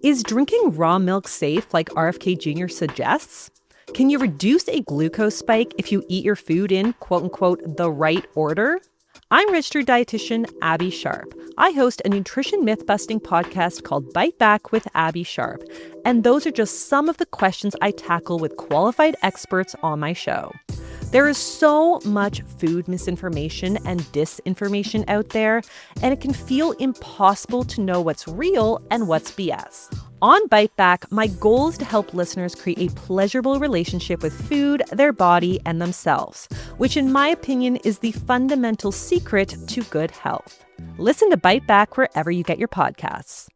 Is drinking raw milk safe like RFK Jr. suggests? Can you reduce a glucose spike if you eat your food in, quote-unquote, the right order? I'm registered dietitian Abby Sharp. I host a nutrition myth-busting podcast called Bite Back with Abby Sharp, and those are just some of the questions I tackle with qualified experts on my show. There is so much food misinformation and disinformation out there, and it can feel impossible to know what's real and what's BS. On Bite Back, my goal is to help listeners create a pleasurable relationship with food, their body, and themselves, which in my opinion is the fundamental secret to good health. Listen to Bite Back wherever you get your podcasts.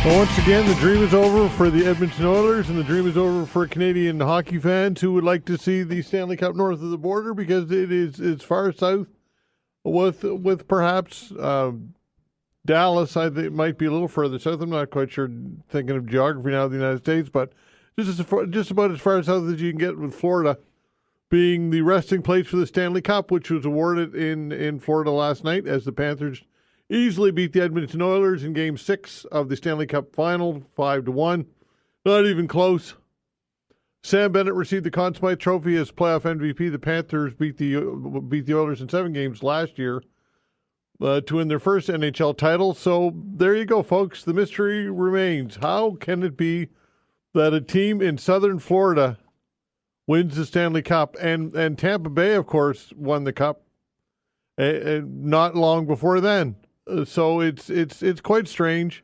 Well, once again, the dream is over for the Edmonton Oilers, and the dream is over for Canadian hockey fans who would like to see the Stanley Cup north of the border, because it's far south with perhaps Dallas. I think it might be a little further south. I'm not quite sure, thinking of geography now of the United States, but just about as far south as you can get, with Florida being the resting place for the Stanley Cup, which was awarded in Florida last night as the Panthers easily beat the Edmonton Oilers in Game 6 of the Stanley Cup Final, 5-1. Not even close. Sam Bennett received the Conn Smythe Trophy as playoff MVP. The Panthers beat the Oilers in 7 games last year to win their first NHL title. So there you go, folks. The mystery remains. How can it be that a team in southern Florida wins the Stanley Cup? And Tampa Bay, of course, won the Cup not long before then. So it's quite strange,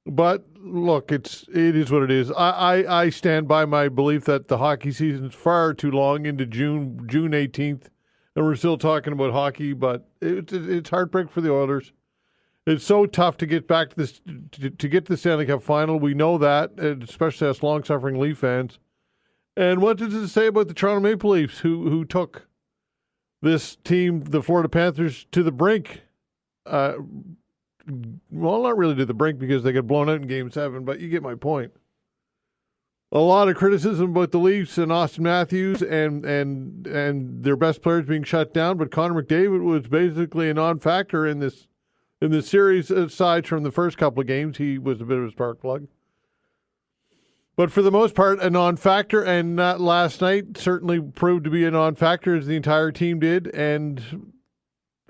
but look, it is what it is. I stand by my belief that the hockey season is far too long into June 18th, and we're still talking about hockey. But it's heartbreak for the Oilers. It's so tough to get back to this to get to the Stanley Cup Final. We know that, especially us long-suffering Leaf fans. And what does it say about the Toronto Maple Leafs, who took this team, the Florida Panthers, to the brink? Well, not really to the brink, because they got blown out in Game 7, but you get my point. A lot of criticism about the Leafs and Austin Matthews and their best players being shut down, but Connor McDavid was basically a non-factor in this series, aside from the first couple of games. He was a bit of a spark plug. But for the most part, a non-factor, and that last night certainly proved to be a non-factor, as the entire team did. And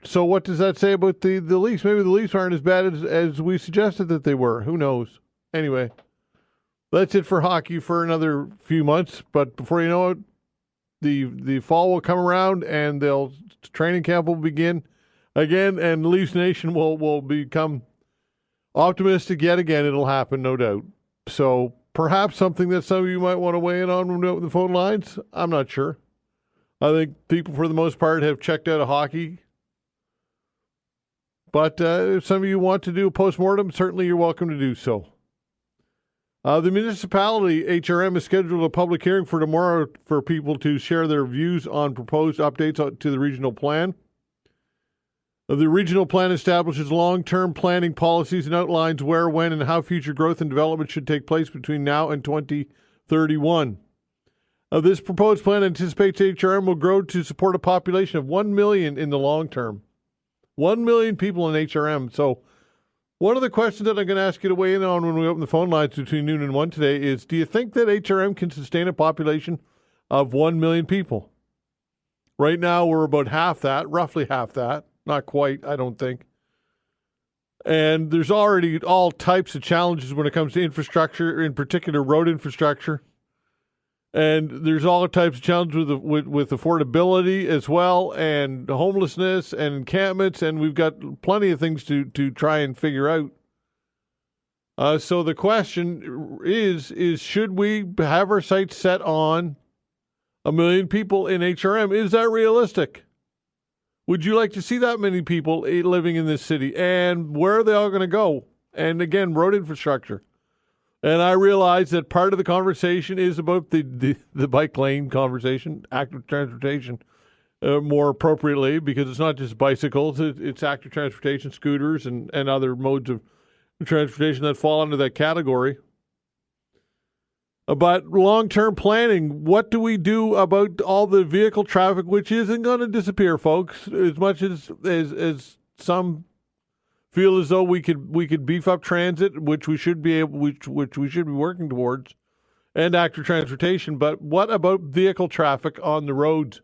so what does that say about the Leafs? Maybe the Leafs aren't as bad as we suggested that they were. Who knows? Anyway, that's it for hockey for another few months. But before you know it, the fall will come around, and training camp will begin again, and Leafs Nation will become optimistic yet again. It'll happen, no doubt. So perhaps something that some of you might want to weigh in on when we open the phone lines. I'm not sure. I think people, for the most part, have checked out of hockey. But if some of you want to do a postmortem, certainly you're welcome to do so. The municipality, HRM, has scheduled a public hearing for tomorrow for people to share their views on proposed updates to the regional plan. The regional plan establishes long-term planning policies and outlines where, when, and how future growth and development should take place between now and 2031. This proposed plan anticipates HRM will grow to support a population of 1 million in the long term. 1 million people in HRM. So one of the questions that I'm going to ask you to weigh in on when we open the phone lines between noon and 1 today is, do you think that HRM can sustain a population of 1 million people? Right now, we're about half that, roughly half that. Not quite, I don't think. And there's already all types of challenges when it comes to infrastructure, in particular road infrastructure. And there's all types of challenges with affordability as well, and homelessness and encampments, and we've got plenty of things to try and figure out. So the question is should we have our sights set on 1 million people in HRM? Is that realistic? Would you like to see that many people living in this city? And where are they all going to go? And again, road infrastructure. And I realize that part of the conversation is about the bike lane conversation, active transportation. more appropriately, because it's not just bicycles, it's active transportation, scooters, and other modes of transportation that fall under that category. But long-term planning, what do we do about all the vehicle traffic, which isn't going to disappear, folks? As much as some feel as though we could beef up transit, which we should be able, which we should be working towards, and active transportation. But what about vehicle traffic on the roads?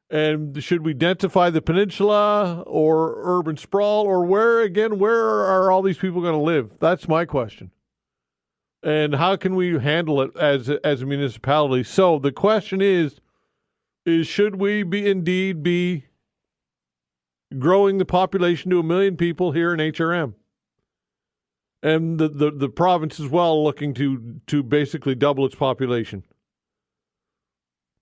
And should we densify the peninsula or urban sprawl, or where are all these people going to live? That's my question. And how can we handle it as a municipality? So the question is should we be growing the population to 1 million people here in HRM? And the province as well, looking to basically double its population.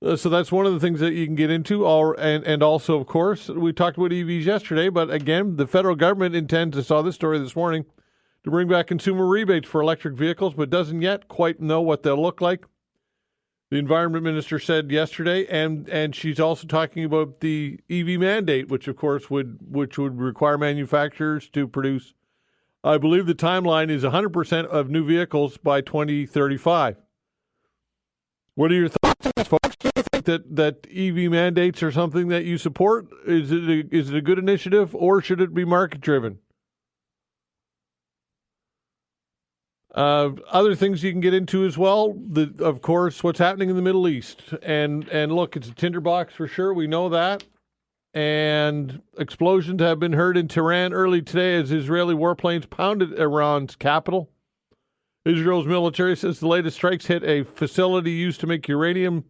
So that's one of the things that you can get into. And also, of course, we talked about EVs yesterday, but again, the federal government intends, I saw this story this morning, to bring back consumer rebates for electric vehicles, but doesn't yet quite know what they'll look like. The environment minister said yesterday, and she's also talking about the EV mandate, which of course would require manufacturers to produce, I believe the timeline is 100% of new vehicles by 2035. What are your thoughts on this, folks? Do you think that EV mandates are something that you support? Is it a good initiative, or should it be market driven? Other things you can get into as well, of course, what's happening in the Middle East. And look, it's a tinderbox for sure. We know that. And explosions have been heard in Tehran early today as Israeli warplanes pounded Iran's capital. Israel's military says the latest strikes hit a facility used to make uranium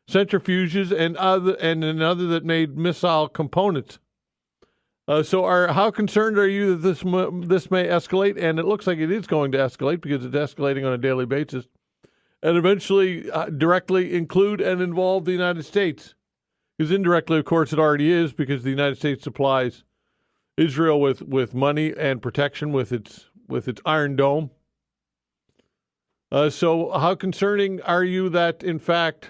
centrifuges and another that made missile components. So how concerned are you that this may escalate? And it looks like it is going to escalate, because it's escalating on a daily basis, and eventually directly include and involve the United States. Because indirectly, of course, it already is, because the United States supplies Israel with money and protection with its Iron Dome. So how concerning are you that, in fact,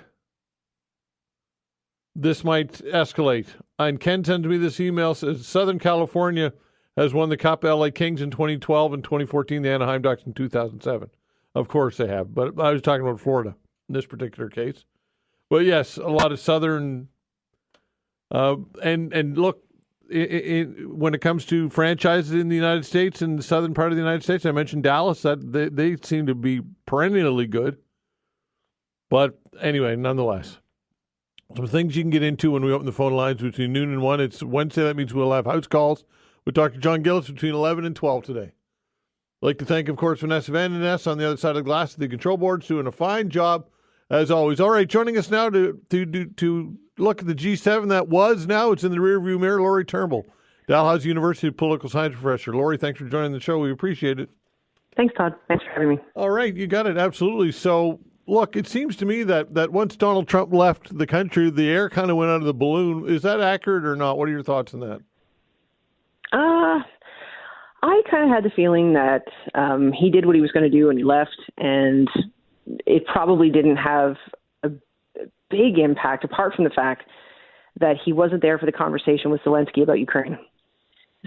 this might escalate? And Ken sends me this email, says Southern California has won the Cup, LA Kings in 2012, and 2014 the Anaheim Ducks in 2007. Of course they have, but I was talking about Florida in this particular case. But yes, a lot of Southern, and look, when it comes to franchises in the United States, in the southern part of the United States, I mentioned Dallas, that they seem to be perennially good. But anyway, nonetheless, some things you can get into when we open the phone lines between noon and 1. It's Wednesday. That means we'll have house calls with Dr. John Gillis between 11 and 12 today. I'd like to thank, of course, Vanessa Van Ness on the other side of the glass of the control boards, doing a fine job as always. All right, joining us now to look at the G7 that was, now it's in the rearview mirror, Lori Turnbull, Dalhousie University political science professor. Lori, thanks for joining the show. We appreciate it. Thanks, Todd. Thanks for having me. All right, you got it. Absolutely. So, look, it seems to me that once Donald Trump left the country, the air kind of went out of the balloon. Is that accurate or not? What are your thoughts on that? I kind of had the feeling that he did what he was going to do and he left, and it probably didn't have a big impact apart from the fact that he wasn't there for the conversation with Zelensky about Ukraine.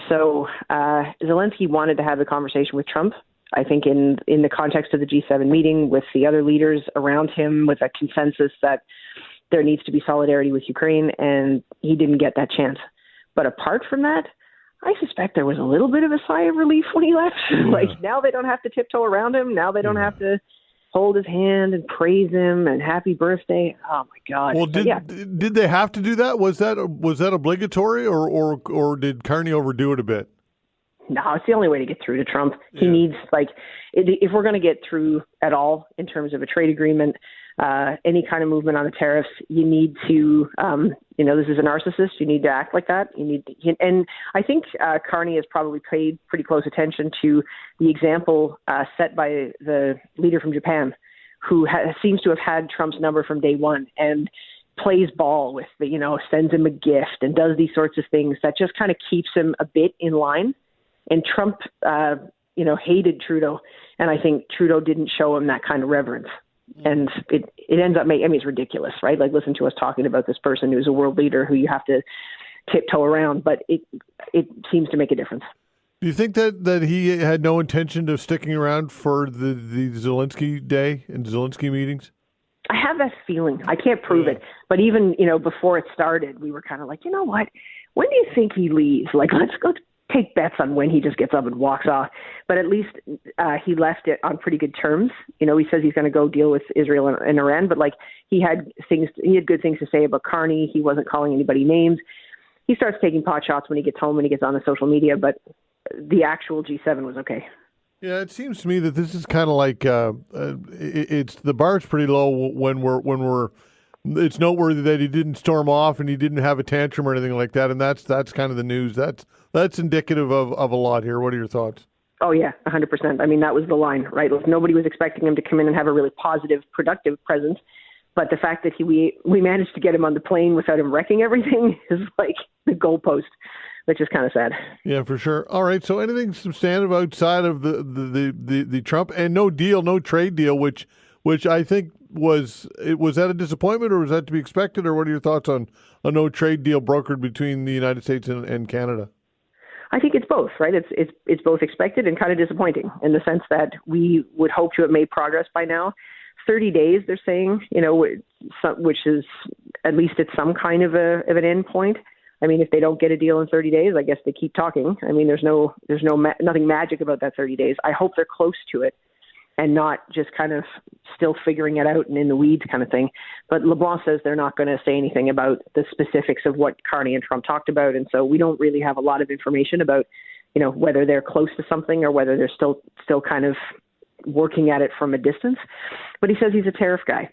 So Zelensky wanted to have the conversation with Trump, I think in the context of the G7 meeting with the other leaders around him, with a consensus that there needs to be solidarity with Ukraine, and he didn't get that chance. But apart from that, I suspect there was a little bit of a sigh of relief when he left. Yeah. Like, now they don't have to tiptoe around him. Now they don't have to hold his hand and praise him and happy birthday. Oh my God! Well, did they have to do that? Was that obligatory, or did Carney overdo it a bit? No, it's the only way to get through to Trump. Yeah. He needs, if we're going to get through at all in terms of a trade agreement, any kind of movement on the tariffs, you need to, this is a narcissist. You need to act like that. And I think Carney has probably paid pretty close attention to the example set by the leader from Japan, who seems to have had Trump's number from day one and plays ball with sends him a gift and does these sorts of things that just kind of keeps him a bit in line. And Trump, hated Trudeau, and I think Trudeau didn't show him that kind of reverence. And it ends up making, I mean, it's ridiculous, right? Like, listen to us talking about this person who's a world leader who you have to tiptoe around, but it seems to make a difference. Do you think that he had no intention of sticking around for the Zelensky day and Zelensky meetings? I have that feeling. I can't prove it, but even, before it started, we were kind of like, you know what? When do you think he leaves? Like, let's take bets on when he just gets up and walks off. But at least he left it on pretty good terms. He says he's going to go deal with Israel and Iran, but like he had good things to say about Carney. He wasn't calling anybody names. He starts taking pot shots when he gets home and he gets on the social media, but the actual G7 was okay. Yeah, it seems to me that this is kind of like it's the bar's pretty low when we're. It's noteworthy that he didn't storm off and he didn't have a tantrum or anything like that, and that's kind of the news. That's indicative of a lot here. What are your thoughts? Oh yeah, 100%. I mean, that was the line, right? Like, nobody was expecting him to come in and have a really positive, productive presence, but the fact that we managed to get him on the plane without him wrecking everything is like the goalpost, which is kind of sad. Yeah, for sure. All right. So anything substantive outside of the Trump and no trade deal, which I think was that a disappointment, or was that to be expected, or what are your thoughts on a no trade deal brokered between the United States and Canada? I think it's both, right? It's both expected and kind of disappointing in the sense that we would hope to have made progress by now. 30 days, they're saying, which is at least it's some kind of an end point. I mean, if they don't get a deal in 30 days, I guess they keep talking. I mean, there's nothing magic about that 30 days. I hope they're close to it and not just kind of still figuring it out and in the weeds kind of thing. But LeBlanc says they're not going to say anything about the specifics of what Carney and Trump talked about. And so we don't really have a lot of information about, whether they're close to something or whether they're still kind of working at it from a distance. But he says he's a tariff guy.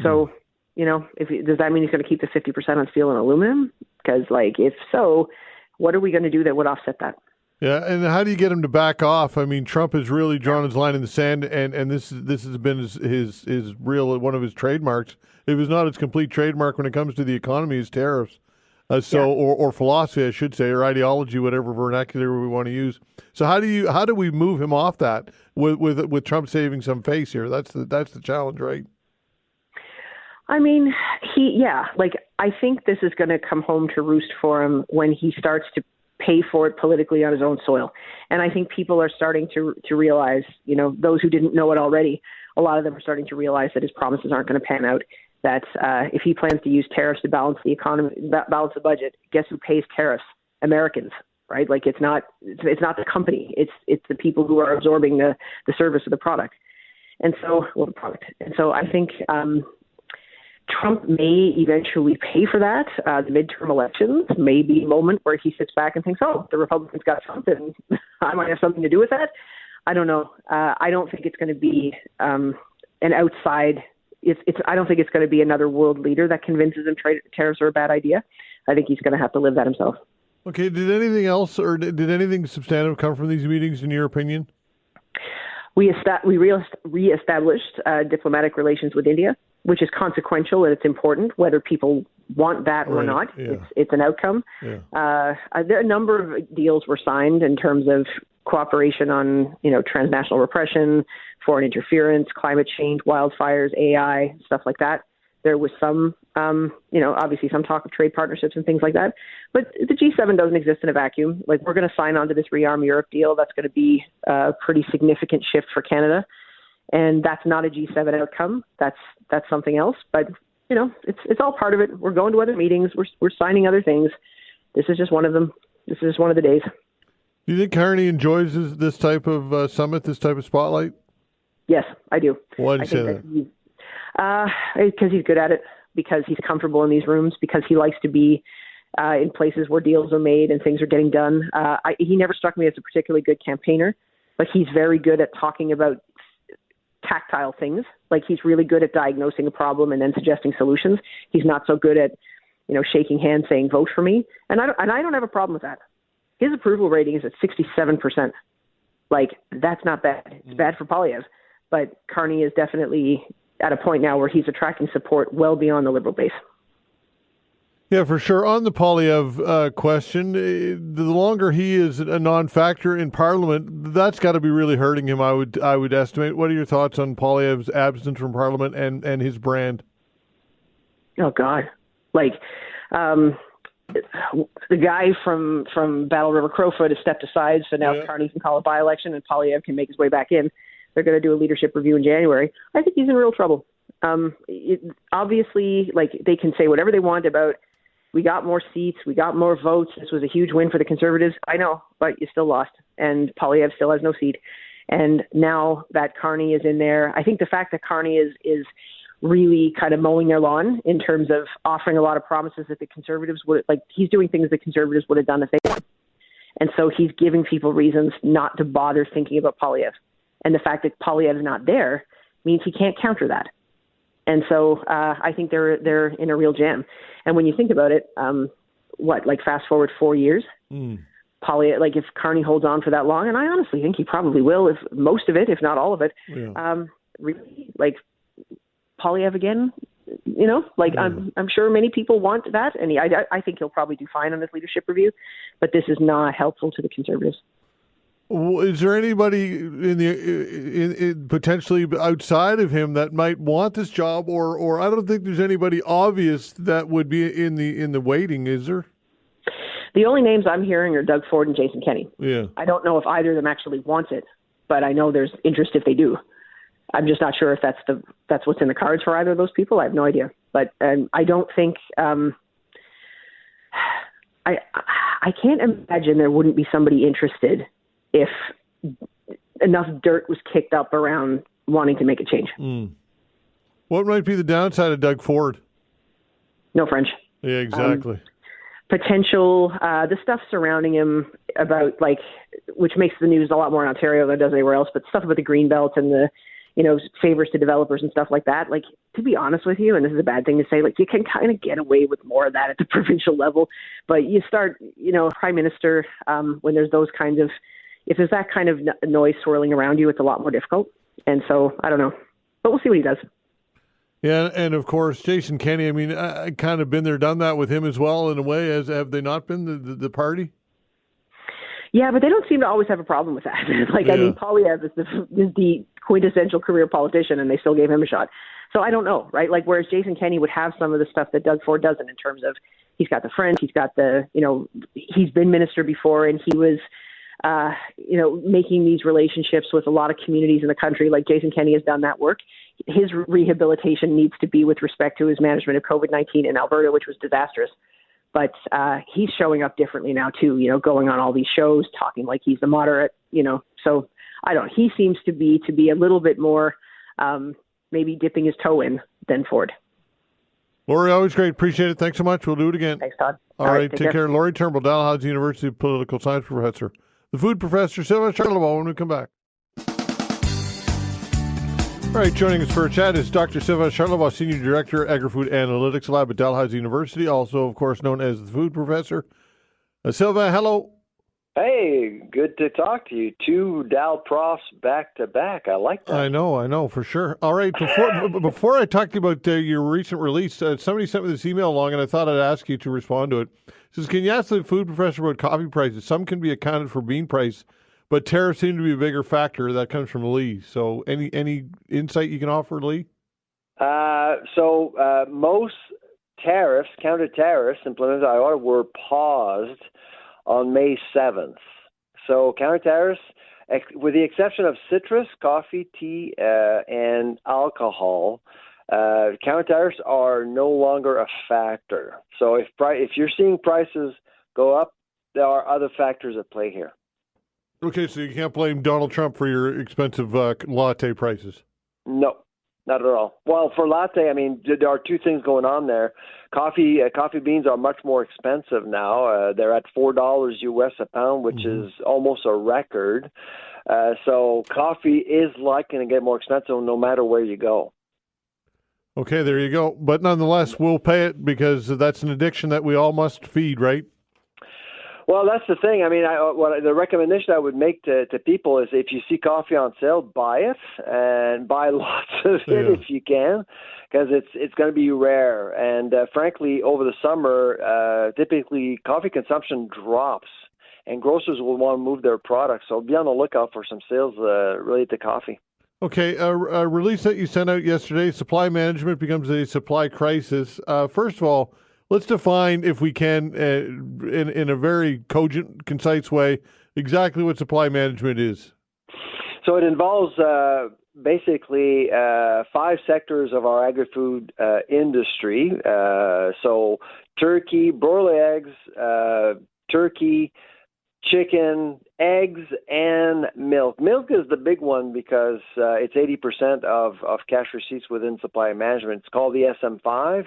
So, does that mean he's going to keep the 50% on steel and aluminum? Because, if so, what are we going to do that would offset that? Yeah, and how do you get him to back off? I mean, Trump has really drawn his line in the sand, and this has been his real one of his trademarks. If it's not his complete trademark when it comes to the economy, is tariffs. Or philosophy, I should say, or ideology, whatever vernacular we want to use. So how do we move him off that with Trump saving some face here? That's the challenge, right? I mean, I think this is going to come home to roost for him when he starts to pay for it politically on his own soil. And I think people are starting to realize, those who didn't know it already, a lot of them are starting to realize that his promises aren't going to pan out, that if he plans to use tariffs to balance the economy, balance the budget, guess who pays tariffs? Americans, right? Like, it's not the company, it's the people who are absorbing the service of the product. And so, I think Trump may eventually pay for that. The midterm elections may be a moment where he sits back and thinks, oh, the Republicans got Trump and I might have something to do with that. I don't know. I don't think it's going to be an outside. I don't think it's going to be another world leader that convinces him tariffs are a bad idea. I think he's going to have to live that himself. Okay. Did anything else or did anything substantive come from these meetings, in your opinion? We reestablished diplomatic relations with India, which is consequential and it's important, whether people want that or not. Yeah. It's an outcome. Yeah. There are a number of deals were signed in terms of cooperation on, transnational repression, foreign interference, climate change, wildfires, AI, stuff like that. There was some, obviously some talk of trade partnerships and things like that. But the G7 doesn't exist in a vacuum. Like, we're going to sign on to this Rearm Europe deal. That's going to be a pretty significant shift for Canada. And that's not a G7 outcome. That's something else. But, it's all part of it. We're going to other meetings. We're signing other things. This is just one of them. This is just one of the days. Do you think Carney enjoys this type of summit, this type of spotlight? Yes, I do. Why do you say that? Because he's good at it, because he's comfortable in these rooms, because he likes to be in places where deals are made and things are getting done. He never struck me as a particularly good campaigner, but he's very good at talking about tactile things. Like, he's really good at diagnosing a problem and then suggesting solutions. He's not so good at, shaking hands saying, vote for me. And I don't have a problem with that. His approval rating is at 67%. Like, that's not bad. It's bad for Poilievre. But Carney is definitely at a point now where he's attracting support well beyond the Liberal base. Yeah, for sure. On the Polyev question, the longer he is a non-factor in Parliament, that's got to be really hurting him. I would estimate. What are your thoughts on Polyev's absence from Parliament and his brand? Oh God, like the guy from Battle River Crowfoot has stepped aside, so now Carney can call a by-election and Polyev can make his way back in. They're going to do a leadership review in January. I think he's in real trouble. Obviously, like, they can say whatever they want about, we got more seats, we got more votes, this was a huge win for the Conservatives. I know, but you still lost, and Polyev still has no seat. And now that Carney is in there, I think the fact that Carney is really kind of mowing their lawn in terms of offering a lot of promises that the Conservatives would, like, he's doing things the Conservatives would have done if they won. And so he's giving people reasons not to bother thinking about Polyev. And the fact that Polyev's not there means he can't counter that. And so I think they're in a real jam. And when you think about it, fast forward 4 years, Polyev, like, if Carney holds on for that long, and I honestly think he probably will, if most of it, if not all of it, really, like, Polyev again, I'm sure many people want that, and I think he'll probably do fine on this leadership review, but this is not helpful to the Conservatives. Is there anybody in potentially outside of him that might want this job, or I don't think there's anybody obvious that would be in the waiting, is there? The only names I'm hearing are Doug Ford and Jason Kenney. Yeah. I don't know if either of them actually wants it, but I know there's interest if they do. I'm just not sure if that's what's in the cards for either of those people. I have no idea. But I don't think I can't imagine there wouldn't be somebody interested if enough dirt was kicked up around wanting to make a change. What might be the downside of Doug Ford? No French. Yeah, exactly. Potential, the stuff surrounding him about, like, which makes the news a lot more in Ontario than it does anywhere else, but stuff about the Greenbelt and the, favors to developers and stuff like that. Like, to be honest with you, and this is a bad thing to say, like, you can kind of get away with more of that at the provincial level, but you start, Prime Minister, when there's those kinds of, if there's that kind of noise swirling around you, it's a lot more difficult. And so, I don't know, but we'll see what he does. Yeah, and of course, Jason Kenney, I mean, I kind of been there, done that with him as well, in a way, as have they not been, the party? Yeah, but they don't seem to always have a problem with that. I mean, Polyev is the quintessential career politician, and they still gave him a shot. So I don't know, right? Like, whereas Jason Kenney would have some of the stuff that Doug Ford doesn't, in terms of, he's got the French, he's got the, he's been minister before, and he was, making these relationships with a lot of communities in the country. Like, Jason Kenney has done that work. His rehabilitation needs to be with respect to his management of COVID-19 in Alberta, which was disastrous. But he's showing up differently now, too, going on all these shows, talking like he's the moderate, So, I don't know. He seems to be a little bit more maybe dipping his toe in than Ford. Lori, always great. Appreciate it. Thanks so much. We'll do it again. Thanks, Todd. All right. Take care. Lori Turnbull, Dalhousie University Political Science Professor. The food professor, Sylvain Charlebois, when we come back. All right, joining us for a chat is Dr. Sylvain Charlebois, Senior Director, Agri-Food Analytics Lab at Dalhousie University, also, of course, known as the food professor. Sylvain, hello. Hey, good to talk to you. Two Dal Profs back to back. I like that. I know, for sure. All right, before I talk to you about your recent release, somebody sent me this email along, and I thought I'd ask you to respond to it. It says, can you ask the food professor about coffee prices? Some can be accounted for bean price, but tariffs seem to be a bigger factor. That comes from Lee. So any insight you can offer, Lee? Most tariffs, counter tariffs implemented by order, were paused on May 7th. So counter tariffs, with the exception of citrus, coffee, tea, and alcohol, counter tariffs are no longer a factor. So if you're seeing prices go up, there are other factors at play here. Okay, so you can't blame Donald Trump for your expensive latte prices. No, not at all. Well, for latte, I mean, there are two things going on there. Coffee beans are much more expensive now. They're at $4 US a pound, which is almost a record. So coffee is likely to get more expensive no matter where you go. Okay, there you go. But nonetheless, we'll pay it because that's an addiction that we all must feed, right? Well, that's the thing. I mean, the recommendation I would make to people is if you see coffee on sale, buy it and buy lots of it if you can, because it's going to be rare. And frankly, over the summer, typically coffee consumption drops, and grocers will want to move their products. So be on the lookout for some sales related to coffee. Okay, a release that you sent out yesterday, supply management becomes a supply crisis. First of all, let's define, if we can, in a very cogent, concise way, exactly what supply management is. So it involves basically 5 sectors of our agri-food industry. So turkey, broiler eggs, turkey, chicken, eggs, and milk. Milk is the big one because it's 80% of cash receipts within supply management. It's called the SM5.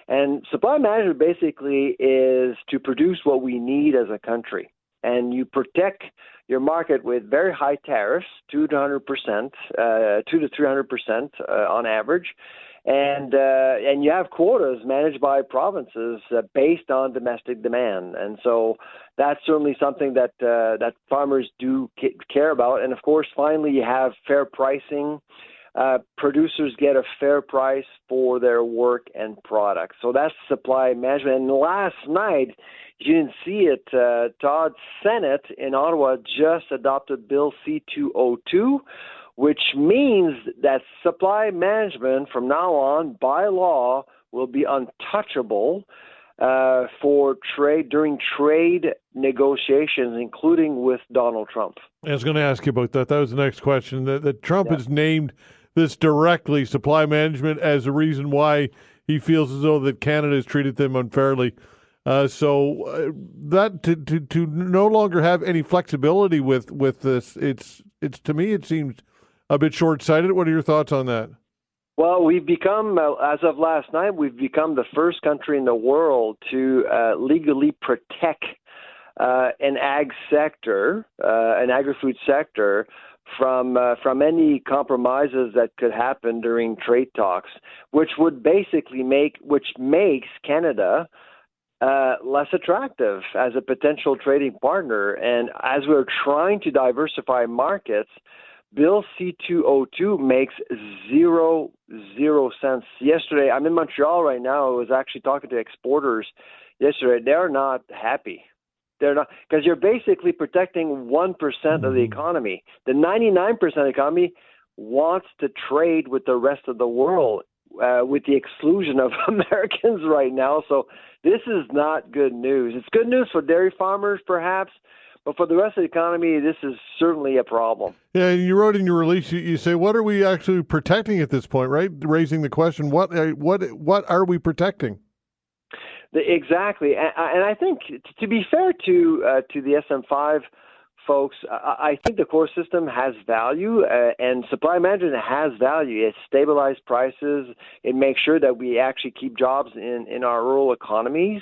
And supply management basically is to produce what we need as a country. And you protect your market with very high tariffs, 2 to 300% on average. And you have quotas managed by provinces based on domestic demand, and so that's certainly something that farmers do care about. And of course, finally, you have fair pricing. Producers get a fair price for their work and products. So that's supply management. And last night, you didn't see it. Todd, Senate in Ottawa just adopted Bill C-202. Which means that supply management from now on, by law, will be untouchable for trade during trade negotiations, including with Donald Trump. I was going to ask you about that. That was the next question. That Trump has named this directly, supply management, as a reason why he feels as though that Canada has treated them unfairly. So that to no longer have any flexibility with this, it's to me it seems a bit short-sighted. What are your thoughts on that? Well, we've become, as of last night, we've become the first country in the world to legally protect an ag sector, an agri-food sector, from any compromises that could happen during trade talks, which makes Canada less attractive as a potential trading partner. And as we're trying to diversify markets, Bill C-202 makes zero sense. Yesterday, I'm in Montreal right now. I was actually talking to exporters yesterday. They're not happy. They're not, because you're basically protecting 1% of the economy. The 99% of the economy wants to trade with the rest of the world, with the exclusion of Americans right now. So this is not good news. It's good news for dairy farmers, perhaps, but for the rest of the economy, this is certainly a problem. Yeah, and you wrote in your release, you say, what are we actually protecting at this point, right? Raising the question, what are we protecting? Exactly. And I think, to be fair to the SM5 folks, I think the core system has value, and supply management has value. It stabilizes prices. It makes sure that we actually keep jobs in our rural economies.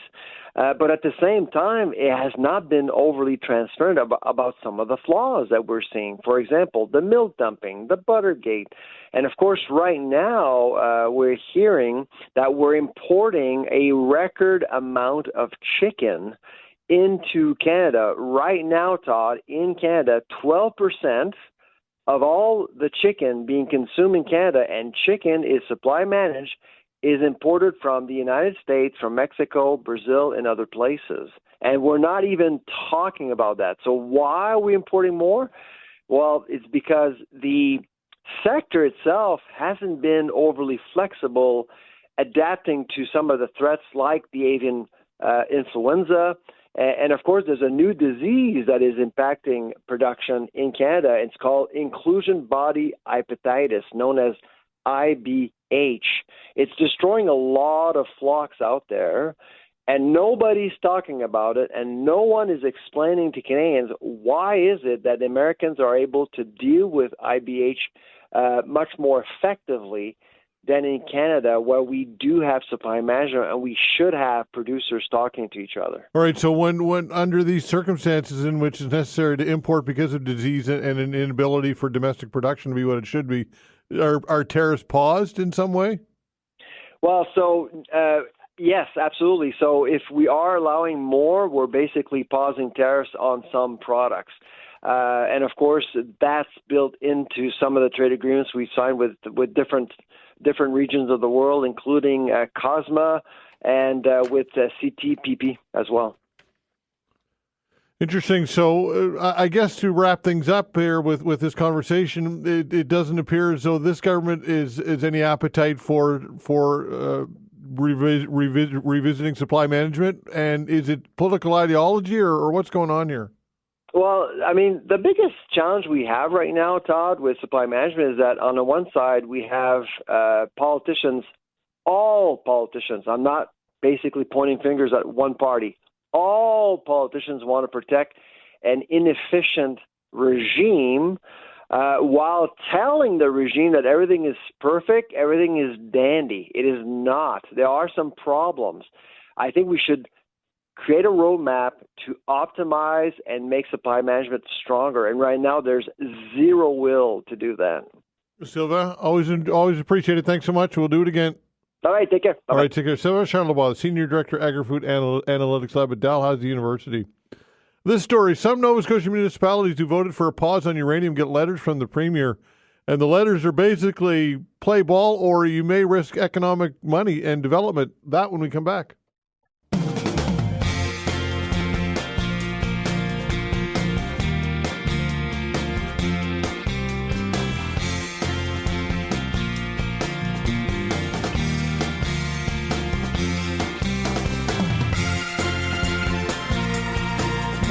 But at the same time, it has not been overly transparent about some of the flaws that we're seeing. For example, the milk dumping, the Buttergate. And of course, right now, we're hearing that we're importing a record amount of chicken into Canada. Right now, Todd, in Canada, 12% of all the chicken being consumed in Canada, and chicken is supply managed, is imported from the United States, from Mexico, Brazil, and other places. And we're not even talking about that. So why are we importing more? Well, it's because the sector itself hasn't been overly flexible, adapting to some of the threats like the avian influenza. And of course, there's a new disease that is impacting production in Canada. It's called inclusion body hepatitis, known as IBH. It's destroying a lot of flocks out there, and nobody's talking about it, and no one is explaining to Canadians why is it that Americans are able to deal with IBH much more effectively than in Canada, where we do have supply management and we should have producers talking to each other. All right, so when under these circumstances in which it's necessary to import because of disease and an inability for domestic production to be what it should be, are tariffs paused in some way? Well, so Yes, absolutely. So if we are allowing more, we're basically pausing tariffs on some products. And of course, that's built into some of the trade agreements we signed with different regions of the world, including COSMA and with CTPP as well. Interesting. So I guess to wrap things up here with this conversation, it doesn't appear as though this government is any appetite for revisiting supply management. And is it political ideology or what's going on here? Well, I mean, the biggest challenge we have right now, Todd, with supply management is that on the one side, we have politicians, all politicians. I'm not basically pointing fingers at one party. All politicians want to protect an inefficient regime while telling the regime that everything is perfect, everything is dandy. It is not. There are some problems. I think we should create a roadmap to optimize and make supply management stronger. And right now, there's zero will to do that. Sylvain, always appreciate it. Thanks so much. We'll do it again. All right, take care. Bye-bye. All right, take care. Sylvain Charlebois, Senior Director, Agri-Food Analytics Lab at Dalhousie University. This story, some Nova Scotia municipalities who voted for a pause on uranium get letters from the Premier, and the letters are basically play ball or you may risk economic money and development. That when we come back.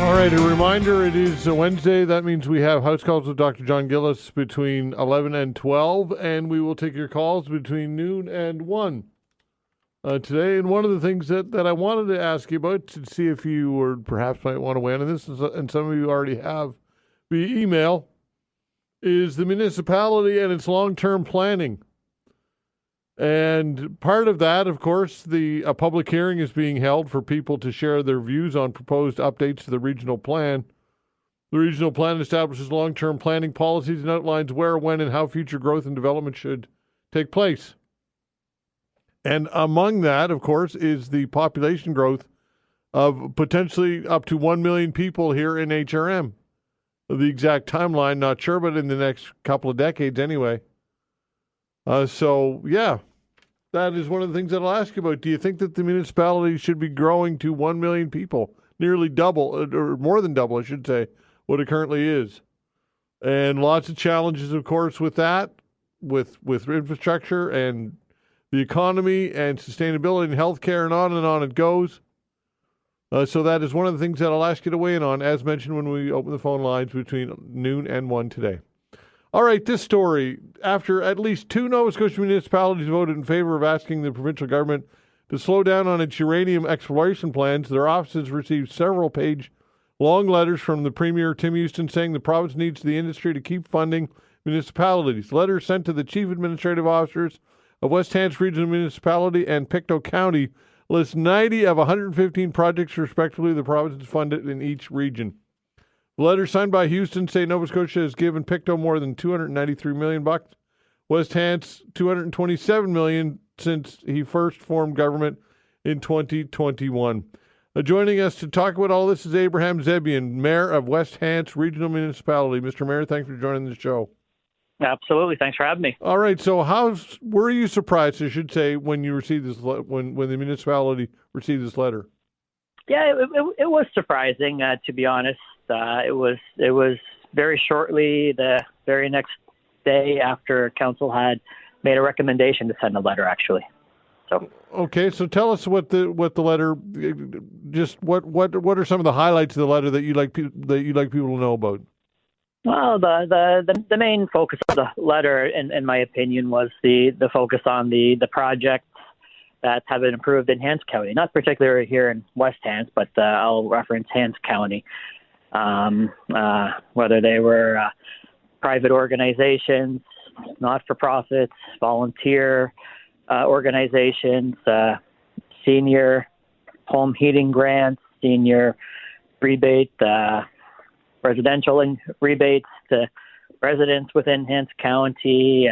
All right, a reminder, it is a Wednesday. That means we have House Calls with Dr. John Gillis between 11 and 12, and we will take your calls between noon and 1 today. And one of the things that I wanted to ask you about to see if you or perhaps might want to weigh in on this, and some of you already have via email, is the municipality and its long-term planning. And part of that, of course, a public hearing is being held for people to share their views on proposed updates to the regional plan. The regional plan establishes long-term planning policies and outlines where, when, and how future growth and development should take place. And among that, of course, is the population growth of potentially up to 1 million people here in HRM. The exact timeline, not sure, but in the next couple of decades anyway. That is one of the things that I'll ask you about. Do you think that the municipality should be growing to 1 million people, nearly double, or more than double, I should say, what it currently is? And lots of challenges, of course, with that, with infrastructure and the economy and sustainability and healthcare and on it goes. So that is one of the things that I'll ask you to weigh in on, as mentioned when we open the phone lines between noon and 1 today. All right, this story. After at least 2 Nova Scotia municipalities voted in favor of asking the provincial government to slow down on its uranium exploration plans, their offices received several page-long letters from the Premier, Tim Houston, saying the province needs the industry to keep funding municipalities. Letters sent to the chief administrative officers of West Hants Regional Municipality and Pictou County list 90 of 115 projects, respectively, the province has funded in each region. The letters signed by Houston say Nova Scotia has given Pictou more than $293 million. West Hants $227 million since he first formed government in 2021. Joining us to talk about all this is Abraham Zebian, Mayor of West Hants Regional Municipality. Mr. Mayor, thanks for joining the show. Absolutely. Thanks for having me. All right. So were you surprised, I should say, when you received this, when the municipality received this letter? Yeah, it was surprising, to be honest. It was very shortly, the very next day after council had made a recommendation to send a letter, actually. So okay, so tell us what the letter, just what are some of the highlights of the letter that you'd like people to know about? Well, the main focus of the letter, in my opinion, was the focus on the projects that have been approved in Hants County, not particularly here in West Hants, but I'll reference Hants County. Whether they were private organizations, not-for-profits, volunteer organizations, senior home heating grants, senior rebate, residential rebates to residents within Hants County,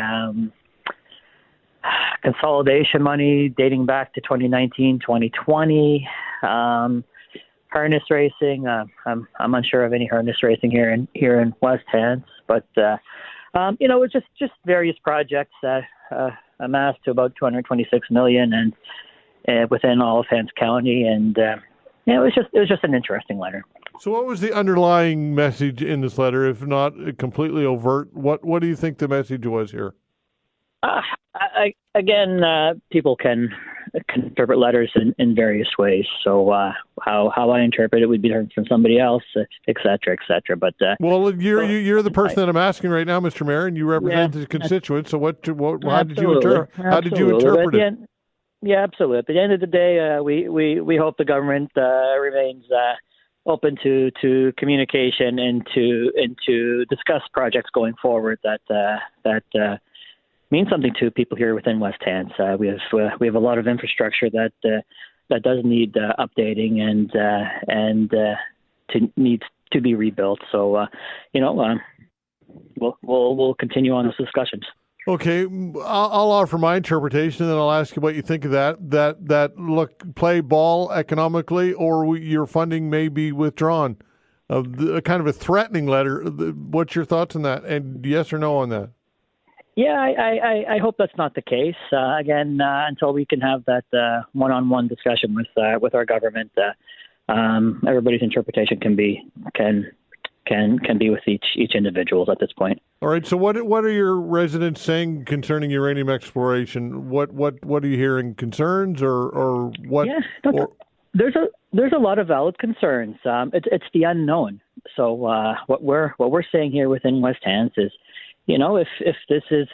consolidation money dating back to 2019, 2020. Harness racing. I'm unsure of any harness racing here in West Hants, but it's just various projects that amassed to about $226 million, and within all of Hants County, and it was just an interesting letter. So, what was the underlying message in this letter, if not completely overt? What do you think the message was here? People can interpret letters in various ways. So how I interpret it would be different from somebody else, et cetera, et cetera. But well, you're the person that I'm asking right now, Mr. Mayor, and you represent the constituents. So how did you interpret it? Yeah, absolutely. At the end of the day, we hope the government remains open to communication and to discuss projects going forward that means something to people here within West Hants. We have a lot of infrastructure that does need updating and needs to be rebuilt. So we'll continue on those discussions. Okay, I'll offer my interpretation, and then I'll ask you what you think of that. Look, play ball economically, or your funding may be withdrawn. Kind of a threatening letter. What's your thoughts on that? And yes or no on that? Yeah, I hope that's not the case. Until we can have that one-on-one discussion with our government, everybody's interpretation can be with each individual at this point. All right. So what are your residents saying concerning uranium exploration? What are you hearing? Concerns or what? Yeah, there's a lot of valid concerns. It's the unknown. So what we're saying here within West Hants is, if this is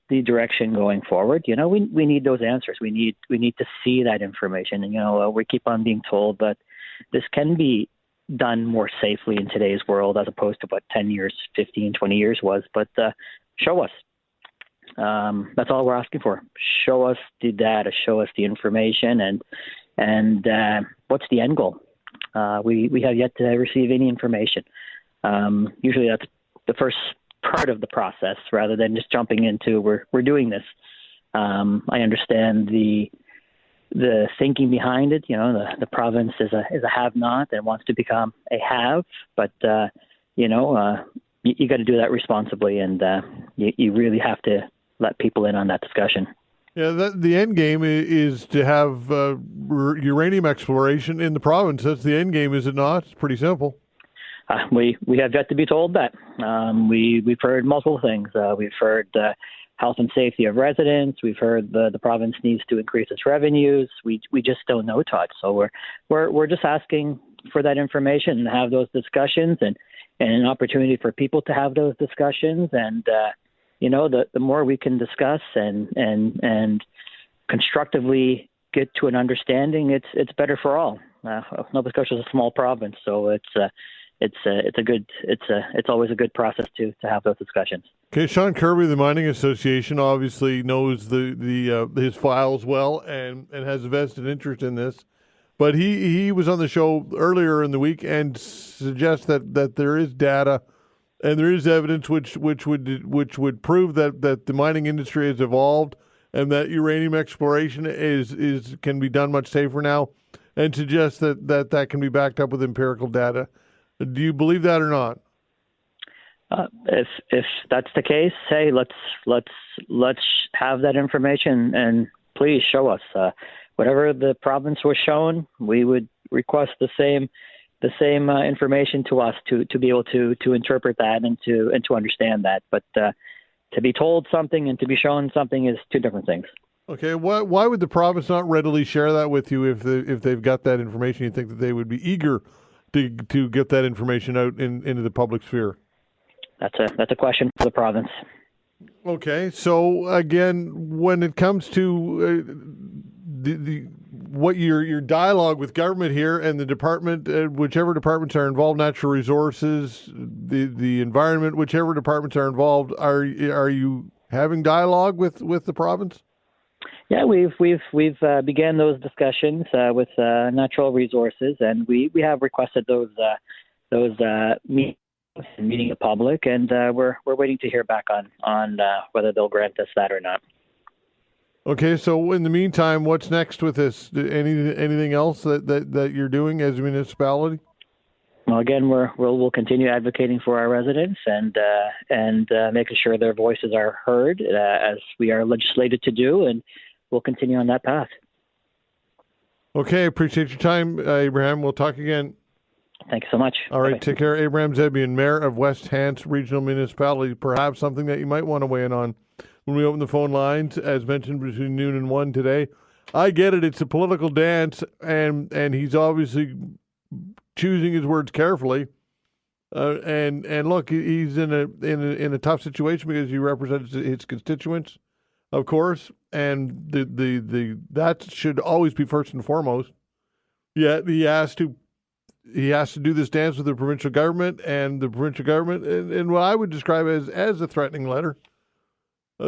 the direction going forward, we need those answers. We need to see that information. And we keep on being told that this can be done more safely in today's world as opposed to what 10 years, 15, 20 years was. But show us. That's all we're asking for. Show us the data. Show us the information. And what's the end goal? We have yet to receive any information. Usually that's the first part of the process, rather than just jumping into we're doing this. I understand the thinking behind it. The province is a have-not and wants to become a have, but you got to do that responsibly, and you really have to let people in on that discussion. Yeah, the end game is to have uranium exploration in the province. That's the end game, is it not? It's pretty simple. We have yet to be told that. We've heard multiple things. We've heard health and safety of residents. We've heard the province needs to increase its revenues. We just don't know, Todd. So we're just asking for that information and have those discussions and an opportunity for people to have those discussions. And the more we can discuss and constructively get to an understanding, it's better for all. Nova Scotia is a small province, so it's always a good process to have those discussions. Okay, Sean Kirby, the Mining Association, obviously knows his files well and has a vested interest in this. But he was on the show earlier in the week and suggests that there is data and there is evidence which would prove that the mining industry has evolved and that uranium exploration can be done much safer now, and suggests that can be backed up with empirical data. Do you believe that or not? If that's the case, hey, let's have that information and please show us whatever the province was shown. We would request the same information to us to be able to interpret that and to understand that. But to be told something and to be shown something is two different things. Okay, why would the province not readily share that with you if they've got that information? You think that they would be eager to get that information out into the public sphere? That's a question for the province. Okay, so again, when it comes to what your dialogue with government here and the department, whichever departments are involved, natural resources, the environment, whichever departments are involved, are you having dialogue with the province? Yeah, we've began those discussions with natural resources, and we have requested those meetings and meeting the public, and we're waiting to hear back on whether they'll grant us that or not. Okay, so in the meantime, what's next with this? Anything else that you're doing as a municipality? Well, again, we'll continue advocating for our residents and making sure their voices are heard as we are legislated to do, and we'll continue on that path. Okay, appreciate your time, Abraham. We'll talk again. Thank you so much. All right, Bye-bye. Take care. Abraham Zebian, Mayor of West Hants Regional Municipality. Perhaps something that you might want to weigh in on when we open the phone lines, as mentioned, between noon and 1 today. I get it. It's a political dance, and he's obviously choosing his words carefully. And look, he's in a tough situation because he represents his constituents, of course, and the that should always be first and foremost. Yet he has to do this dance with the provincial government, and the provincial government, and what I would describe as a threatening letter,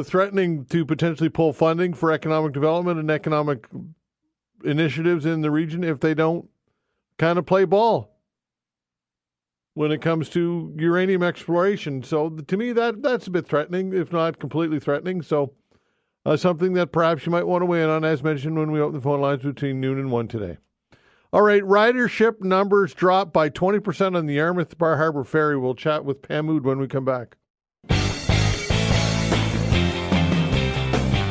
threatening to potentially pull funding for economic development and economic initiatives in the region if they don't kind of play ball when it comes to uranium exploration. So to me, that's a bit threatening, if not completely threatening. So something that perhaps you might want to weigh in on, as mentioned, when we open the phone lines between noon and 1 today. All right, ridership numbers dropped by 20% on the Yarmouth-Bar Harbor ferry. We'll chat with Pam Mood when we come back.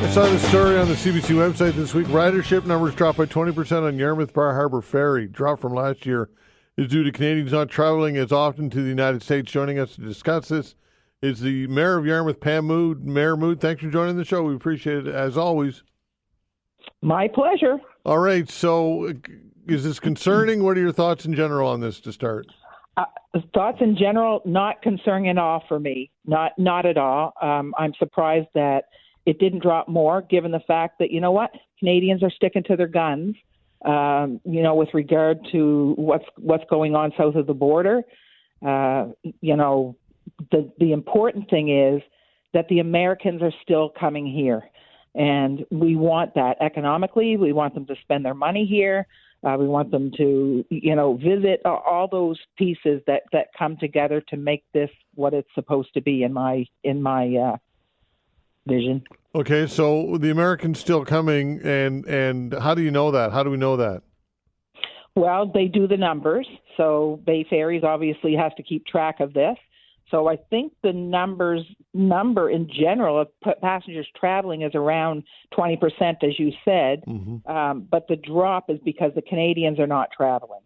I saw this story on the CBC website this week. Ridership numbers dropped by 20% on Yarmouth-Bar Harbor ferry. Drop from last year is due to Canadians not traveling as often to the United States. Joining us to discuss this is the Mayor of Yarmouth, Pam Mood. Mayor Mood, thanks for joining the show. We appreciate it, as always. My pleasure. All right, so is this concerning? What are your thoughts in general on this to start? Thoughts in general, not concerning at all for me. Not at all. I'm surprised that it didn't drop more, given the fact that, you know what, Canadians are sticking to their guns, with regard to what's going on south of the border. The important thing is that the Americans are still coming here. And we want that economically. We want them to spend their money here. We want them to, visit all those pieces that come together to make this what it's supposed to be in my vision. Okay, so the Americans still coming, and how do you know that? How do we know that? Well, they do the numbers. So Bay Ferries obviously has to keep track of this. So I think the number in general of passengers traveling is around 20%, as you said. Mm-hmm. But the drop is because the Canadians are not traveling.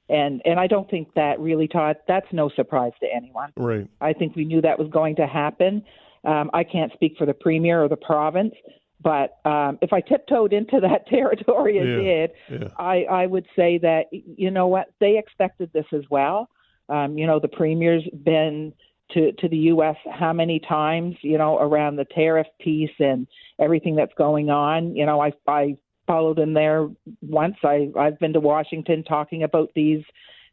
And I don't think that really, Todd, that's no surprise to anyone. Right. I think we knew that was going to happen. I can't speak for the Premier or the province, but if I tiptoed into that territory and did, I would say that, you know what, they expected this as well. The Premier's been to the U.S. how many times, around the tariff piece and everything that's going on. I followed him there once. I've been to Washington talking about these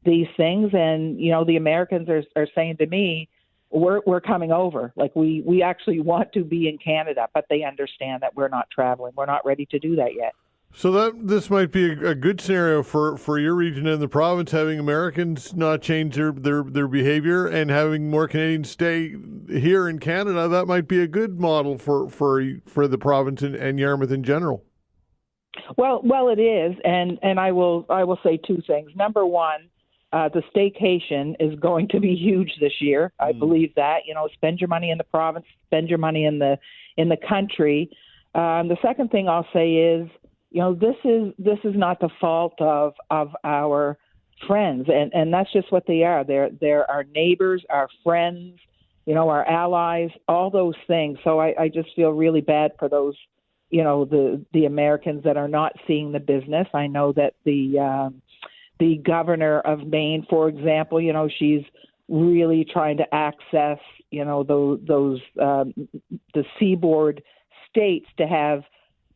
things, and, the Americans are saying to me, we're coming over. Like we actually want to be in Canada, but they understand that we're not traveling. We're not ready to do that yet. So this might be a good scenario for your region and the province, having Americans not change their behavior and having more Canadians stay here in Canada. That might be a good model for the province and Yarmouth in general. Well, it is, and I will say two things. Number one, the staycation is going to be huge this year. I believe that. Spend your money in the province, spend your money in the country. The second thing I'll say is, this is not the fault of our friends, and that's just what they are. They're our neighbors, our friends, our allies, all those things. So I just feel really bad for those, the Americans that are not seeing the business. I know that the governor of Maine, for example, she's really trying to access, those the seaboard states to have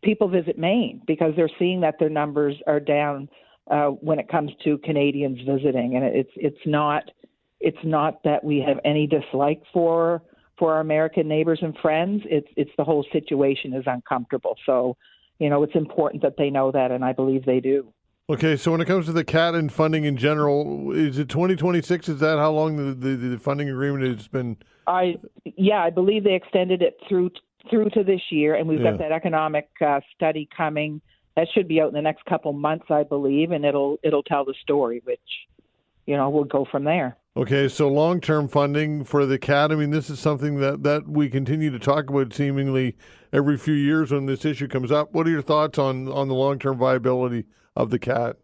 people visit Maine because they're seeing that their numbers are down when it comes to Canadians visiting, and it's not that we have any dislike for our American neighbors and friends. It's the whole situation is uncomfortable. So, it's important that they know that, and I believe they do. Okay, so when it comes to the CAT and funding in general, is it 2026? Is that how long the funding agreement has been? I believe they extended it through to this year, and we've got that economic study coming. That should be out in the next couple months, I believe, and it'll tell the story, which, we'll go from there. Okay, so long-term funding for the CAT. I mean, this is something that we continue to talk about seemingly every few years when this issue comes up. What are your thoughts on the long-term viability of the CAT?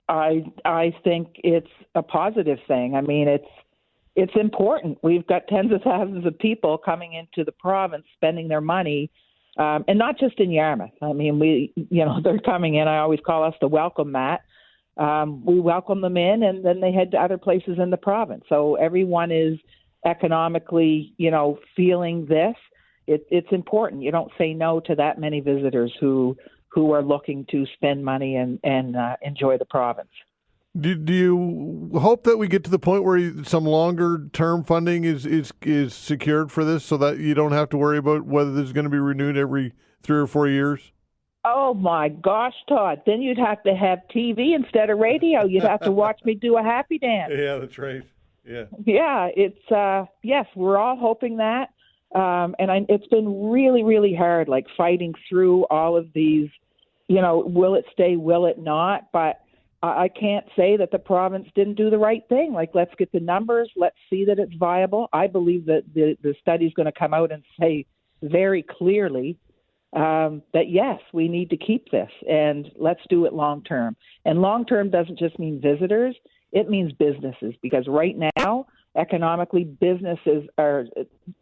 I think it's a positive thing. I mean, it's important. We've got tens of thousands of people coming into the province spending their money, and not just in Yarmouth. I mean, they're coming in. I always call us the welcome mat. We welcome them in, and then they head to other places in the province. So everyone is economically, feeling this. It's important. You don't say no to that many visitors who are looking to spend money and enjoy the province. Do you hope that we get to the point where some longer term funding is secured for this, so that you don't have to worry about whether this is going to be renewed every 3 or 4 years? Oh my gosh, Todd! Then you'd have to have TV instead of radio. You'd have to watch me do a happy dance. Yeah, that's right. Yeah. Yeah, it's yes, we're all hoping that, it's been really, really hard, like fighting through all of these. Will it stay? Will it not? But I can't say that the province didn't do the right thing. Like, let's get the numbers. Let's see that it's viable. I believe that the study is going to come out and say very clearly that, yes, we need to keep this, and let's do it long term. And long term doesn't just mean visitors. It means businesses, because right now, economically,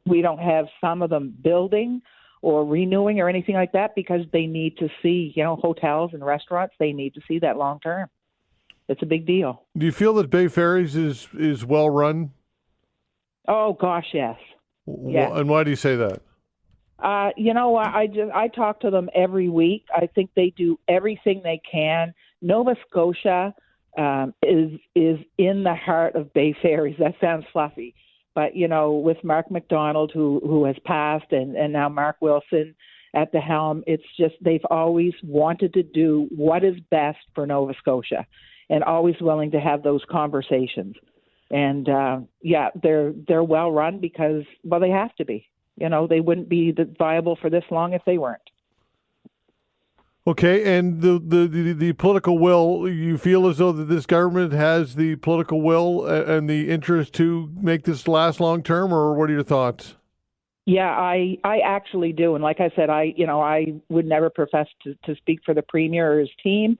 we don't have some of them building or renewing or anything like that, because they need to see, hotels and restaurants, they need to see that long term. It's a big deal. Do you feel that Bay Ferries is well run? Oh gosh, yes. Yeah. And why do you say that? I talk to them every week. I think they do everything they can. Nova Scotia is in the heart of Bay Ferries. That sounds fluffy, but with Mark McDonald, who has passed, and now Mark Wilson at the helm, it's just they've always wanted to do what is best for Nova Scotia, and always willing to have those conversations. And they're well run because, well, they have to be. They wouldn't be viable for this long if they weren't. Okay, and the political will, you feel as though that this government has the political will and the interest to make this last long term, or what are your thoughts? Yeah, I actually do. And like I said, I would never profess to speak for the Premier or his team,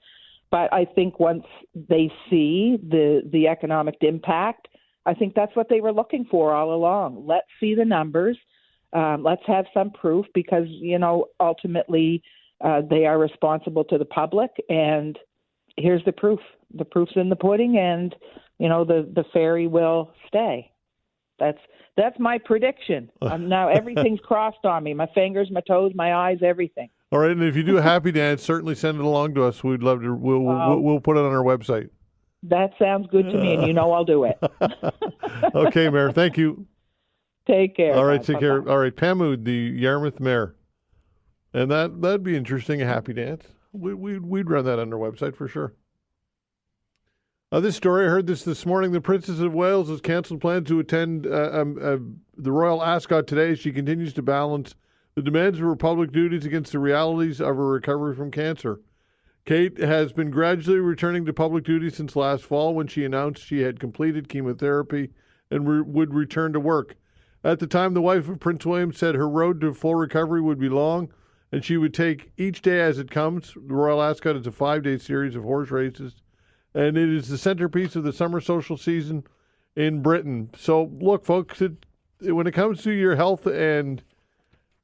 but I think once they see the economic impact, I think that's what they were looking for all along. Let's see the numbers. Let's have some proof, because, ultimately they are responsible to the public, and here's the proof. The proof's in the pudding, and, the ferry will stay. That's my prediction. Now everything's crossed on me, my fingers, my toes, my eyes, everything. All right, and if you do a happy dance, certainly send it along to us. We'd love to. We'll put it on our website. That sounds good to me, and I'll do it. Okay, Mayor, thank you. Take care. All right, take care. All right, Pam Mood, the Yarmouth Mayor. And that'd be interesting, a happy dance. We'd run that on our website for sure. This story, I heard this morning. The Princess of Wales has cancelled plans to attend the Royal Ascot today. She continues to balance the demands of her public duties against the realities of her recovery from cancer. Kate has been gradually returning to public duty since last fall, when she announced she had completed chemotherapy and would return to work. At the time, the wife of Prince William said her road to full recovery would be long, and she would take each day as it comes. The Royal Ascot is a 5-day series of horse races, and it is the centerpiece of the summer social season in Britain. So, look, folks, when it comes to your health, and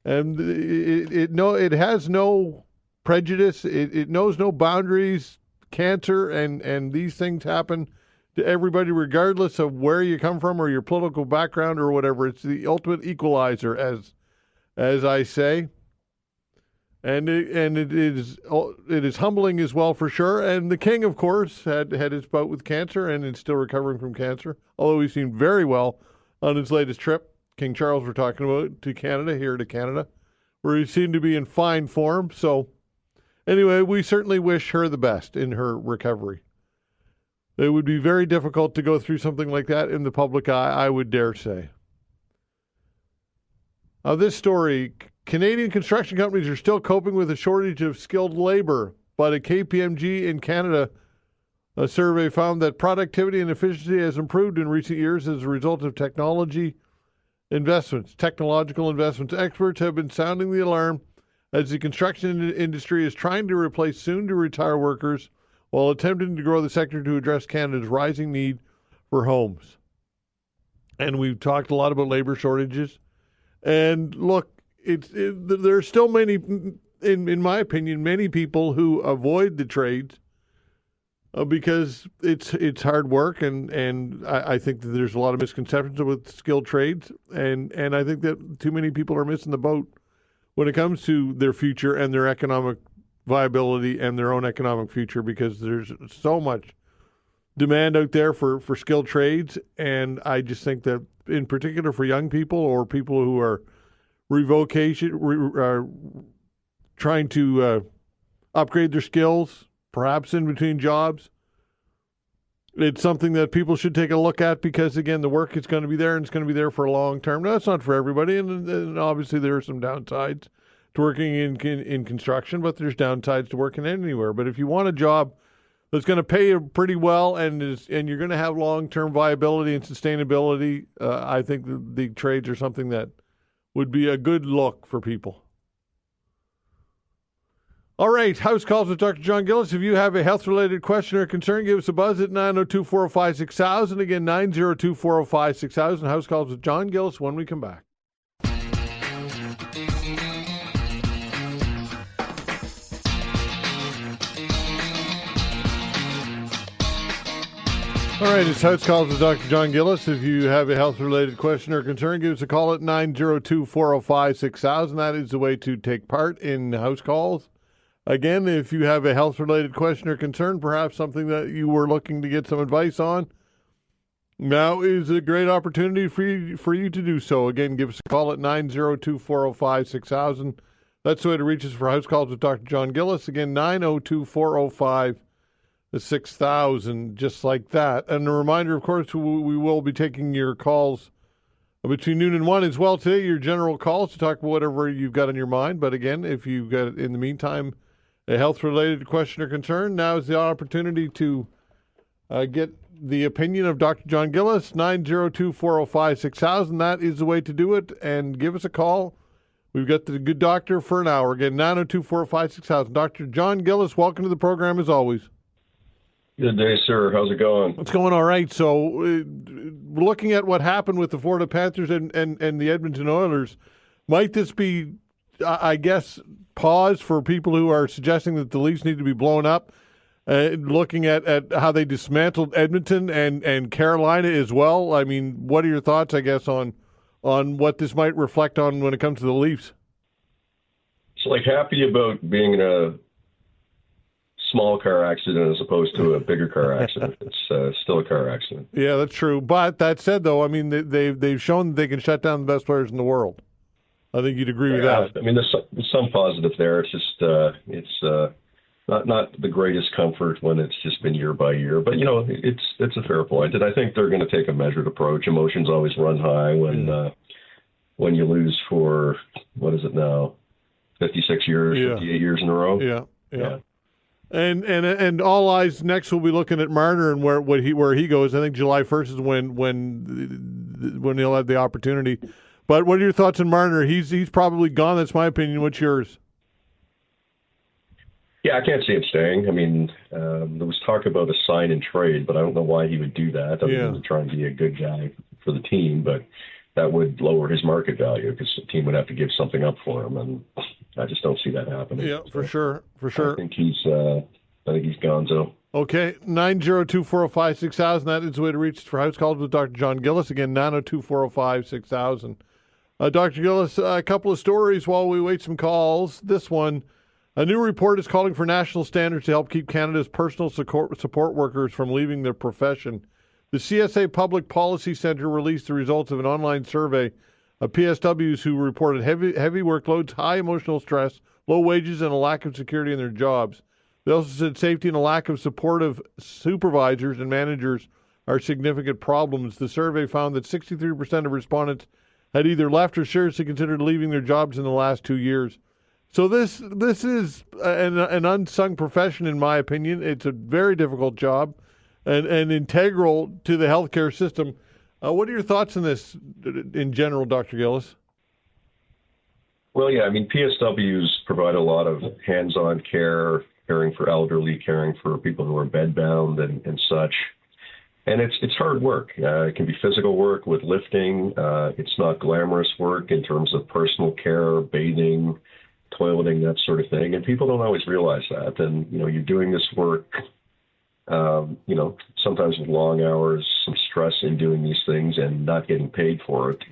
it has no prejudice. It knows no boundaries. Cancer and these things happen to everybody, regardless of where you come from or your political background or whatever. It's the ultimate equalizer, as I say. And it is humbling as well, for sure. And the king, of course, had his bout with cancer and is still recovering from cancer, although he seemed very well on his latest trip. King Charles, we're talking about, to Canada, where he seemed to be in fine form. So Anyway, we certainly wish her the best in her recovery. It would be very difficult to go through something like that in the public eye, I would dare say. This story, Canadian construction companies are still coping with a shortage of skilled labor, but a KPMG in Canada a survey found that productivity and efficiency has improved in recent years as a result of technological investments. Experts have been sounding the alarm as the construction industry is trying to replace soon-to-retire workers while attempting to grow the sector to address Canada's rising need for homes. And we've talked a lot about labor shortages. And look, there are still many, in my opinion, many people who avoid the trades because it's hard work, and I think that there's a lot of misconceptions with skilled trades, and I think that too many people are missing the boat when it comes to their future and their economic viability and their own economic future, because there's so much demand out there for skilled trades, and I just think that in particular for young people or people who are trying to upgrade their skills, perhaps in between jobs, it's something that people should take a look at because, again, the work is going to be there and it's going to be there for a long term. Now, that's not for everybody, and obviously there are some downsides to working in construction, but there's downsides to working anywhere. But if you want a job that's going to pay you pretty well and you're going to have long-term viability and sustainability, I think the trades are something that would be a good look for people. All right, House Calls with Dr. John Gillis. If you have a health-related question or concern, give us a buzz at 902-405-6000. Again, 902-405-6000. House Calls with John Gillis when we come back. All right, it's House Calls with Dr. John Gillis. If you have a health-related question or concern, give us a call at 902-405-6000. That is the way to take part in House Calls. Again, if you have a health-related question or concern, perhaps something that you were looking to get some advice on, now is a great opportunity for you to do so. Again, give us a call at 902-405-6000. That's the way to reach us for House Calls with Dr. John Gillis. Again, 902-405-6000, just like that. And a reminder, of course, we will be taking your calls between noon and 1 as well today, your general calls to talk about whatever you've got on your mind. But again, if you've got, in the meantime, a health-related question or concern, now is the opportunity to get the opinion of Dr. John Gillis, 902-405-6000. That is the way to do it, and give us a call. We've got the good doctor for an hour. Again, 902-405-6000. Dr. John Gillis, welcome to the program as always. Good day, sir. How's it going? It's going all right. So looking at what happened with the Florida Panthers and the Edmonton Oilers, might this be, I guess, pause for people who are suggesting that the Leafs need to be blown up, looking at how they dismantled Edmonton and Carolina as well? I mean, what are your thoughts, I guess, on what this might reflect on when it comes to the Leafs? It's like happy about being in a small car accident as opposed to a bigger car accident. It's still a car accident. Yeah, that's true. But that said, though, I mean, they've shown that they can shut down the best players in the world. I think you'd agree with that. I mean, there's some positive there. It's just not the greatest comfort when it's just been year by year. But, you know, it's a fair point. And I think they're going to take a measured approach. Emotions always run high when you lose for, what is it now, 56 years, 58 years in a row? Yeah. And all eyes next will be looking at Marner and where he goes. I think July 1st is when he'll have the opportunity. But what are your thoughts on Marner? He's probably gone. That's my opinion. What's yours? Yeah, I can't see him staying. I mean, there was talk about a sign and trade, but I don't know why he would do that other than to try and be a good guy for the team. But that would lower his market value because the team would have to give something up for him, and I just don't see that happening. Yeah, for sure. I think he's gonzo. Okay, 902-405-6000. That is the way to reach us for House Calls with Dr. John Gillis. Again, 902-405-6000. Dr. Gillis, a couple of stories while we wait some calls. This one, a new report is calling for national standards to help keep Canada's personal support workers from leaving their profession. The CSA Public Policy Centre released the results of an online survey of PSWs who reported heavy workloads, high emotional stress, low wages, and a lack of security in their jobs. They also said safety and a lack of supportive supervisors and managers are significant problems. The survey found that 63% of respondents had either left or seriously considered leaving their jobs in the last 2 years. So this is an unsung profession, in my opinion. It's a very difficult job and integral to the healthcare system. What are your thoughts on this in general, Dr. Gillis? Well, yeah, I mean, PSWs provide a lot of hands-on care, caring for elderly, caring for people who are bedbound and such. And it's hard work. It can be physical work with lifting. It's not glamorous work in terms of personal care, bathing, toileting, that sort of thing. And people don't always realize that. And, you're doing this work, sometimes with long hours, some stress in doing these things and not getting paid for it.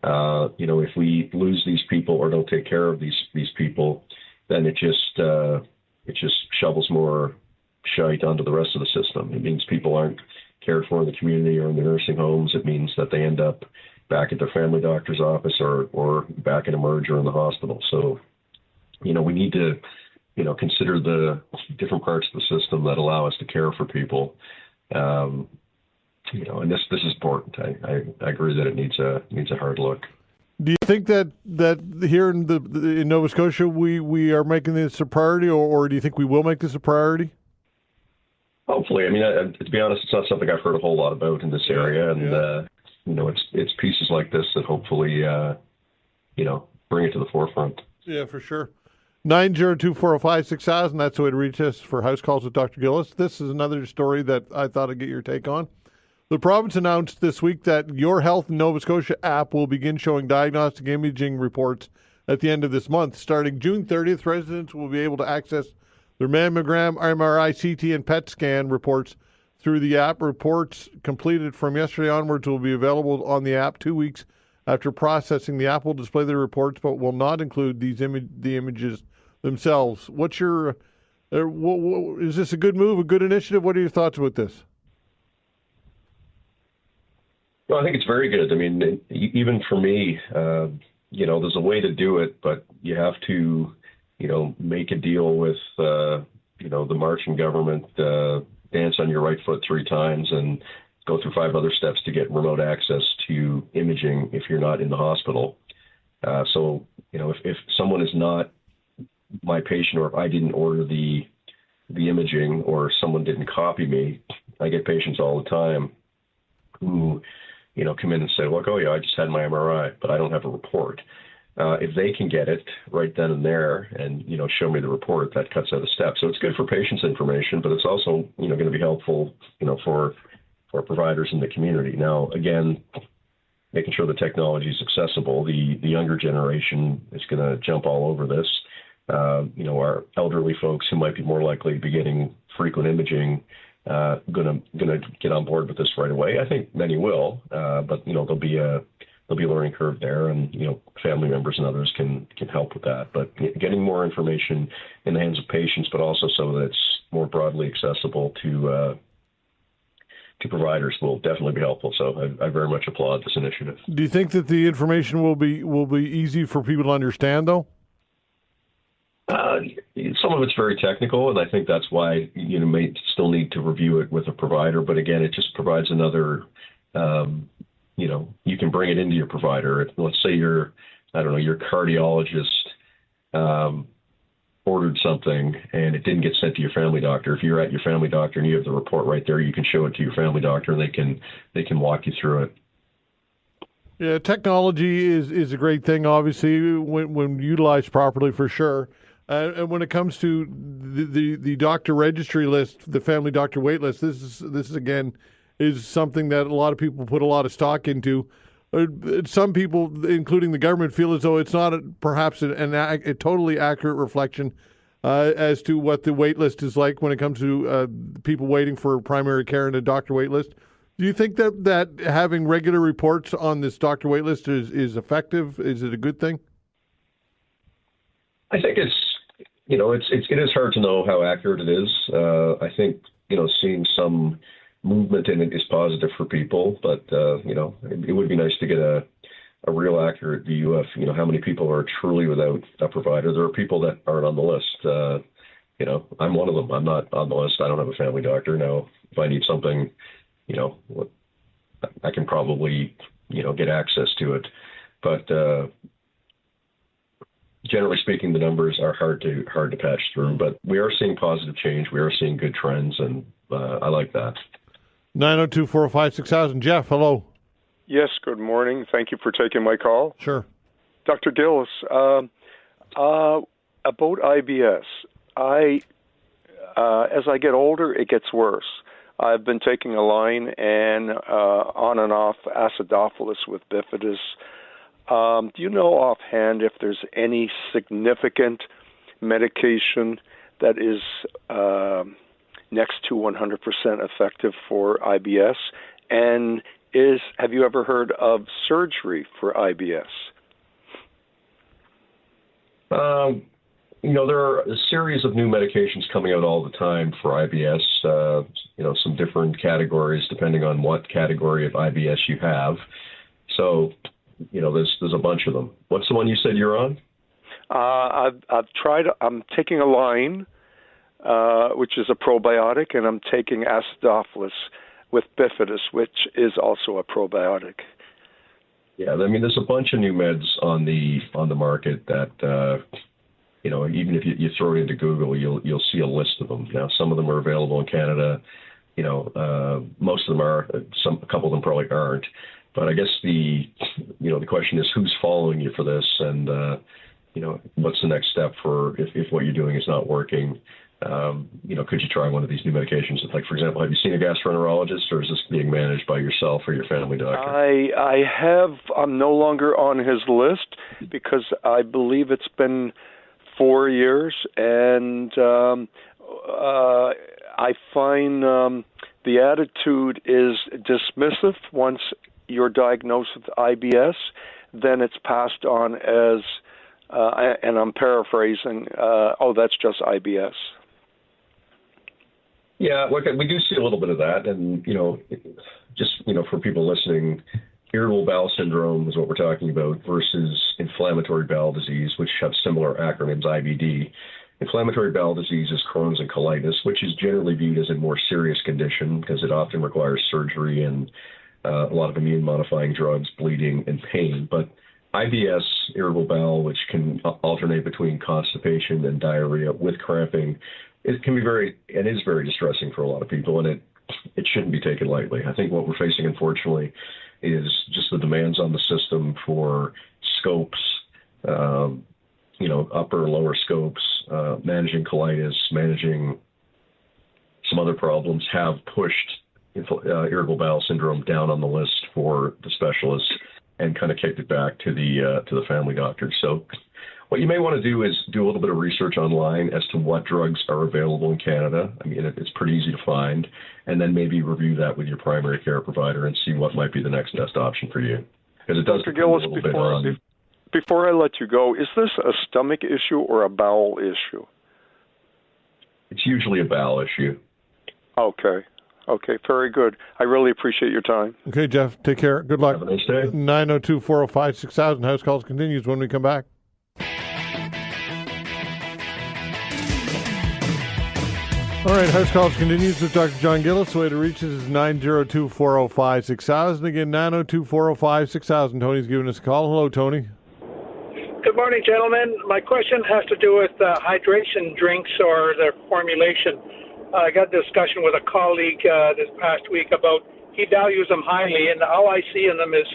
If we lose these people or don't take care of these people, then it just shovels more shite onto the rest of the system. It means people aren't cared for in the community or in the nursing homes. It means that they end up back at their family doctor's office or back in a merge or in the hospital. So, we need to, consider the different parts of the system that allow us to care for people. And this is important. I agree that it needs a hard look. Do you think that here in Nova Scotia we are making this a priority, or do you think we will make this a priority? Hopefully. I mean, to be honest, it's not something I've heard a whole lot about in this area, and it's pieces like this that hopefully bring it to the forefront. Yeah, for sure. 902-405-6000. That's the way to reach us for House Calls with Dr. Gillis. This is another story that I thought I'd get your take on. The province announced this week that Your Health in Nova Scotia app will begin showing diagnostic imaging reports at the end of this month. Starting June 30th, residents will be able to access their mammogram, MRI, CT, and PET scan reports through the app. Reports completed from yesterday onwards will be available on the app 2 weeks after processing. The app will display the reports but will not include the images themselves. What's your is this a good move, a good initiative? What are your thoughts about this? Well, I think it's very good. I mean, even for me, there's a way to do it, but you have to, make a deal with, the Martian government, dance on your right foot 3 times and go through 5 other steps to get remote access to imaging if you're not in the hospital. So, if someone is not my patient, or if I didn't order the imaging, or someone didn't copy me, I get patients all the time who, come in and say, look, oh yeah, I just had my MRI, but I don't have a report. If they can get it right then and there and, show me the report, that cuts out a step. So it's good for patients' information, but it's also, going to be helpful, for providers in the community. Now, again, making sure the technology is accessible. The younger generation is going to jump all over this. Our elderly folks who might be more likely to be getting frequent imaging, gonna get on board with this right away. I think many will, but there'll be a learning curve there, and family members and others can help with that. But getting more information in the hands of patients, but also so that it's more broadly accessible to providers, will definitely be helpful. So I very much applaud this initiative. Do you think that the information will be easy for people to understand, though? Some of it's very technical, and I think that's why you may still need to review it with a provider. But again, it just provides another, you can bring it into your provider. Let's say your cardiologist ordered something and it didn't get sent to your family doctor. If you're at your family doctor and you have the report right there, you can show it to your family doctor, and they can walk you through it. Yeah, technology is a great thing, obviously, when utilized properly, for sure. And when it comes to the doctor registry list, the family doctor wait list, this is again is something that a lot of people put a lot of stock into. Some people, including the government, feel as though it's not perhaps a totally accurate reflection as to what the wait list is like when it comes to people waiting for primary care and a doctor wait list. Do you think that having regular reports on this doctor wait list is effective? Is it a good thing? I think it is hard to know how accurate it is. I think, seeing some movement in it is positive for people, but, it would be nice to get a a real accurate view of, how many people are truly without a provider. There are people that aren't on the list. I'm one of them. I'm not on the list. I don't have a family doctor. Now, if I need something, I can probably, get access to it. But generally speaking, the numbers are hard to patch through. But we are seeing positive change. We are seeing good trends, and I like that. 902-405-6000. Jeff, hello. Yes, good morning. Thank you for taking my call. Sure. Dr. Gillis, about IBS, as I get older, it gets worse. I've been taking a line and on and off acidophilus with bifidus. Do you know offhand if there's any significant medication that is next to 100% effective for IBS? And have you ever heard of surgery for IBS? There are a series of new medications coming out all the time for IBS, some different categories depending on what category of IBS you have. So, there's a bunch of them. What's the one you said you're on? I've tried, I'm taking a line, which is a probiotic, and I'm taking acidophilus with bifidus, which is also a probiotic. Yeah, there's a bunch of new meds on the market that, even if you throw it into Google, you'll see a list of them. Now, some of them are available in Canada. Most of them are. A couple of them probably aren't. But I guess the question is who's following you for this, and what's the next step for if what you're doing is not working. Could you try one of these new medications? Like, for example, have you seen a gastroenterologist, or is this being managed by yourself or your family doctor? I have. I'm no longer on his list because I believe it's been 4 years, and I find the attitude is dismissive. Once you're diagnosed with IBS, then it's passed on as, and I'm paraphrasing, that's just IBS. Yeah, look, we do see a little bit of that, and for people listening, irritable bowel syndrome is what we're talking about versus inflammatory bowel disease, which have similar acronyms, IBD. Inflammatory bowel disease is Crohn's and colitis, which is generally viewed as a more serious condition because it often requires surgery and a lot of immune-modifying drugs, bleeding, and pain. But IBS, irritable bowel, which can alternate between constipation and diarrhea with cramping, it can be is very distressing for a lot of people, and it shouldn't be taken lightly. I think what we're facing, unfortunately, is just the demands on the system for scopes, upper and lower scopes, managing colitis, managing some other problems have pushed irritable bowel syndrome down on the list for the specialists and kind of kicked it back to the family doctor. So what you may want to do is do a little bit of research online as to what drugs are available in Canada. I mean, it's pretty easy to find, and then maybe review that with your primary care provider and see what might be the next best option for you. Because it does Dr. Gillis, before I let you go, is this a stomach issue or a bowel issue? It's usually a bowel issue. Okay, very good. I really appreciate your time. Okay, Jeff, take care. Good luck. Have a nice day. 902-405-6000. House Calls continues when we come back. All right, House Calls continues with Dr. John Gillis. The way to reach us is 902-405-6000. Again, 902-405-6000. Tony's giving us a call. Hello, Tony. Good morning, gentlemen. My question has to do with hydration drinks or their formulation. I got a discussion with a colleague this past week about he values them highly, and all I see in them is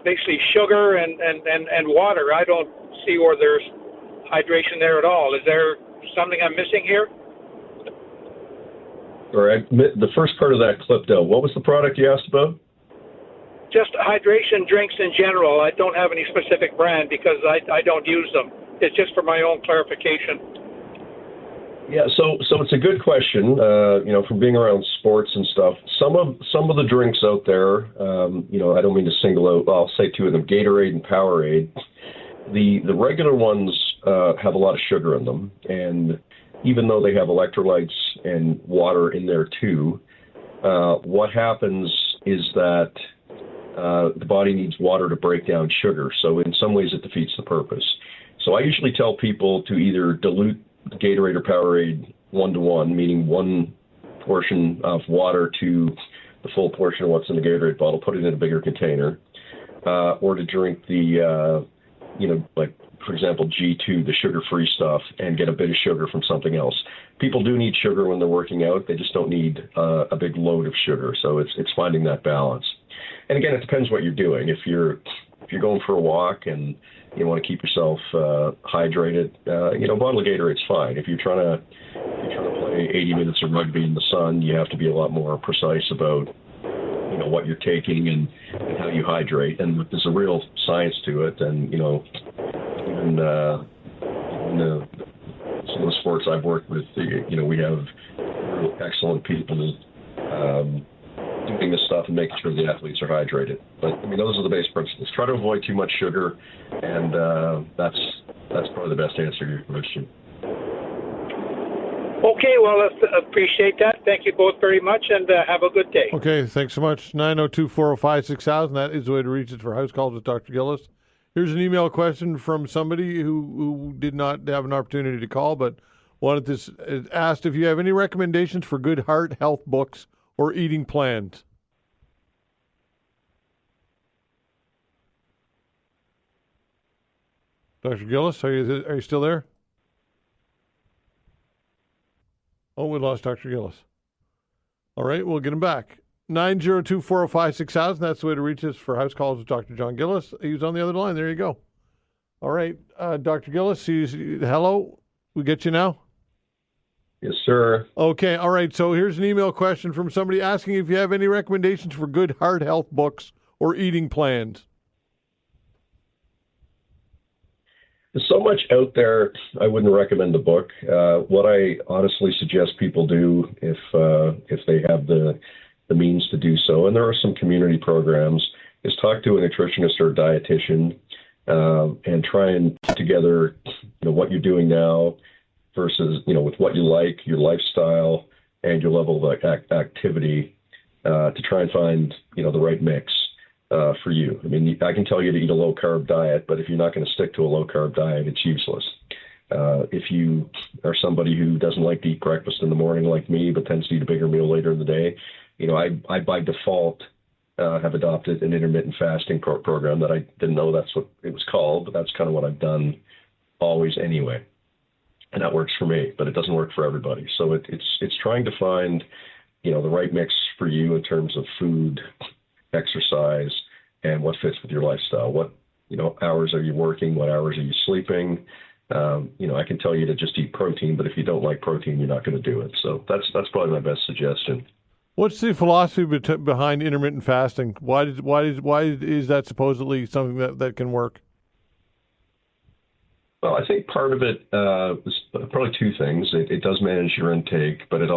basically sugar and water. I don't see where there's hydration there at all. Is there something I'm missing here? All right. The first part of that clip, though, what was the product you asked about? Just hydration drinks in general. I don't have any specific brand because I don't use them. It's just for my own clarification. Yeah, so it's a good question. From being around sports and stuff, some of the drinks out there, I don't mean to single out. I'll say two of them: Gatorade and Powerade. The regular ones have a lot of sugar in them, and even though they have electrolytes and water in there too, what happens is that the body needs water to break down sugar. So in some ways, it defeats the purpose. So I usually tell people to either dilute the Gatorade or Powerade 1-to-1, meaning one portion of water to the full portion of what's in the Gatorade bottle, put it in a bigger container, or to drink the, like, for example, G2, the sugar-free stuff, and get a bit of sugar from something else. People do need sugar when they're working out. They just don't need a big load of sugar. So it's finding that balance. And again, it depends what you're doing. If you're going for a walk and you want to keep yourself hydrated, a bottle of Gatorade's fine. If you're trying to play 80 minutes of rugby in the sun, you have to be a lot more precise about what you're taking and how you hydrate. And there's a real science to it. And even some of the sports I've worked with, we have real excellent people doing this stuff and making sure the athletes are hydrated. But those are the base principles. Try to avoid too much sugar, and that's probably the best answer to your question. Okay, well, I appreciate that. Thank you both very much, and have a good day. Okay, thanks so much. 902-405-6000. That is the way to reach us for House Calls with Dr. Gillis. Here's an email question from somebody who did not have an opportunity to call, but asked if you have any recommendations for good heart health books or eating plans. Dr. Gillis, are you still there? Oh, we lost Dr. Gillis. All right, we'll get him back. 902-405-6000. That's the way to reach us for House Calls with Dr. John Gillis. He was on the other line. There you go. All right, Dr. Gillis, hello. We get you now? Yes, sir. Okay, all right. So here's an email question from somebody asking if you have any recommendations for good heart health books or eating plans. There's so much out there, I wouldn't recommend the book. What I honestly suggest people do if they have the means to do so, and there are some community programs, is talk to a nutritionist or a dietitian and try and put together what you're doing now versus with what you like, your lifestyle, and your level of activity to try and find the right mix for you. I can tell you to eat a low-carb diet, but if you're not going to stick to a low-carb diet, it's useless. If you are somebody who doesn't like to eat breakfast in the morning like me, but tends to eat a bigger meal later in the day, I by default have adopted an intermittent fasting program that I didn't know that's what it was called, but that's kind of what I've done always anyway. And that works for me, but it doesn't work for everybody. So it's trying to find, the right mix for you in terms of food, exercise, and what fits with your lifestyle. What, hours are you working? What hours are you sleeping? I can tell you to just eat protein, but if you don't like protein, you're not going to do it. So that's probably my best suggestion. What's the philosophy behind intermittent fasting? Why is that supposedly something that can work? Well, I think part of it is probably two things. It does manage your intake, but it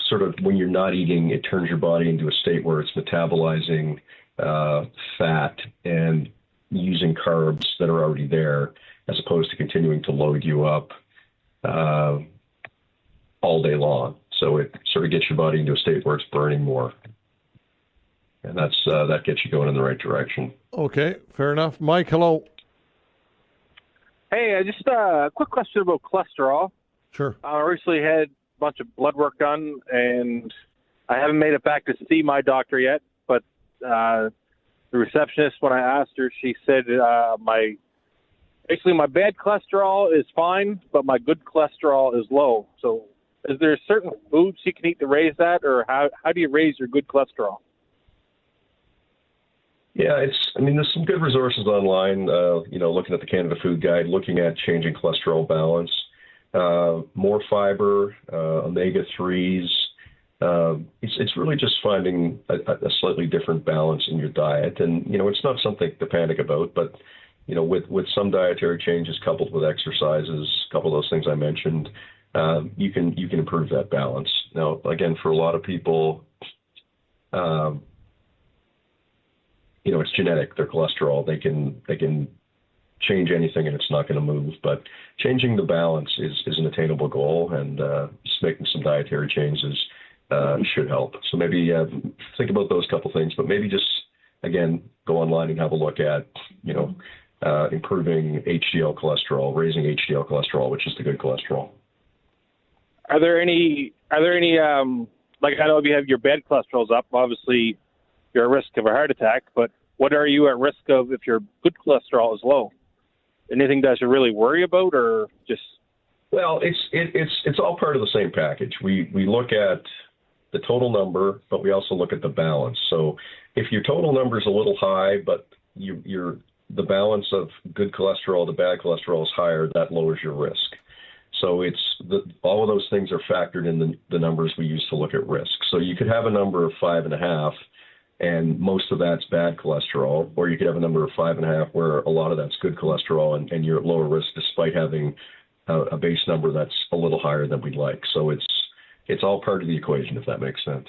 sort of, when you're not eating, it turns your body into a state where it's metabolizing fat and using carbs that are already there, as opposed to continuing to load you up all day long. So it sort of gets your body into a state where it's burning more. And that gets you going in the right direction. Okay, fair enough. Mike, hello. Hey, just a quick question about cholesterol. Sure. I recently had a bunch of blood work done, and I haven't made it back to see my doctor yet. But the receptionist, when I asked her, she said my bad cholesterol is fine, but my good cholesterol is low. So is there certain foods you can eat to raise that, or how do you raise your good cholesterol? Yeah, there's some good resources online, looking at the Canada Food Guide, looking at changing cholesterol balance, more fiber, omega-3s. It's really just finding a slightly different balance in your diet. And, it's not something to panic about, but, with some dietary changes coupled with exercises, a couple of those things I mentioned, you can improve that balance. Now, again, for a lot of people, it's genetic, their cholesterol. They can change anything and it's not going to move. But changing the balance is an attainable goal, and just making some dietary changes should help. So maybe think about those couple things, but maybe just, again, go online and have a look at, improving HDL cholesterol, raising HDL cholesterol, which is the good cholesterol. Are there any like, I know if you have your bad cholesterol's up, obviously you're at risk of a heart attack, but what are you at risk of if your good cholesterol is low? Anything that you really worry about, or just? Well, it's all part of the same package. We look at the total number, but we also look at the balance. So if your total number is a little high, but the balance of good cholesterol to bad cholesterol is higher, that lowers your risk. So all of those things are factored in the numbers we use to look at risk. So you could have a number of 5.5, and most of that's bad cholesterol, or you could have a number of 5.5 where a lot of that's good cholesterol, and you're at lower risk despite having a base number that's a little higher than we'd like. So it's all part of the equation, if that makes sense.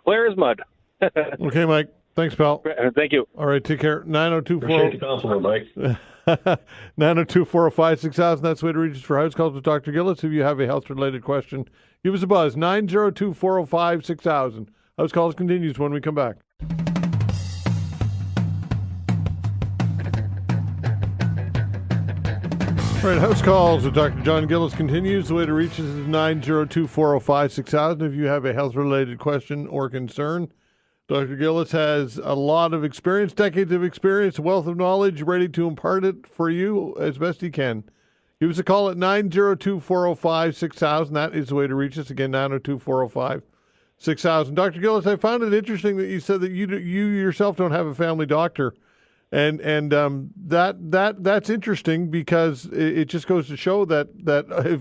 Clear as mud. Okay, Mike. Thanks, pal. Thank you. All right, take care. 902-405. Appreciate the compliment, Mike. 902-405-6000. That's the way to reach us for house calls with Dr. Gillis. If you have a health-related question, give us a buzz. 902-405-6000. House calls continues when we come back. All right, house calls with Dr. John Gillis continues. The way to reach us is 902-405-6000. If you have a health-related question or concern, Dr. Gillis has a lot of experience, decades of experience, wealth of knowledge, ready to impart it for you as best he can. Give us a call at 902-405-6000. That is the way to reach us. Again, 902-405-6000. Dr. Gillis, I found it interesting that you said that you yourself don't have a family doctor. And that's interesting because it just goes to show that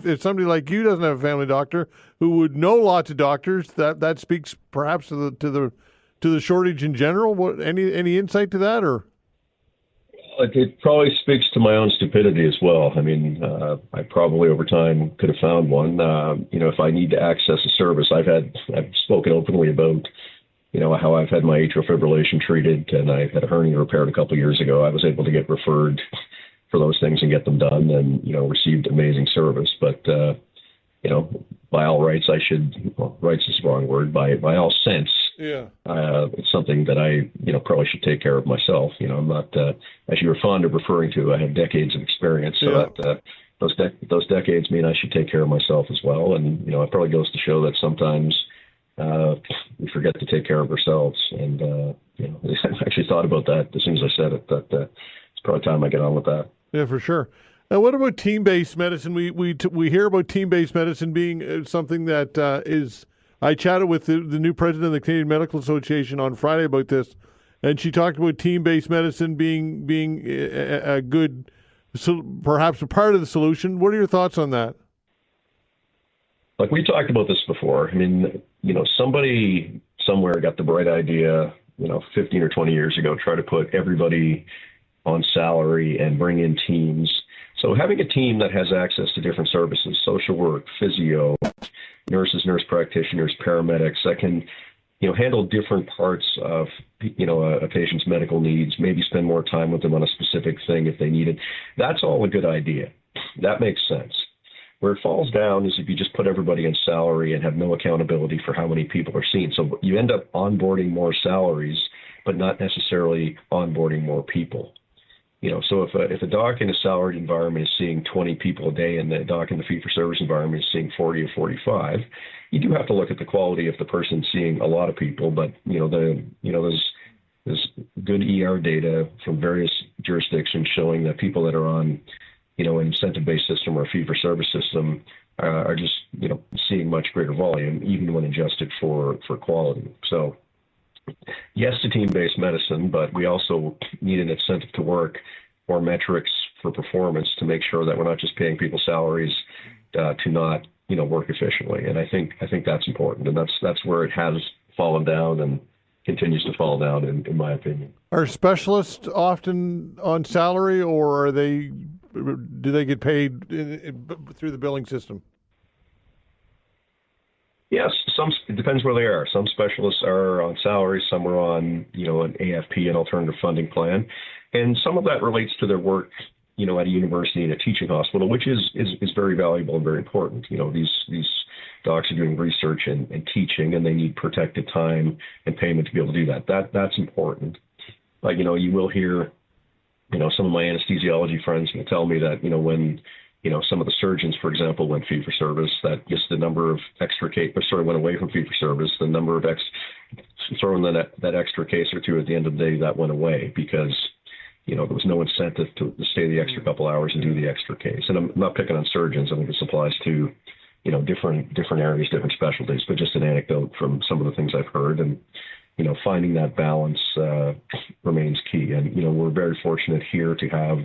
if somebody like you doesn't have a family doctor who would know lots of doctors, that speaks perhaps to the shortage in general. What any insight to that, or? It probably speaks to my own stupidity as well. I mean, I probably over time could have found one. If I need to access a service, I've spoken openly about, how I've had my atrial fibrillation treated, and I had a hernia repaired a couple of years ago. I was able to get referred for those things and get them done, and received amazing service. But by all rights, rights is the wrong word. By all sense, yeah, it's something that I probably should take care of myself. I'm not, as you were fond of referring to, I have decades of experience, so yeah. Those decades mean I should take care of myself as well. And it probably goes to show that sometimes we forget to take care of ourselves. And I actually thought about that as soon as I said it. That it's probably time I get on with that. Yeah, for sure. Now, what about team-based medicine? We hear about team-based medicine being something that is. I chatted with the new president of the Canadian Medical Association on Friday about this, and she talked about team-based medicine being a good, perhaps a part of the solution. What are your thoughts on that? Like, we talked about this before. I mean, somebody somewhere got the bright idea, 15 or 20 years ago, try to put everybody on salary and bring in teams. So having a team that has access to different services, social work, physio, nurses, nurse practitioners, paramedics, that can, handle different parts of, a patient's medical needs, maybe spend more time with them on a specific thing if they need it. That's all a good idea. That makes sense. Where it falls down is if you just put everybody on salary and have no accountability for how many people are seen. So you end up onboarding more salaries, but not necessarily onboarding more people. So if a doc in a salaried environment is seeing 20 people a day and the doc in the fee-for-service environment is seeing 40 or 45, you do have to look at the quality of the person seeing a lot of people. But, there's good ER data from various jurisdictions showing that people that are on, an incentive-based system or a fee-for-service system are just, seeing much greater volume, even when adjusted for quality. So, yes to team-based medicine, but we also need an incentive to work or metrics for performance to make sure that we're not just paying people salaries to not, work efficiently. And I think that's important, and that's where it has fallen down and continues to fall down, in my opinion. Are specialists often on salary, or do they get paid through the billing system? Yes, it depends where they are. Some specialists are on salary, some are on, an AFP, an alternative funding plan, and some of that relates to their work, at a university and a teaching hospital, which is very valuable and very important. These docs are doing research and teaching, and they need protected time and payment to be able to do that. That's important. But, you will hear, some of my anesthesiology friends will tell me that, when, some of the surgeons, for example, went fee-for-service, that just the number of extra went away from fee-for-service, the number of throwing that extra case or two at the end of the day, that went away because, there was no incentive to stay the extra couple hours and do the extra case. And I'm not picking on surgeons. I think this applies to, different areas, different specialties, but just an anecdote from some of the things I've heard. And, finding that balance remains key. And, we're very fortunate here to have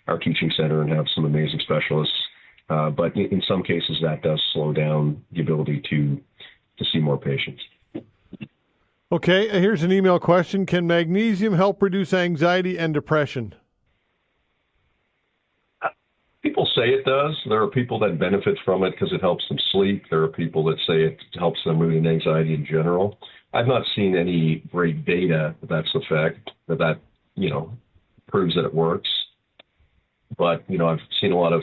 our teaching center and have some amazing specialists. But in some cases, that does slow down the ability to see more patients. Okay, here's an email question. Can magnesium help reduce anxiety and depression? People say it does. There are people that benefit from it because it helps them sleep. There are people that say it helps their mood and anxiety in general. I've not seen any great data that's the fact that proves that it works. But, I've seen a lot of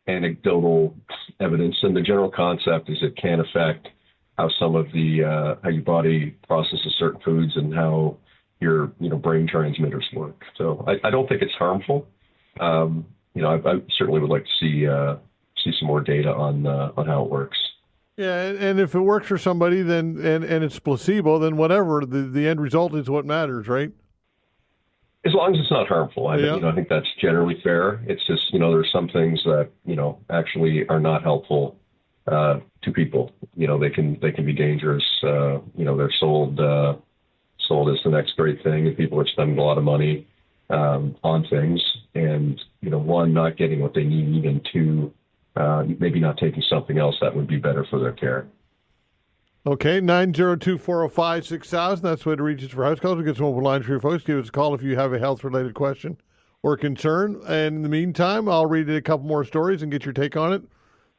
anecdotal evidence, and the general concept is it can affect how some of how your body processes certain foods and how your, brain transmitters work. So I don't think it's harmful. I certainly would like to see some more data on how it works. Yeah, and if it works for somebody, then and it's placebo, then whatever, the end result is what matters, right? As long as it's not harmful. I think that's generally fair. It's just, there's some things that, actually are not helpful to people. They can be dangerous. They're sold as the next great thing, and people are spending a lot of money on things. And, one, not getting what they need, and two, maybe not taking something else that would be better for their care. Okay, 902-405-6000. That's the way to reach us for house calls. We'll get some open lines for you folks. Give us a call if you have a health-related question or concern. And in the meantime, I'll read a couple more stories and get your take on it.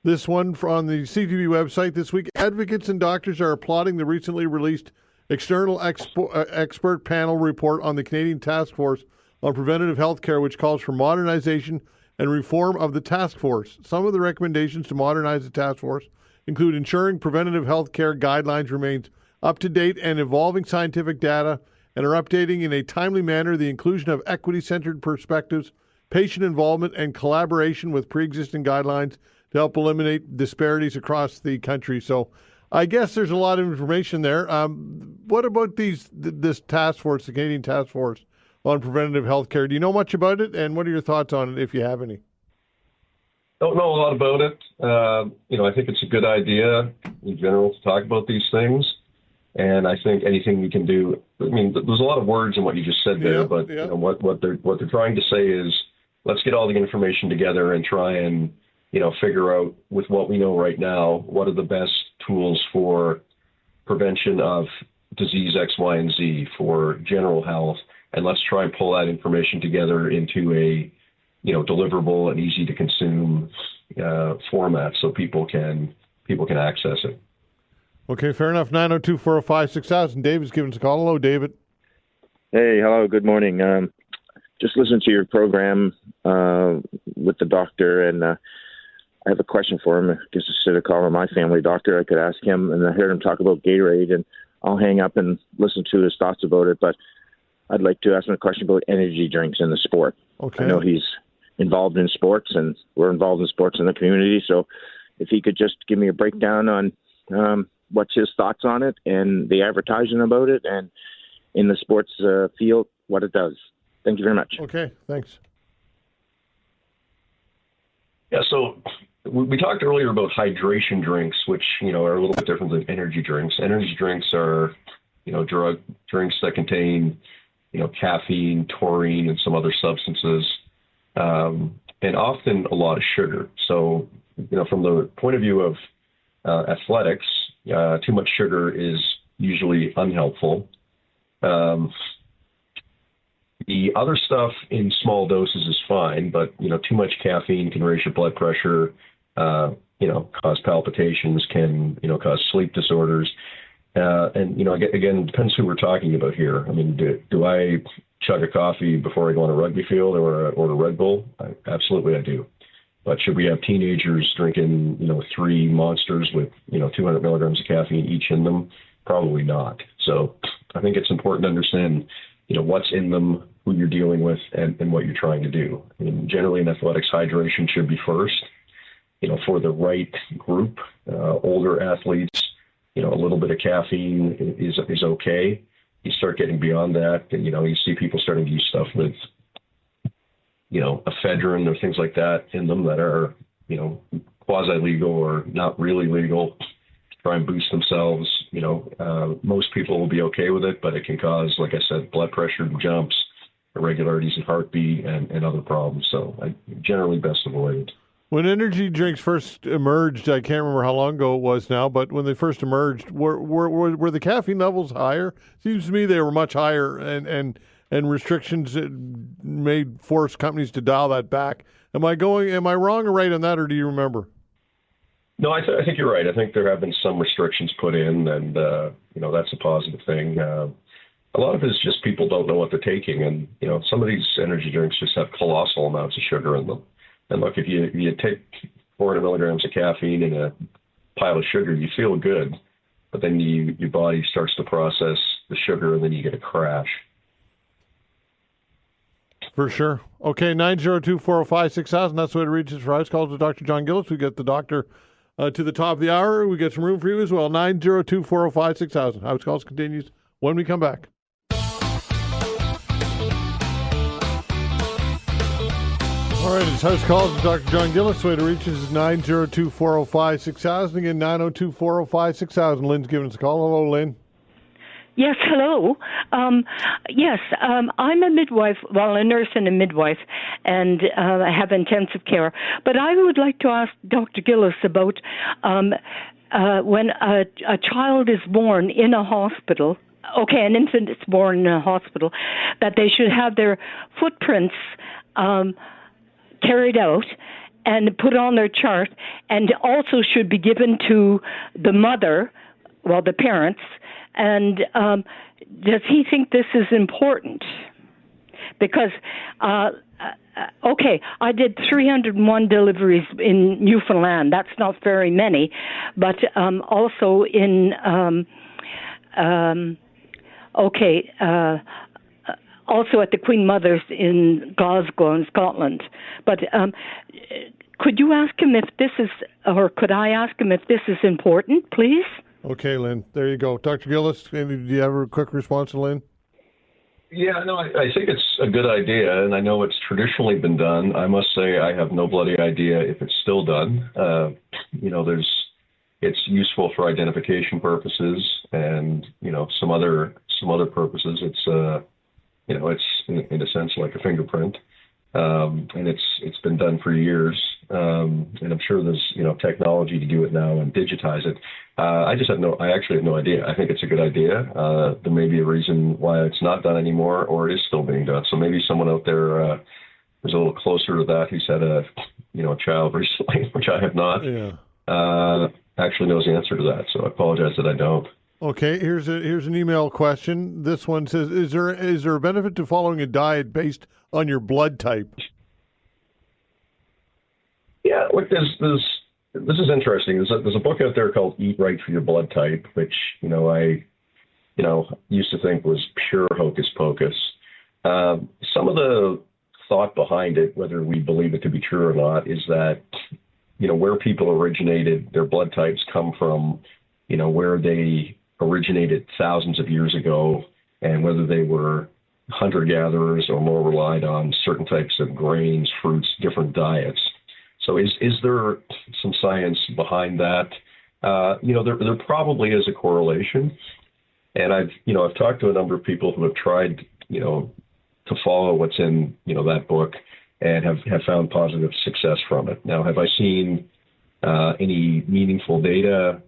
This one from the CTV website this week. Advocates and doctors are applauding the recently released external expert panel report on the Canadian Task Force on Preventative Health Care, which calls for modernization and reform of the task force. Some of the recommendations to modernize the task force include ensuring preventative health care guidelines remains up-to-date and evolving scientific data, and are updating in a timely manner the inclusion of equity-centered perspectives, patient involvement, and collaboration with pre-existing guidelines to help eliminate disparities across the country. So I guess there's a lot of information there. What about this task force, the Canadian Task Force on Preventative Health Care? Do you know much about it, and what are your thoughts on it, if you have any? Don't know a lot about it. I think it's a good idea in general to talk about these things. And I think anything we can do, there's a lot of words in what you just said there, but what they're trying to say is, let's get all the information together and try and, figure out with what we know right now, what are the best tools for prevention of disease X, Y, and Z for general health. And let's try and pull that information together into a, deliverable and easy to consume format so people can access it. Okay, fair enough. 902-405-6000. David's giving us a call. Hello, David. Hey, hello. Good morning. Just listened to your program with the doctor, and I have a question for him. I guess instead of calling my family doctor, I could ask him. And I heard him talk about Gatorade, and I'll hang up and listen to his thoughts about it. But I'd like to ask him a question about energy drinks in the sport. Okay. I know he's involved in sports, and we're involved in sports in the community. So if he could just give me a breakdown on what's his thoughts on it and the advertising about it, and in the sports field, what it does. Thank you very much. Okay, thanks. Yeah, so we talked earlier about hydration drinks, which, are a little bit different than energy drinks. Energy drinks are, drug drinks that contain, caffeine, taurine, and some other substances, and often a lot of sugar. So, from the point of view of athletics, too much sugar is usually unhelpful. The other stuff in small doses is fine, but, too much caffeine can raise your blood pressure, cause palpitations, can, cause sleep disorders. And, again, it depends who we're talking about here. Do I chug a coffee before I go on a rugby field or a Red Bull? Absolutely, I do. But should we have teenagers drinking, 3 monsters with, 200 milligrams of caffeine each in them? Probably not. So I think it's important to understand, what's in them, who you're dealing with, and what you're trying to do. I mean, generally in athletics, hydration should be first. For the right group, older athletes, a little bit of caffeine is okay. You start getting beyond that, and, you see people starting to use stuff with, ephedrine or things like that in them that are, quasi-legal or not really legal to try and boost themselves. Most people will be okay with it, but it can cause, like I said, blood pressure jumps, irregularities in heartbeat, and other problems. So generally best avoided. When energy drinks first emerged, I can't remember how long ago it was now, but when they first emerged, were the caffeine levels higher? Seems to me they were much higher, and restrictions made force companies to dial that back. Am I wrong or right on that, or do you remember? No, I think you're right. I think there have been some restrictions put in, and that's a positive thing. A lot of it is just people don't know what they're taking, and some of these energy drinks just have colossal amounts of sugar in them. And look, if you take 400 milligrams of caffeine in a pile of sugar, you feel good, but then your body starts to process the sugar, and then you get a crash. For sure. Okay, 902-405-6000. That's the way to reach us for House Calls with Dr. John Gillis. We get the doctor to the top of the hour. We get some room for you as well. 902-405-6000. House Calls continues when we come back. All right, it's House Calls with Dr. John Gillis. The way to reach us is 902-405-6000. Again, 902-405-6000. Lynn's giving us a call. Hello, Lynn. Yes, hello. I'm a midwife, a nurse and a midwife, and I have intensive care. But I would like to ask Dr. Gillis about when a child is born in a hospital, an infant is born in a hospital, that they should have their footprints carried out and put on their chart, and also should be given to the mother, the parents. And does he think this is important? Because, I did 301 deliveries in Newfoundland. That's not very many. But also in, also at the Queen Mother's in Glasgow in Scotland. But could you ask him if this is, or could I ask him if this is important, please? Okay, Lynn. There you go. Dr. Gillis, do you have a quick response to Lynn? Yeah, no, I think it's a good idea, and I know it's traditionally been done. I must say I have no bloody idea if it's still done. It's useful for identification purposes and, some other purposes. It's, it's in a sense like a fingerprint. And it's been done for years. And I'm sure there's, technology to do it now and digitize it. I actually have no idea. I think it's a good idea. There may be a reason why it's not done anymore, or it is still being done. So maybe someone out there who's a little closer to that, who's had a child recently, which I have not, actually knows the answer to that. So I apologize that I don't. Okay, here's an email question. This one says, is there a benefit to following a diet based on your blood type? Yeah, look, this is interesting. There's a book out there called Eat Right for Your Blood Type, which, I used to think was pure hocus pocus. Some of the thought behind it, whether we believe it to be true or not, is that, where people originated, their blood types come from, where they originated thousands of years ago, and whether they were hunter-gatherers or more relied on certain types of grains, fruits, different diets. So is there some science behind that? There probably is a correlation. And I've talked to a number of people who have tried, to follow what's in, that book and have found positive success from it. Now, have I seen any meaningful data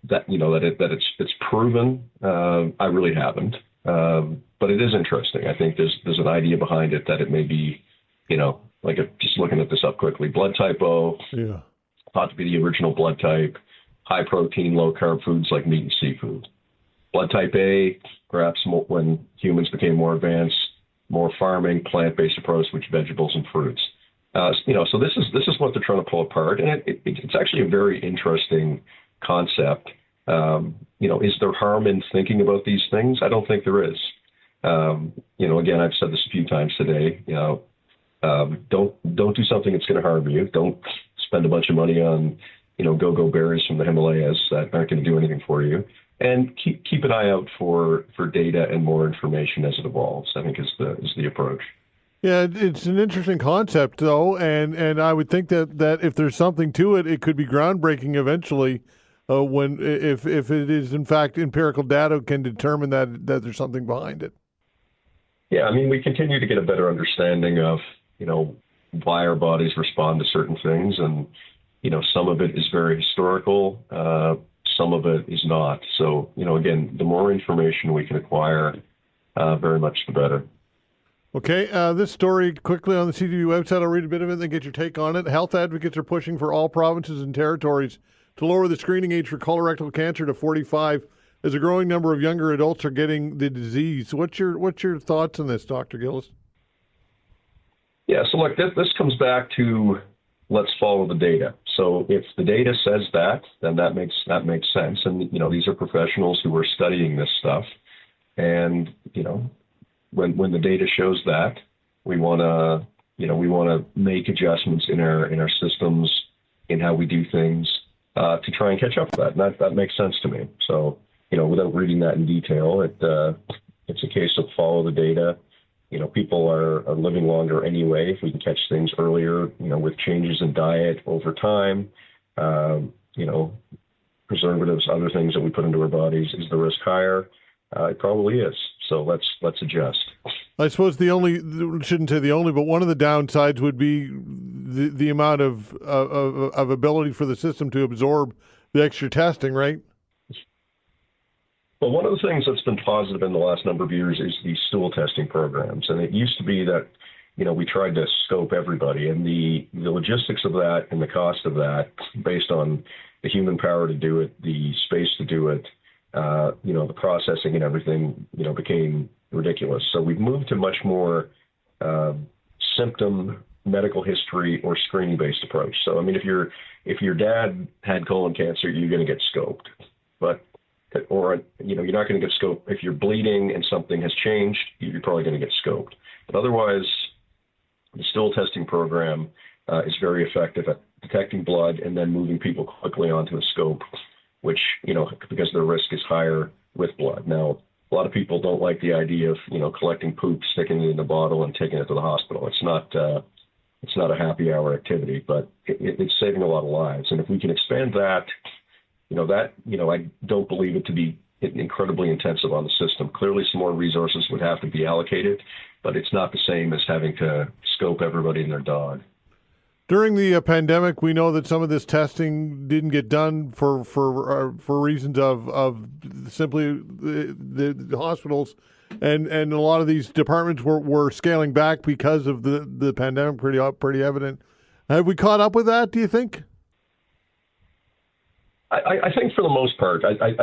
that it's proven? I really haven't. But it is interesting. I think there's an idea behind it that it may be, just looking at this up quickly, blood type O, thought to be the original blood type, high protein, low carb foods like meat and seafood. Blood type A, perhaps when humans became more advanced, more farming, plant-based approach, which vegetables and fruits. So this is what they're trying to pull apart, and it's actually a very interesting concept. Is there harm in thinking about these things? I don't think there is. Again, I've said this a few times today. Don't do something that's going to harm you. Don't spend a bunch of money on go-go berries from the Himalayas that aren't going to do anything for you. And keep an eye out for data and more information as it evolves, I think is the approach. Yeah, it's an interesting concept, though, and I would think that if there's something to it, it could be groundbreaking eventually. If it is in fact empirical data can determine that there's something behind it. Yeah, I mean, we continue to get a better understanding of why our bodies respond to certain things, and some of it is very historical, some of it is not. So again, the more information we can acquire, very much the better. Okay, this story quickly on the CTV website. I'll read a bit of it and then get your take on it. Health advocates are pushing for all provinces and territories to lower the screening age for colorectal cancer to 45 as a growing number of younger adults are getting the disease. What's your thoughts on this, Dr. Gillis? Yeah, so look, this comes back to let's follow the data. So if the data says that, then that makes sense. And these are professionals who are studying this stuff, and when the data shows that, we want to make adjustments in our systems, in how we do things, to try and catch up with that. And that makes sense to me. So without reading that in detail, it's a case of follow the data. People are living longer anyway. If we can catch things earlier, with changes in diet over time, preservatives, other things that we put into our bodies, is the risk higher? It probably is. So let's adjust. I suppose shouldn't say the only, but one of the downsides would be the amount of ability for the system to absorb the extra testing, right? Well, one of the things that's been positive in the last number of years is these stool testing programs. And it used to be that, we tried to scope everybody, and the logistics of that and the cost of that, based on the human power to do it, the space to do it, the processing and everything, became ridiculous. So we've moved to much more symptom, medical history, or screening-based approach. So, I mean, if your dad had colon cancer, you're going to get scoped. Or you're not going to get scoped. If you're bleeding and something has changed, you're probably going to get scoped. But otherwise, the stool testing program is very effective at detecting blood and then moving people quickly onto a scope, which, because their risk is higher with blood. Now, a lot of people don't like the idea of, collecting poop, sticking it in a bottle and taking it to the hospital. It's not a happy hour activity, but it's saving a lot of lives. And if we can expand that, I don't believe it to be incredibly intensive on the system. Clearly, some more resources would have to be allocated, but it's not the same as having to scope everybody and their dog. During the pandemic, we know that some of this testing didn't get done for reasons of simply the hospitals, and a lot of these departments were scaling back because of the pandemic. Pretty evident. Have we caught up with that, do you think? I think for the most part, I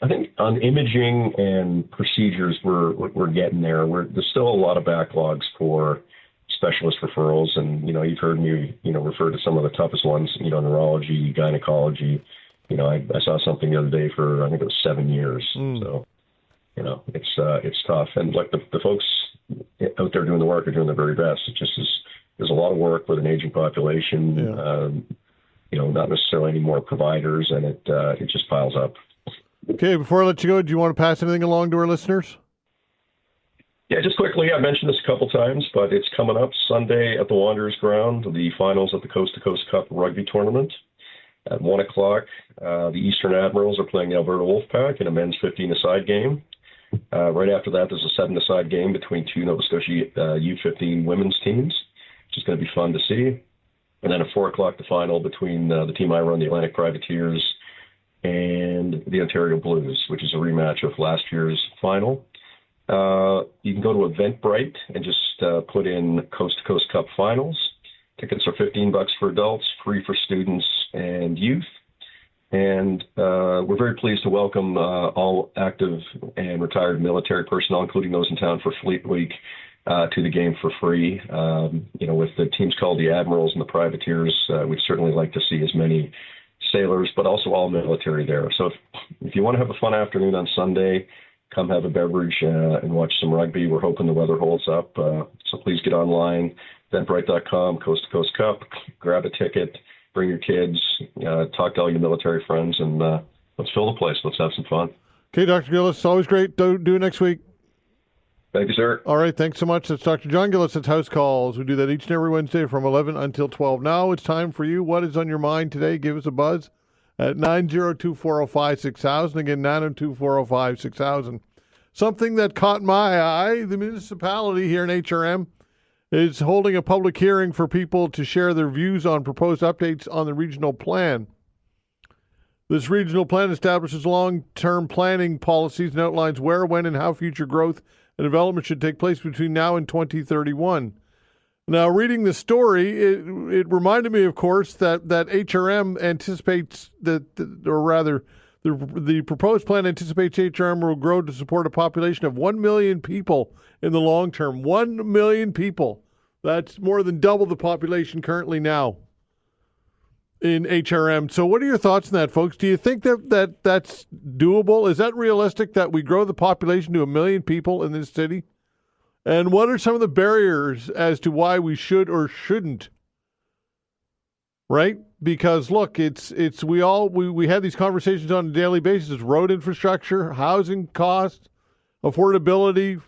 think on imaging and procedures, we're getting there. There's still a lot of backlogs for specialist referrals, and you've heard me refer to some of the toughest ones. Neurology, gynecology. I saw something the other day for, I think it was 7 years. So it's tough, and like the folks out there doing the work are doing their very best. It just is. There's a lot of work with an aging population. Yeah. Not necessarily any more providers, and it just piles up. Okay, before I let you go, do you want to pass anything along to our listeners? Yeah, just quickly, I mentioned this a couple times, but it's coming up Sunday at the Wanderers Ground, the finals of the Coast to Coast Cup rugby tournament. At 1 o'clock, the Eastern Admirals are playing the Alberta Wolfpack in a men's 15-a-side game. Right after that, there's a 7-a-side game between two Nova Scotia U15 women's teams, which is going to be fun to see. And then at 4 o'clock, the final between the team I run, the Atlantic Privateers, and the Ontario Blues, which is a rematch of last year's final. You can go to Eventbrite and just put in Coast to Coast Cup Finals. Tickets are $15 for adults, free for students and youth. And we're very pleased to welcome all active and retired military personnel, including those in town for Fleet Week, to the game for free. With the teams called the Admirals and the Privateers, we'd certainly like to see as many sailors, but also all military there. So if you want to have a fun afternoon on Sunday, come have a beverage and watch some rugby. We're hoping the weather holds up. So please get online, eventbrite.com, Coast to Coast Cup, grab a ticket, bring your kids, talk to all your military friends, and let's fill the place. Let's have some fun. Okay, Dr. Gillis, always great. Do it next week. Thank you, sir. All right, thanks so much. That's Dr. John Gillis at House Calls. We do that each and every Wednesday from 11 until 12. Now it's time for you. What is on your mind today? Give us a buzz at 902-405-6000. Again, 902-405-6000. Something that caught my eye, the municipality here in HRM is holding a public hearing for people to share their views on proposed updates on the regional plan. This regional plan establishes long-term planning policies and outlines where, when, and how future growth and development should take place between now and 2031. Now, reading the story, it reminded me, of course, that HRM anticipates the proposed plan anticipates HRM will grow to support a population of 1 million people in the long term. 1 million people. That's more than double the population currently now in HRM. So what are your thoughts on that, folks? Do you think that's doable? Is that realistic that we grow the population to 1 million people in this city? And what are some of the barriers as to why we should or shouldn't? Right? Because look, we have these conversations on a daily basis. Road infrastructure, housing costs, affordability,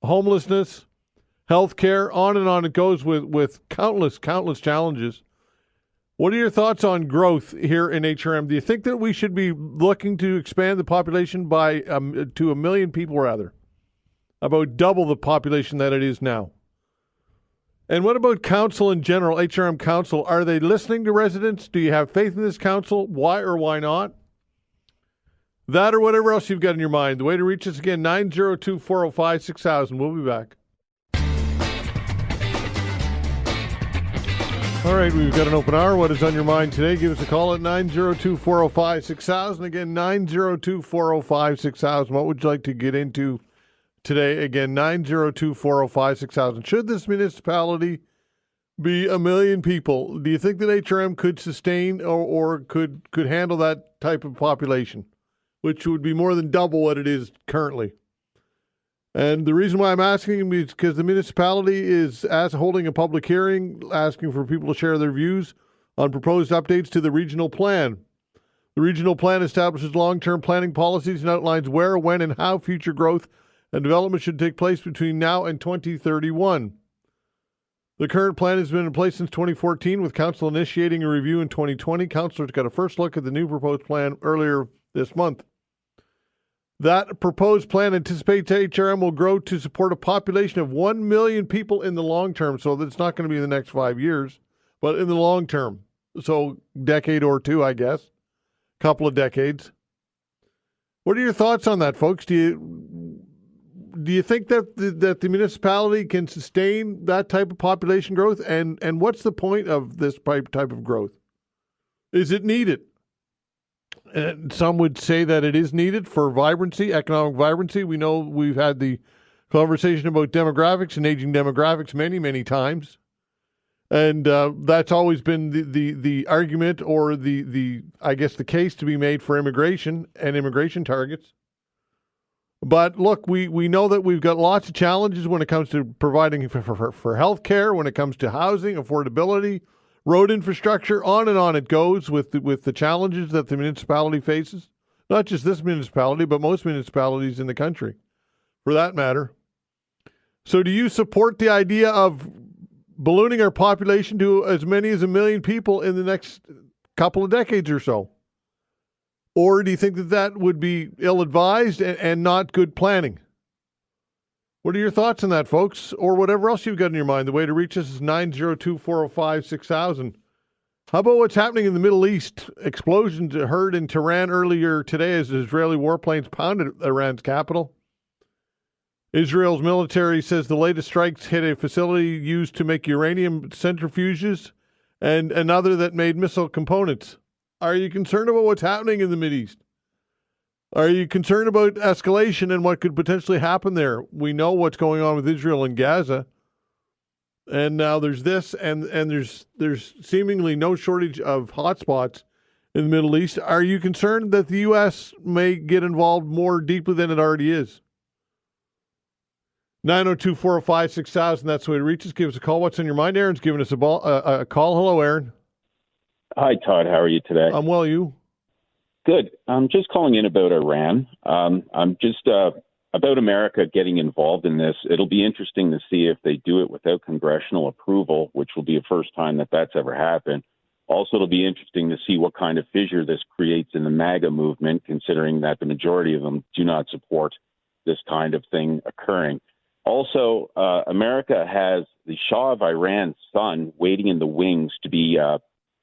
homelessness, healthcare, on and on it goes with countless challenges. What are your thoughts on growth here in HRM? Do you think that we should be looking to expand the population by to 1 million people, rather? About double the population that it is now. And what about council in general, HRM council? Are they listening to residents? Do you have faith in this council? Why or why not? That or whatever else you've got in your mind. The way to reach us again, 902-405-6000. We'll be back. All right, we've got an open hour. What is on your mind today? Give us a call at 902-405-6000. Again, 902-405-6000. What would you like to get into today? Again, 902-405-6000. Should this municipality be 1 million people? Do you think that HRM could sustain or could handle that type of population, which would be more than double what it is currently? And the reason why I'm asking is because the municipality is holding a public hearing, asking for people to share their views on proposed updates to the regional plan. The regional plan establishes long-term planning policies and outlines where, when, and how future growth and development should take place between now and 2031. The current plan has been in place since 2014, with council initiating a review in 2020. Councillors got a first look at the new proposed plan earlier this month. That proposed plan anticipates HRM will grow to support a population of 1 million people in the long term. So that's not going to be in the next 5 years, but in the long term. So decade or two, I guess. Couple of decades. What are your thoughts on that, folks? Do you think that the municipality can sustain that type of population growth? And what's the point of this type of growth? Is it needed? And some would say that it is needed for vibrancy, economic vibrancy. We know we've had the conversation about demographics and aging demographics many, many times. And that's always been the argument or the I guess the case to be made for immigration and immigration targets. But look, we know that we've got lots of challenges when it comes to providing for health care, when it comes to housing, affordability, road infrastructure, on and on it goes with the challenges that the municipality faces. Not just this municipality, but most municipalities in the country, for that matter. So do you support the idea of ballooning our population to as many as 1 million people in the next couple of decades or so? Or do you think that would be ill-advised and not good planning? What are your thoughts on that, folks? Or whatever else you've got in your mind. The way to reach us is 902-405-6000. How about what's happening in the Middle East? Explosions heard in Tehran earlier today as Israeli warplanes pounded Iran's capital. Israel's military says the latest strikes hit a facility used to make uranium centrifuges and another that made missile components. Are you concerned about what's happening in the Mideast? Are you concerned about escalation and what could potentially happen there? We know what's going on with Israel and Gaza, and now there's this, and there's seemingly no shortage of hotspots in the Middle East. Are you concerned that the U.S. may get involved more deeply than it already is? 902-405-6000, that's the way to reach us. Give us a call. What's on your mind? Aaron's giving us a call. Hello, Aaron. Hi, Todd. How are you today? I'm well, you? Good. I'm just calling in about Iran. I'm just about America getting involved in this. It'll be interesting to see if they do it without congressional approval, which will be the first time that that's ever happened. Also, it'll be interesting to see what kind of fissure this creates in the MAGA movement, considering that the majority of them do not support this kind of thing occurring. Also, America has the Shah of Iran's son waiting in the wings to be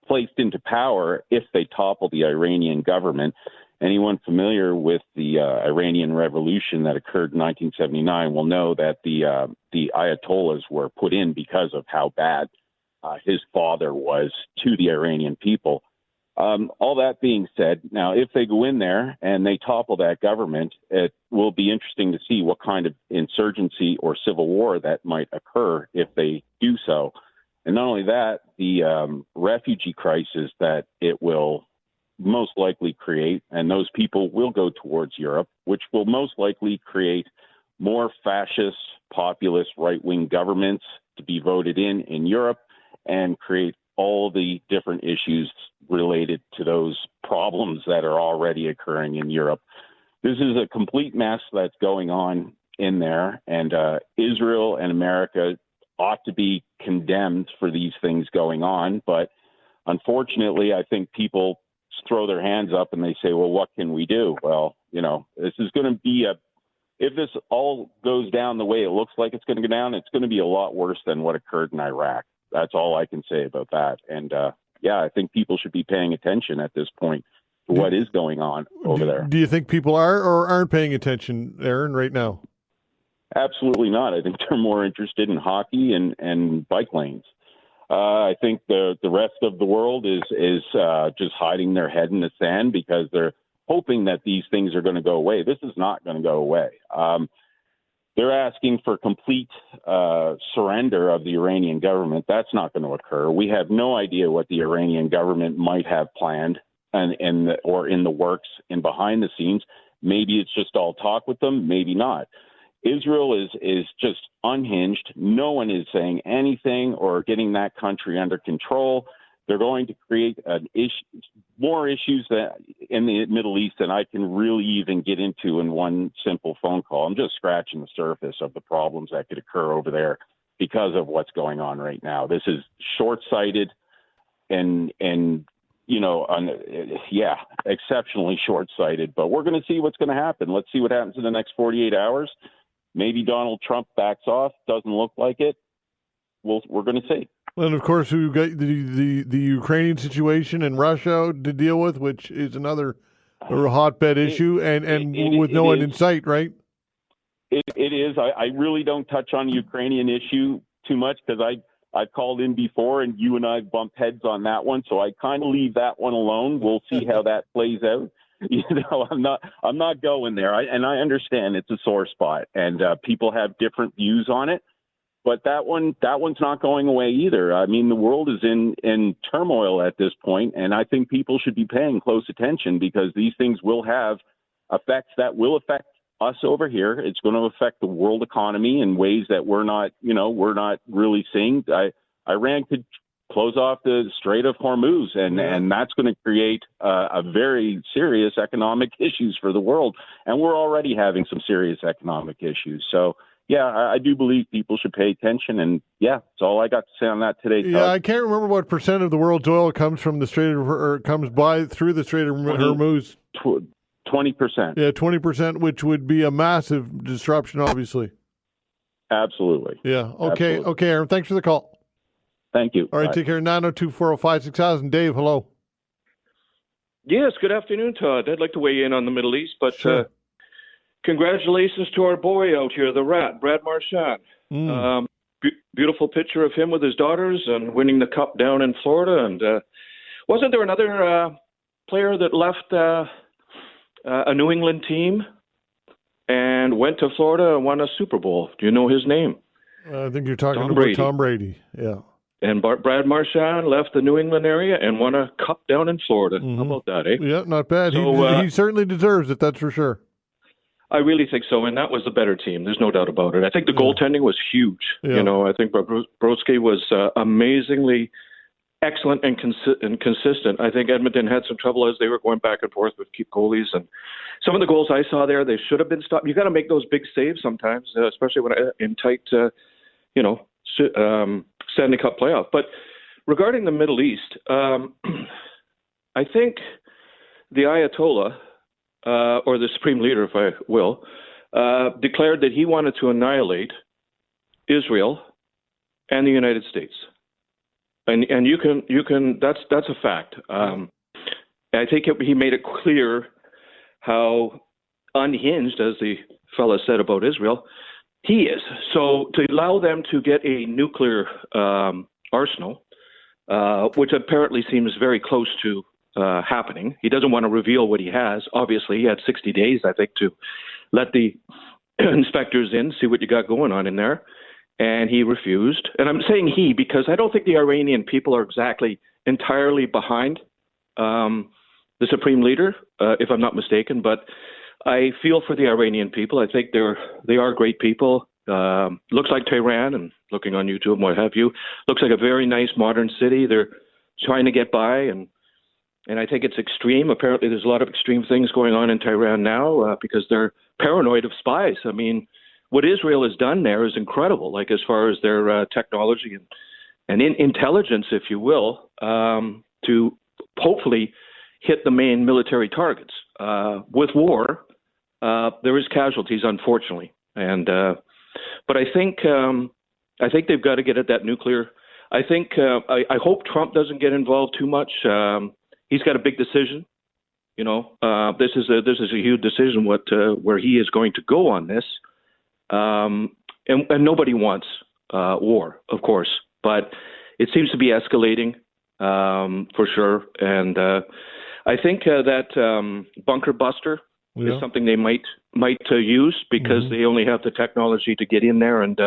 placed into power if they topple the Iranian government. Anyone familiar with the Iranian Revolution that occurred in 1979 will know that the Ayatollahs were put in because of how bad his father was to the Iranian people. All that being said, now, if they go in there and they topple that government, it will be interesting to see what kind of insurgency or civil war that might occur if they do so. And not only that, the refugee crisis that it will most likely create, and those people will go towards Europe, which will most likely create more fascist, populist, right-wing governments to be voted in Europe and create all the different issues related to those problems that are already occurring in Europe. This is a complete mess that's going on in there, and Israel and America ought to be condemned for these things going on. But unfortunately, I think people throw their hands up and they say, well, what can we do? Well, this is going to be if this all goes down the way it looks like it's going to go down, it's going to be a lot worse than what occurred in Iraq. That's all I can say about that. And I think people should be paying attention at this point to what is going on over there. Do you think people are or aren't paying attention, Aaron, right now? Absolutely not. I think they're more interested in hockey and bike lanes. I think the rest of the world is just hiding their head in the sand because they're hoping that these things are going to go away. This is not going to go away. They're asking for complete surrender of the Iranian government. That's not going to occur. We have no idea what the Iranian government might have planned or in the works and behind the scenes. Maybe it's just all talk with them, maybe not. Israel is just unhinged. No one is saying anything or getting that country under control. They're going to create more issues in the Middle East than I can really even get into in one simple phone call. I'm just scratching the surface of the problems that could occur over there because of what's going on right now. This is short-sighted and exceptionally short-sighted. But we're going to see what's going to happen. Let's see what happens in the next 48 hours. Maybe Donald Trump backs off. Doesn't look like it. We're going to see. And of course, we've got the Ukrainian situation and Russia to deal with, which is another hotbed issue, and with no one in sight, right? It is. I really don't touch on the Ukrainian issue too much because I've called in before, and you and I bumped heads on that one, so I kind of leave that one alone. We'll see how that plays out. I'm not going there, and I understand it's a sore spot, and people have different views on it. But that one's not going away either. I mean, the world is in turmoil at this point, and I think people should be paying close attention because these things will have effects that will affect us over here. It's going to affect the world economy in ways that we're not really seeing. Iran could close off the Strait of Hormuz, and that's going to create a very serious economic issues for the world. And we're already having some serious economic issues. So, yeah, I do believe people should pay attention, and that's all I got to say on that today, Todd. Yeah, I can't remember what percent of the world's oil comes from the Strait of, or comes by through the Strait of Hormuz. 20%. Yeah, 20%, which would be a massive disruption, obviously. Absolutely. Yeah. Okay. Absolutely. Okay, Aaron. Thanks for the call. Thank you. All right. Bye. Take care. 902-405-6000. Dave, hello. Yes. Good afternoon, Todd. I'd like to weigh in on the Middle East, but sure. Congratulations to our boy out here, the Rat, Brad Marchand. Beautiful picture of him with his daughters and winning the cup down in Florida. And wasn't there another player that left a New England team and went to Florida and won a Super Bowl. Do you know his name? I think you're talking about Tom Brady. Yeah. And Brad Marchand left the New England area and won a cup down in Florida. Mm-hmm. How about that, eh? Yeah, not bad. So, he certainly deserves it, that's for sure. I really think so, and that was the better team. There's no doubt about it. I think the goaltending was huge. Yeah. You know, I think Brodsky was amazingly excellent and consistent. I think Edmonton had some trouble as they were going back and forth with keep goalies, and some of the goals I saw there, they should have been stopped. You got to make those big saves sometimes, especially when in tight, Stanley Cup playoff. But regarding the Middle East, I think the Ayatollah, or the Supreme Leader, if I will, declared that he wanted to annihilate Israel and the United States. And you can that's a fact. I think he made it clear how unhinged, as the fella said about Israel, he is. So to allow them to get a nuclear arsenal, which apparently seems very close to happening. He doesn't want to reveal what he has. Obviously, he had 60 days, I think, to let the inspectors in, see what you got going on in there. And he refused. And I'm saying he because I don't think the Iranian people are exactly entirely behind the Supreme Leader, if I'm not mistaken. But I feel for the Iranian people. I think they are great people. Looks like Tehran, and looking on YouTube and what have you, looks like a very nice modern city. They're trying to get by, and I think it's extreme. Apparently, there's a lot of extreme things going on in Tehran now because they're paranoid of spies. I mean, what Israel has done there is incredible, like as far as their technology and intelligence, if you will, to hopefully hit the main military targets. With war, there is casualties, unfortunately, and but I think they've got to get at that nuclear. I think I hope Trump doesn't get involved too much. He's got a big decision. You know, this is a huge decision. Where he is going to go on this. And nobody wants war, of course, but it seems to be escalating for sure. And I think that bunker buster is something they might use because they only have the technology to get in there and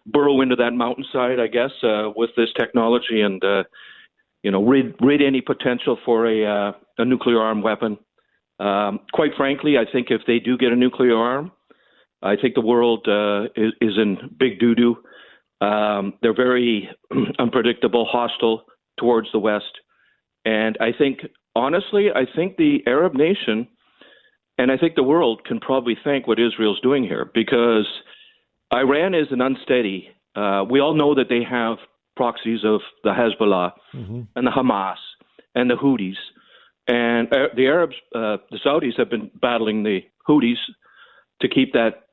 burrow into that mountainside, I guess, with this technology and rid any potential for a nuclear armed weapon. Quite frankly, I think if they do get a nuclear arm, I think the world is in big doo-doo. They're very unpredictable, hostile towards the West. And I think, honestly, the Arab nation and I think the world can probably thank what Israel's doing here because Iran is an unsteady. We all know that they have proxies of the Hezbollah and the Hamas and the Houthis. And the Arabs, the Saudis have been battling the Houthis to keep that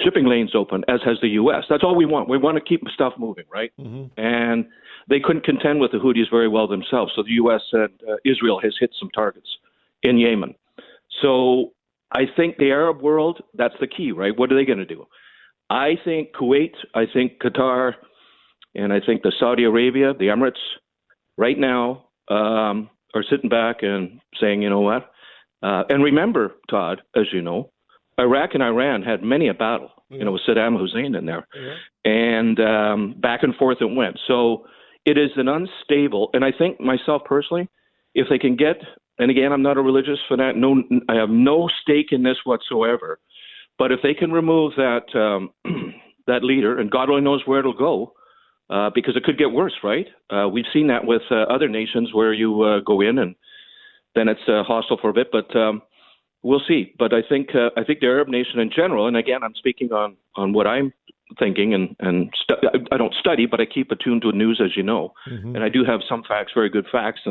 shipping lanes open, as has the U.S. That's all we want. We want to keep stuff moving, right? And they couldn't contend with the Houthis very well themselves. So the U.S. said Israel has hit some targets in Yemen. So I think the Arab world, that's the key, right? What are they going to do? I think Kuwait, I think Qatar, and I think the Saudi Arabia, the Emirates, right now are sitting back and saying, you know what? And remember, Todd, as you know, Iraq and Iran had many a battle, with Saddam Hussein in there. And back and forth it went. So it is an unstable, and I think myself personally, if they can get, and again, I'm not a religious fanatic, I have no stake in this whatsoever, but if they can remove that that leader, and God only knows where it'll go, because it could get worse, right? We've seen that with other nations where you go in and then it's hostile for a bit, but we'll see. But I think the Arab nation in general, and again, I'm speaking on what I'm thinking, and I don't study, but I keep attuned to the news, as you know, and I do have some facts, very good facts.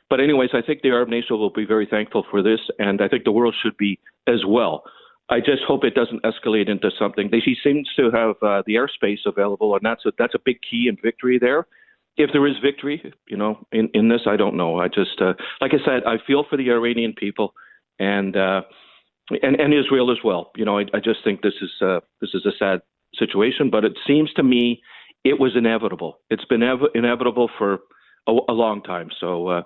But anyways, I think the Arab nation will be very thankful for this, and I think the world should be as well. I just hope it doesn't escalate into something. He seems to have the airspace available, and that's a big key in victory there. If there is victory, in this, I don't know. I just, like I said, I feel for the Iranian people and Israel as well. I just think this is a sad situation, but it seems to me it was inevitable. It's been inevitable for a long time. So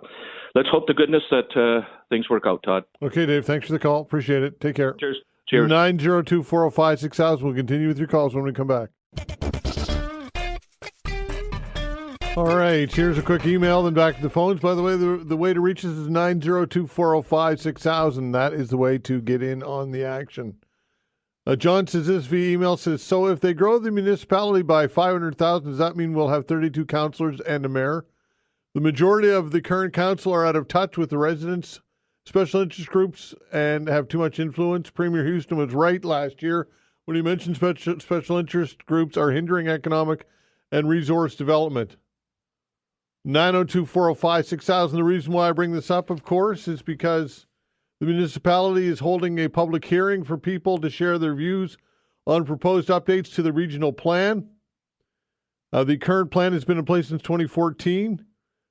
let's hope to goodness that things work out, Todd. Okay, Dave, thanks for the call. Appreciate it. Take care. Cheers. 902-405-6000. We'll continue with your calls when we come back. All right, here's a quick email, then back to the phones. By the way, the way to reach us is 902-405-6000. That is the way to get in on the action. John says this via email, says, so if they grow the municipality by 500,000, does that mean we'll have 32 councillors and a mayor? The majority of the current council are out of touch with the residents, special interest groups, and have too much influence. Premier Houston was right last year when he mentioned special interest groups are hindering economic and resource development. 902-405-6000. The reason why I bring this up, of course, is because the municipality is holding a public hearing for people to share their views on proposed updates to the regional plan. The current plan has been in place since 2014.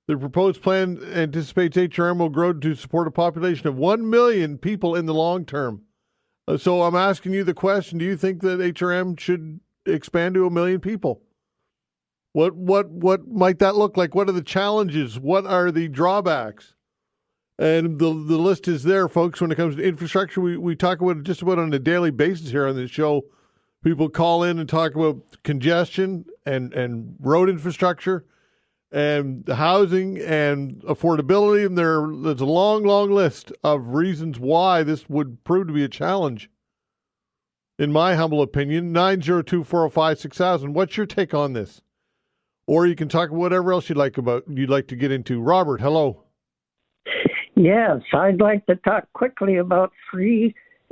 The proposed plan anticipates HRM will grow to support a population of 1 million people in the long term. So I'm asking you the question, do you think that HRM should expand to 1 million people? What might that look like? What are the challenges? What are the drawbacks? And the list is there, folks. When it comes to infrastructure, we talk about it just about on a daily basis here on this show. People call in and talk about congestion and road infrastructure and housing and affordability. And there's a long, long list of reasons why this would prove to be a challenge. In my humble opinion, 902-405-6000. What's your take on this? Or you can talk about whatever else you'd like to get into. Robert, hello. Yes, I'd like to talk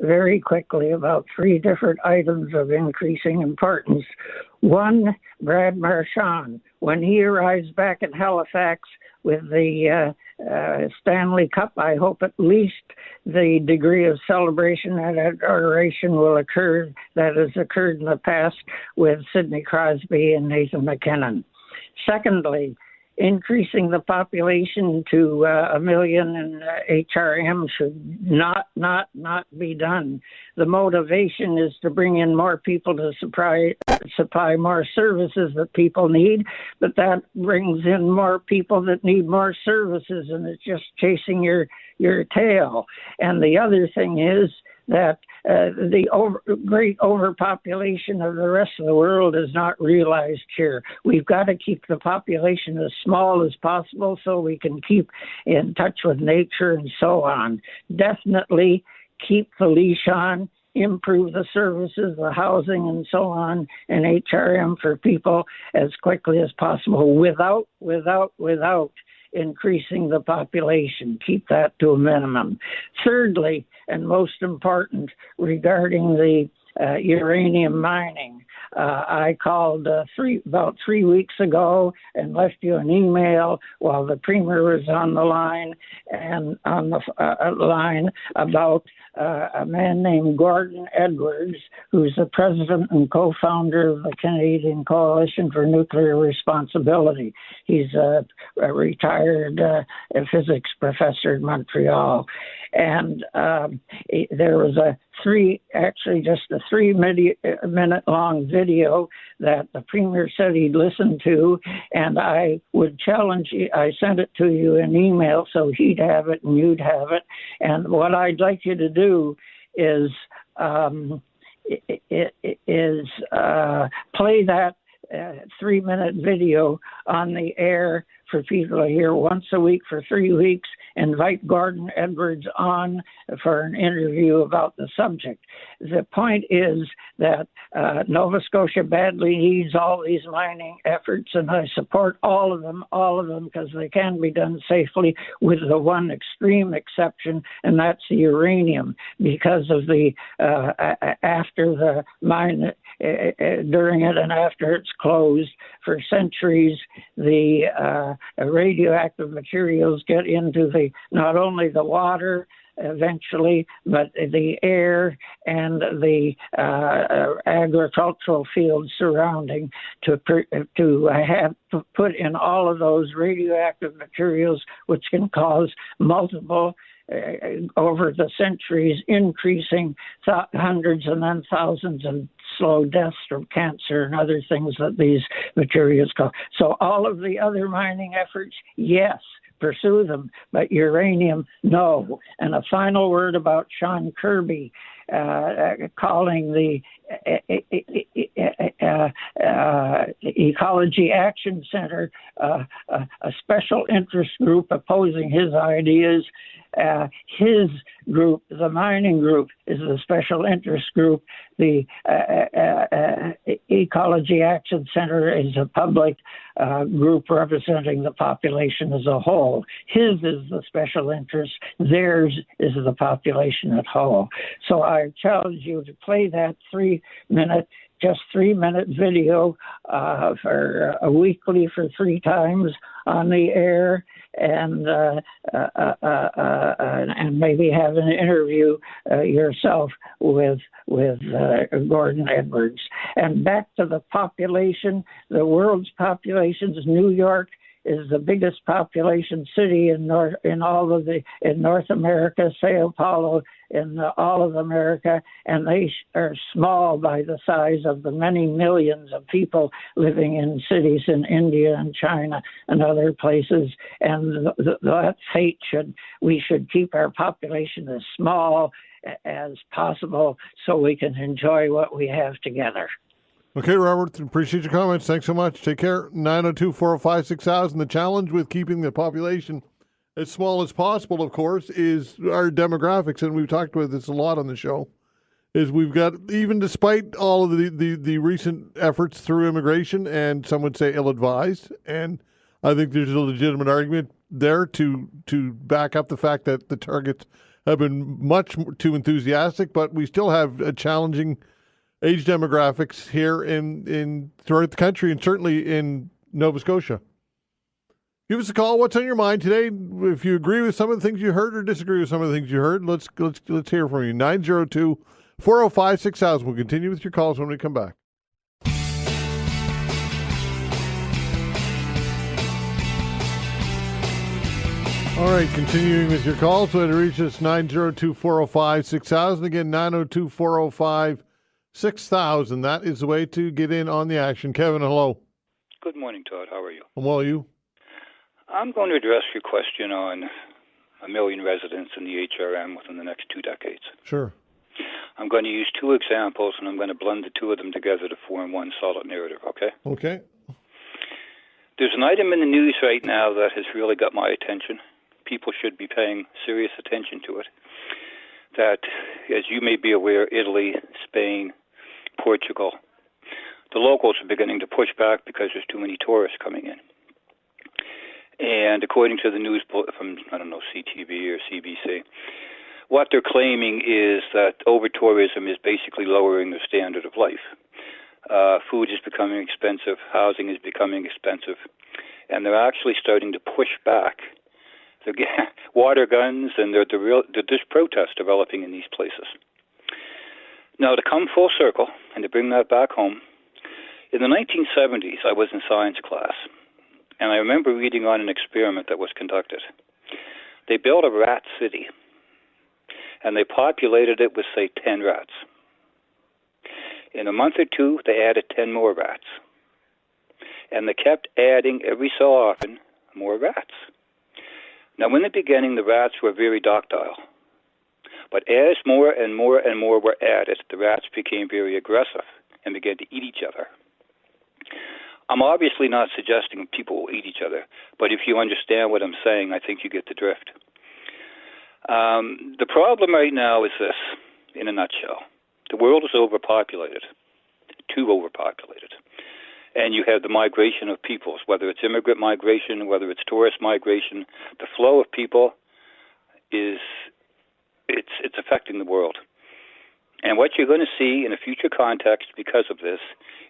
very quickly about three different items of increasing importance. One, Brad Marchand. When he arrives back in Halifax with the Stanley Cup, I hope at least the degree of celebration and adoration will occur that has occurred in the past with Sidney Crosby and Nathan McKinnon. Secondly, increasing the population to 1 million in HRM should not be done. The motivation is to bring in more people to supply more services that people need, but that brings in more people that need more services, and it's just chasing your tail. And the other thing is that the great overpopulation of the rest of the world is not realized here. We've got to keep the population as small as possible so we can keep in touch with nature and so on. Definitely keep the leash on, improve the services, the housing and so on, and HRM for people as quickly as possible without increasing the population. Keep that to a minimum. Thirdly, and most important, regarding the uranium mining, I called about 3 weeks ago and left you an email while the Premier was on the line and on the line about a man named Gordon Edwards, who's the president and co-founder of the Canadian Coalition for Nuclear Responsibility. He's a retired physics professor in Montreal. And there was just a 3-minute long video that the Premier said he'd listen to, and I would challenge you. I sent it to you in email so he'd have it and you'd have it. And what I'd like you to do is play that 3-minute video on the air for people to hear once a week for 3 weeks. Invite Gordon Edwards on for an interview about the subject. The point is that Nova Scotia badly needs all these mining efforts, and I support all of them, because they can be done safely, with the one extreme exception, and that's the uranium, because of the after the mine, during it and after it's closed for centuries, the radioactive materials get into not only the water eventually, but the air and the agricultural fields surrounding, to have put in all of those radioactive materials, which can cause multiple over the centuries, increasing hundreds and then thousands and slow deaths from cancer and other things that these materials cause. So all of the other mining efforts, yes, pursue them, but uranium, no. And a final word about Sean Kirby calling the Ecology Action Center a special interest group opposing his ideas. His group, the mining group, is the special interest group. The Ecology Action Center is a public group representing the population as a whole. His is the special interest. Theirs is the population at whole. So I challenge you to play that 3-minute video for weekly for 3 times on the air, and maybe have an interview yourself with Gordon Edwards. And back to the population, the world's populations. New York is the biggest population city in North America, Sao Paulo in all of America, and they are small by the size of the many millions of people living in cities in India and China and other places. And that fate we should keep our population as small as possible so we can enjoy what we have together. Okay, Robert, appreciate your comments. Thanks so much. Take care. 902-405-6000. The challenge with keeping the population as small as possible, of course, is our demographics, and we've talked about this a lot on the show, is we've got, even despite all of the recent efforts through immigration, and some would say ill-advised, and I think there's a legitimate argument there to back up the fact that the targets have been much too enthusiastic, but we still have a challenging age demographics here in throughout the country, and certainly in Nova Scotia. Give us a call. What's on your mind today? If you agree with some of the things you heard or disagree with some of the things you heard, let's hear from you. 902-405-6000. We'll continue with your calls when we come back. All right, continuing with your calls. So to reach us, 902-405-6000. Again, 902-405-6000. That is the way to get in on the action. Kevin, hello. Good morning, Todd. How are you? I'm well, you? I'm going to address your question on 1 million residents in the HRM within the next 2 decades. Sure. I'm going to use 2 examples, and I'm going to blend the 2 of them together to form one solid narrative, okay? Okay. There's an item in the news right now that has really got my attention. People should be paying serious attention to it. That, as you may be aware, Italy, Spain, Portugal, the locals are beginning to push back because there's too many tourists coming in. And according to the news from, CTV or CBC, what they're claiming is that over-tourism is basically lowering their standard of life. Food is becoming expensive, housing is becoming expensive, and they're actually starting to push back. They're getting water guns, and there's protests developing in these places. Now, to come full circle and to bring that back home, in the 1970s, I was in science class, and I remember reading on an experiment that was conducted. They built a rat city, and they populated it with, say, 10 rats. In a month or 2, they added 10 more rats. And they kept adding, every so often, more rats. Now, in the beginning, the rats were very docile. But as more and more and more were added, the rats became very aggressive and began to eat each other. I'm obviously not suggesting people will eat each other, but if you understand what I'm saying, I think you get the drift. The problem right now is this, in a nutshell. The world is overpopulated, too overpopulated. And you have the migration of peoples, whether it's immigrant migration, whether it's tourist migration. The flow of people it's affecting the world. And what you're going to see in a future context because of this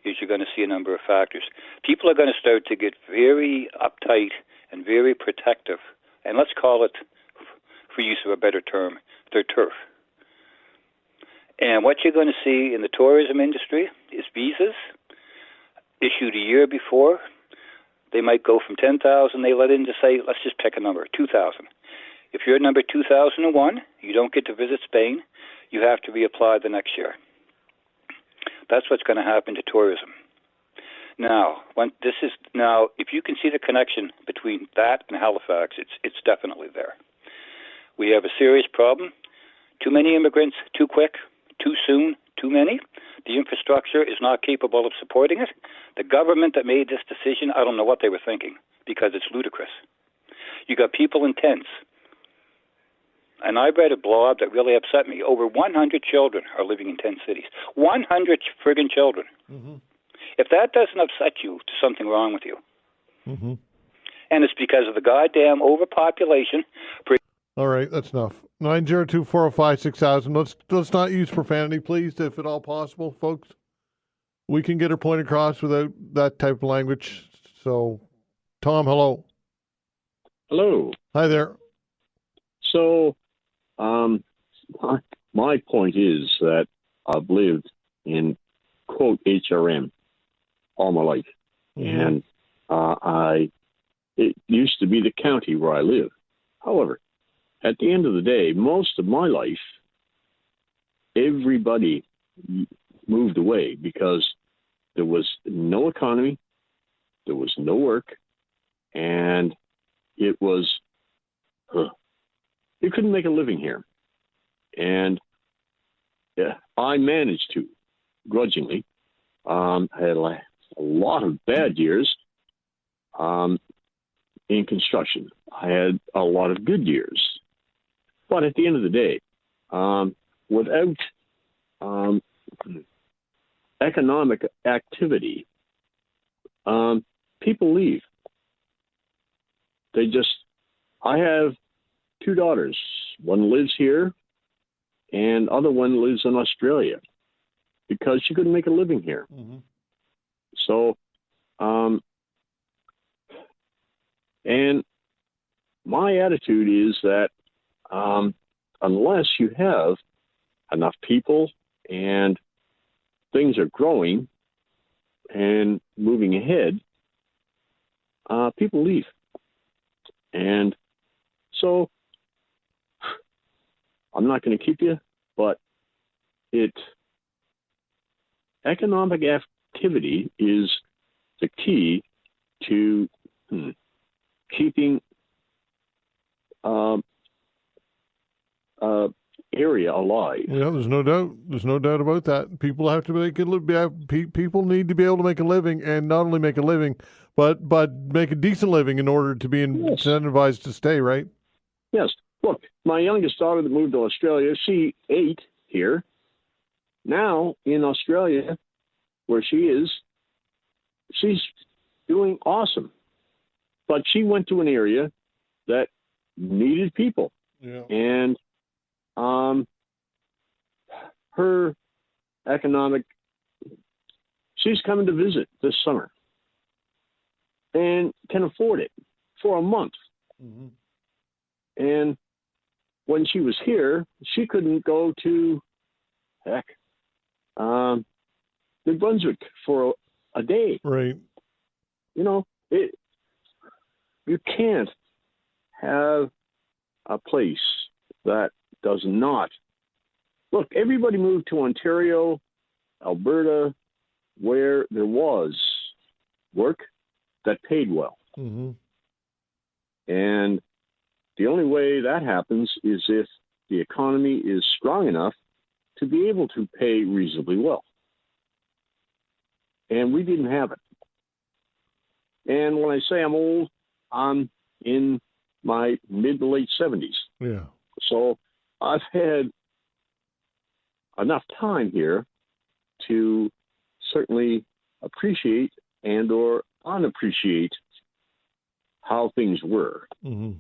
is you're going to see a number of factors. People are going to start to get very uptight and very protective, and let's call it, for use of a better term, their turf. And what you're going to see in the tourism industry is visas issued a year before. They might go from 10,000, they let in to say, let's just pick a number, 2,000. If you're at number 2001, you don't get to visit Spain, you have to reapply the next year. That's what's going to happen to tourism. Now, if you can see the connection between that and Halifax, it's definitely there. We have a serious problem. Too many immigrants, too quick, too soon, too many. The infrastructure is not capable of supporting it. The government that made this decision, I don't know what they were thinking, because it's ludicrous. You got people in tents. And I read a blog that really upset me. Over 100 children are living in tent cities. 100 friggin' children. Mm-hmm. If that doesn't upset you, there's something wrong with you. Mm-hmm. And it's because of the goddamn overpopulation. All right, that's enough. 902-405-6000. Let's not use profanity, please, if at all possible, folks. We can get our point across without that type of language. So, Tom, hello. Hello. Hi there. So, my point is that I've lived in, quote, HRM all my life. Mm-hmm. And it used to be the county where I live. However, at the end of the day, most of my life, everybody moved away because there was no economy, there was no work, and it was, you couldn't make a living here. And I managed to, grudgingly. I had a lot of bad years in construction. I had a lot of good years. But at the end of the day, without economic activity, people leave. I have two daughters. One lives here and other one lives in Australia because she couldn't make a living here. Mm-hmm. So, and my attitude is that unless you have enough people and things are growing and moving ahead, people leave. And so I'm not going to keep you, but economic activity is the key to keeping area alive. Yeah, there's no doubt. There's no doubt about that. People have to make people need to be able to make a living, and not only make a living, but make a decent living in order to be incentivized to stay. Right? Yes. Look, my youngest daughter that moved to Australia, she ate here. Now in Australia, where she is, she's doing awesome. But she went to an area that needed people. Yeah. And her economic, she's coming to visit this summer and can afford it for a month. Mm-hmm. And when she was here, she couldn't go to, New Brunswick for a day. Right. You know, you can't have a place that does not. Look, everybody moved to Ontario, Alberta, where there was work that paid well. Mm-hmm. And the only way that happens is if the economy is strong enough to be able to pay reasonably well. And we didn't have it. And when I say I'm old, I'm in my mid to late 70s. Yeah. So I've had enough time here to certainly appreciate and or unappreciate how things were. Mm-hmm.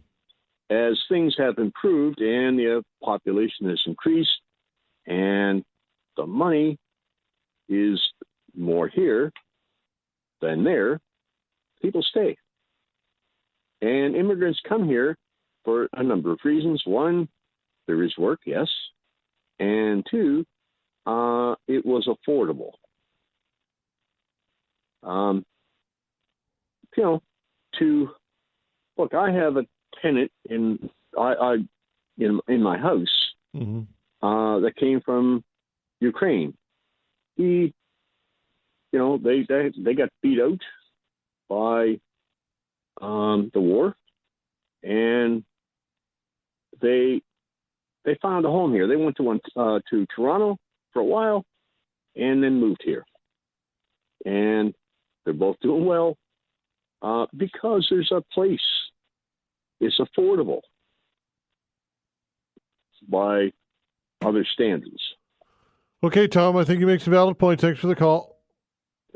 As things have improved and the population has increased and the money is more here than there, people stay. And immigrants come here for a number of reasons. One, there is work, yes. And two, it was affordable. Look, I have a tenant in my house, mm-hmm. That came from Ukraine. He they got beat out by the war, and they found a home here. They went to Toronto for a while, and then moved here. And they're both doing well because there's a place. It's affordable by other standards. Okay, Tom, I think you make some valid points. Thanks for the call.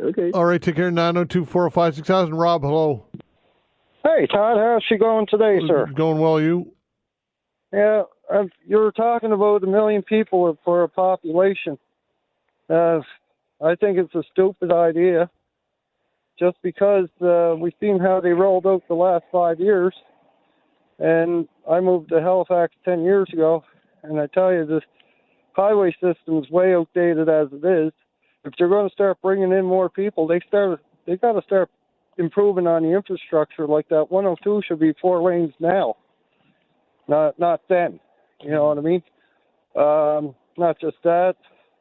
Okay. All right, take care. 902-405-6000. Rob, hello. Hey, Todd, how's she going today, sir? Going well, you? Yeah, you were talking about 1 million people for a population. I think it's a stupid idea, just because we've seen how they rolled out the last 5 years. And I moved to Halifax 10 years ago, and I tell you, this highway system is way outdated as it is. If they're going to start bringing in more people, they got to start improving on the infrastructure. Like that 102 should be 4 lanes now, not then. You know what I mean? Not just that,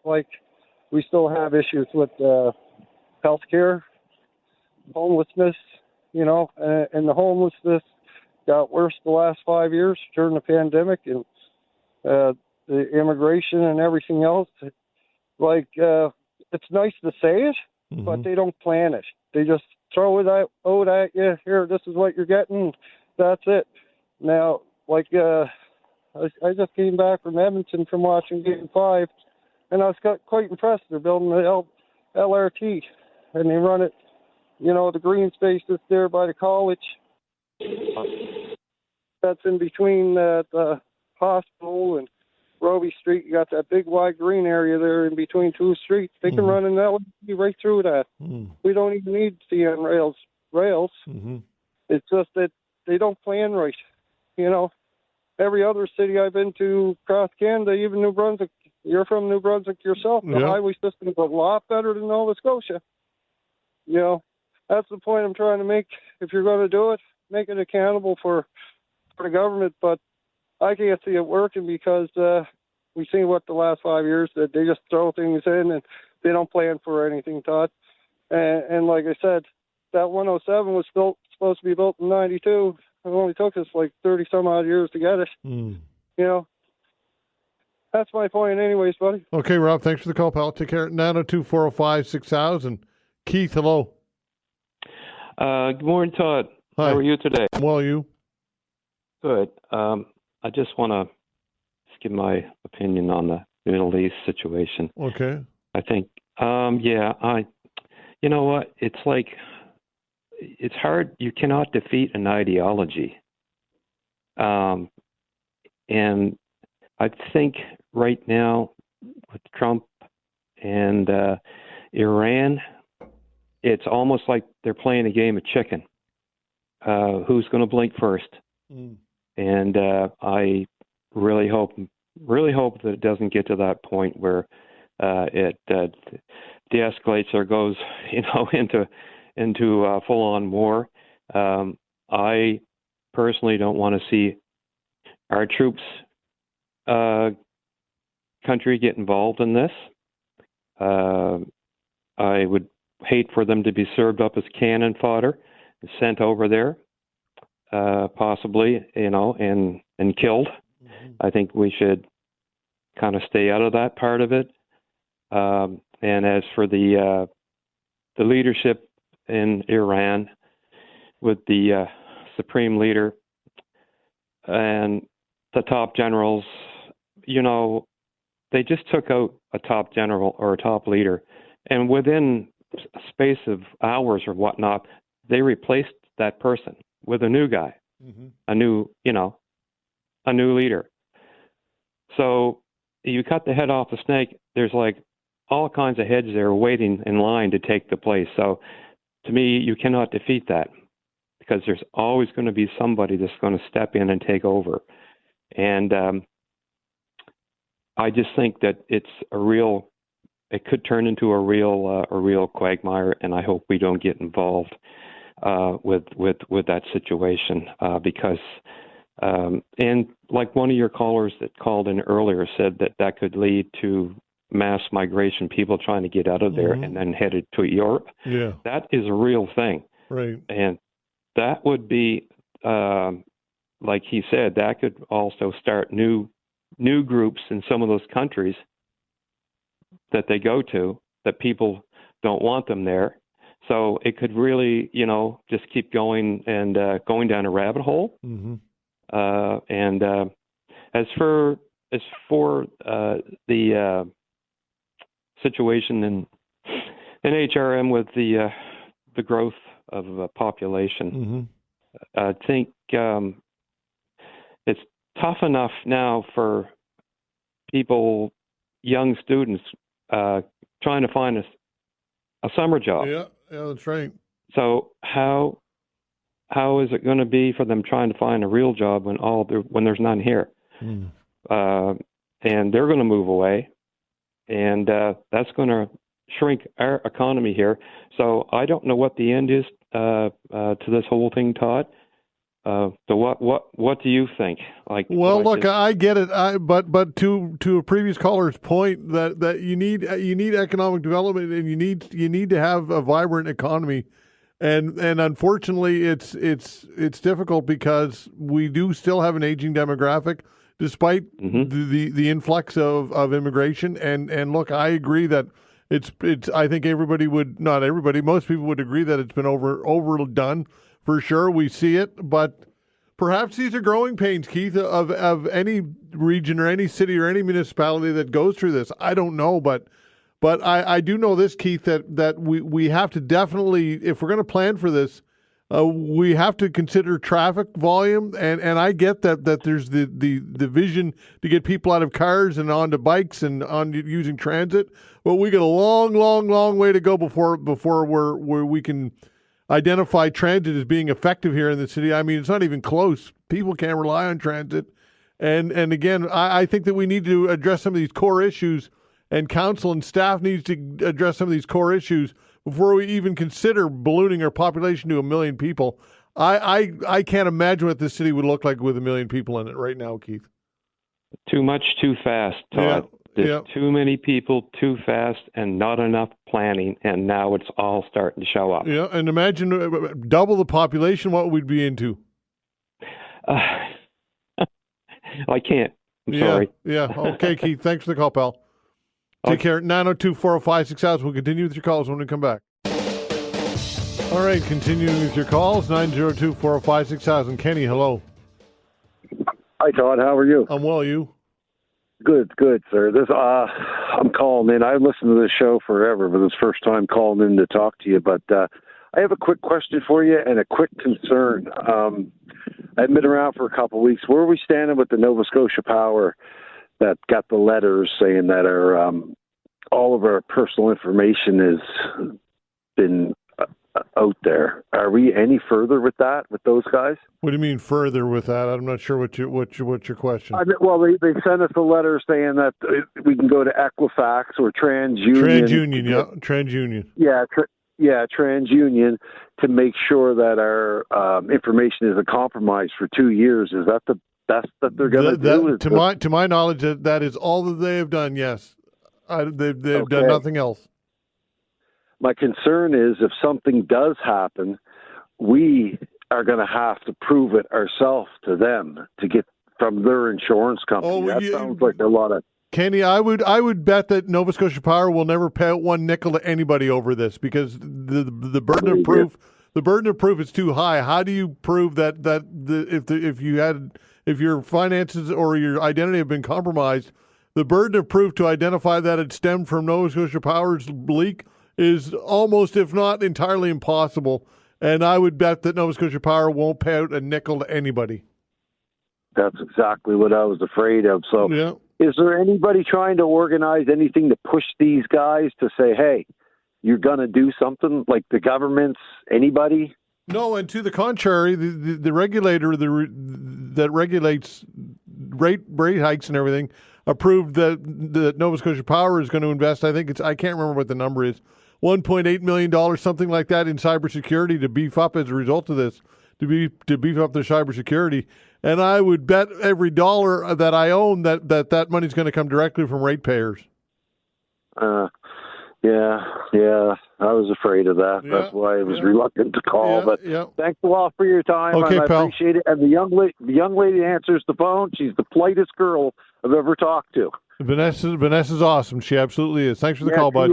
like we still have issues with healthcare, homelessness, and the homelessness got worse the last 5 years during the pandemic, and the immigration and everything else. Like, it's nice to say it, but they don't plan it. They just throw it out at you. Here, this is what you're getting. That's it. Now, like, I just came back from Edmonton from watching Game 5, and I was quite impressed. They're building the LRT, and they run it, the green space that's there by the college. That's in between the hospital and Roby Street. You got that big wide green area there in between 2 streets. They can run an LRT right through that. We don't even need CN rails. It's just that they don't plan right. Every other city I've been to across Canada, even New Brunswick, you're from New Brunswick yourself, the highway system is a lot better than Nova Scotia. That's the point I'm trying to make. If you're going to do it, make it accountable for the government, but I can't see it working because we've seen what the last 5 years that they just throw things in and they don't plan for anything, Todd. And like I said, that 107 was supposed to be built in 92. It only took us like 30 some odd years to get it. That's my point anyways, buddy. Okay, Rob, thanks for the call, pal. Take care. 902-405-6000. Keith, hello. Good morning, Todd. Hi. How are you today? Well, you? Good. I just want to give my opinion on the Middle East situation. Okay. I think, you know what? It's like, it's hard. You cannot defeat an ideology. And I think right now with Trump and Iran, it's almost like they're playing a game of chicken. Who's going to blink first? And I really hope that it doesn't get to that point where it de-escalates or goes, into full-on war. I personally don't want to see our troops, country get involved in this. I would hate for them to be served up as cannon fodder, sent over there, possibly, and killed. I think we should kind of stay out of that part of it. And as for the leadership in Iran with the supreme leader and the top generals, they just took out a top general or a top leader, and within a space of hours or whatnot, they replaced that person with a new guy, a new leader. So you cut the head off the snake, there's like all kinds of heads there waiting in line to take the place. So to me, you cannot defeat that because there's always going to be somebody that's going to step in and take over. And I just think that it could turn into a real quagmire, and I hope we don't get involved with that situation because and like one of your callers that called in earlier said that could lead to mass migration, people trying to get out of there and then headed to Europe. Yeah. That is a real thing. Right. And that would be, like he said, that could also start new groups in some of those countries that they go to that people don't want them there. So it could really, just keep going and going down a rabbit hole. Mm-hmm. As for the situation in HRM with the growth of population, I think it's tough enough now for people, young students, trying to find a summer job. Yeah, that's right. So how is it going to be for them trying to find a real job when there's none here? And they're going to move away, and that's going to shrink our economy here. So I don't know what the end is to this whole thing, Todd. So what do you think? Look, I get it. But to a previous caller's point that you need economic development, and you need to have a vibrant economy, and unfortunately it's difficult because we do still have an aging demographic, despite the influx of immigration. And look, I agree that it's I think most people would agree that it's been overdone. For sure, we see it, but perhaps these are growing pains, Keith, of any region or any city or any municipality that goes through this. I don't know, but I do know this, Keith, that we have to definitely, if we're going to plan for this, we have to consider traffic volume, and I get that there's the vision to get people out of cars and onto bikes and on using transit, but we got a long way to go before we can identify transit as being effective here in the city. I mean, it's not even close. People can't rely on transit. And again, I think that we need to address some of these core issues, and council and staff needs to address some of these core issues before we even consider ballooning our population to 1 million people. I can't imagine what this city would look like with 1 million people in it right now, Keith. Too much, too fast, Todd. There's too many people, too fast, and not enough planning, and now it's all starting to show up. Yeah, and imagine double the population, what we'd be into. I can't. I'm sorry. Yeah, okay, Keith. Thanks for the call, pal. Take care. 902-405-6000. We'll continue with your calls when we come back. All right, continuing with your calls, 902-405-6000. Kenny, hello. Hi, Todd. How are you? I'm well, you? Good, sir. I'm calling in. I've listened to this show forever, but it's first time calling in to talk to you. But I have a quick question for you and a quick concern. I've been around for a couple of weeks. Where are we standing with the Nova Scotia Power that got the letters saying that all of our personal information has been out there? Are we any further with that, with those guys? What do you mean further with that? I'm not sure what's your question. They sent us a letter saying that we can go to Equifax or TransUnion. TransUnion. Yeah, TransUnion, to make sure that our information isn't compromised for 2 years. Is that the best that they're going to do? To my knowledge, that is all that they have done. Yes, they've done nothing else. My concern is if something does happen, we are going to have to prove it ourselves to them to get from their insurance company. That sounds like a lot of... Kenny, I would bet that Nova Scotia Power will never pay out one nickel to anybody over this, because the burden of proof is too high. How do you prove that if your finances or your identity have been compromised, the burden of proof to identify that it stemmed from Nova Scotia Power's leak is almost, if not entirely, impossible. And I would bet that Nova Scotia Power won't pay out a nickel to anybody. That's exactly what I was afraid of. So is there anybody trying to organize anything to push these guys to say, hey, you're going to do something, like the governments, anybody? No, and to the contrary, the regulator that regulates rate hikes and everything approved that Nova Scotia Power is going to invest, I can't remember what the number is, $1.8 million, something like that, in cybersecurity to beef up as a result of this, to beef up their cybersecurity. And I would bet every dollar that I own that money's going to come directly from ratepayers. Yeah. I was afraid of that. Yeah, That's why I was reluctant to call. But thanks a lot for your time. Okay, and I pal. appreciate it. And the young lady answers the phone. She's the politest girl I've ever talked to. Vanessa's awesome. She absolutely is. Thanks for the call, bud.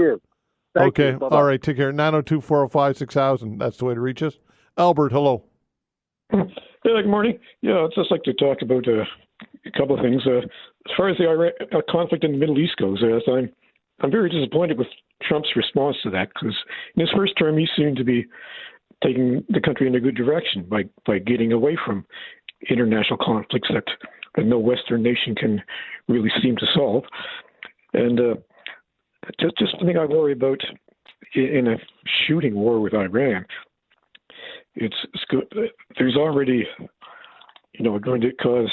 Thank okay. you. Bye-bye. All right. Take care. 902-405-6000. That's the way to reach us. Albert, hello. Yeah, good morning. Yeah, I'd just like to talk about a couple of things. As far as the Iran conflict in the Middle East goes, I'm very disappointed with Trump's response to that, because in his first term, he seemed to be taking the country in a good direction by getting away from international conflicts that no Western nation can really seem to solve. And just something I worry about in a shooting war with Iran. It's good. There's already, going to cause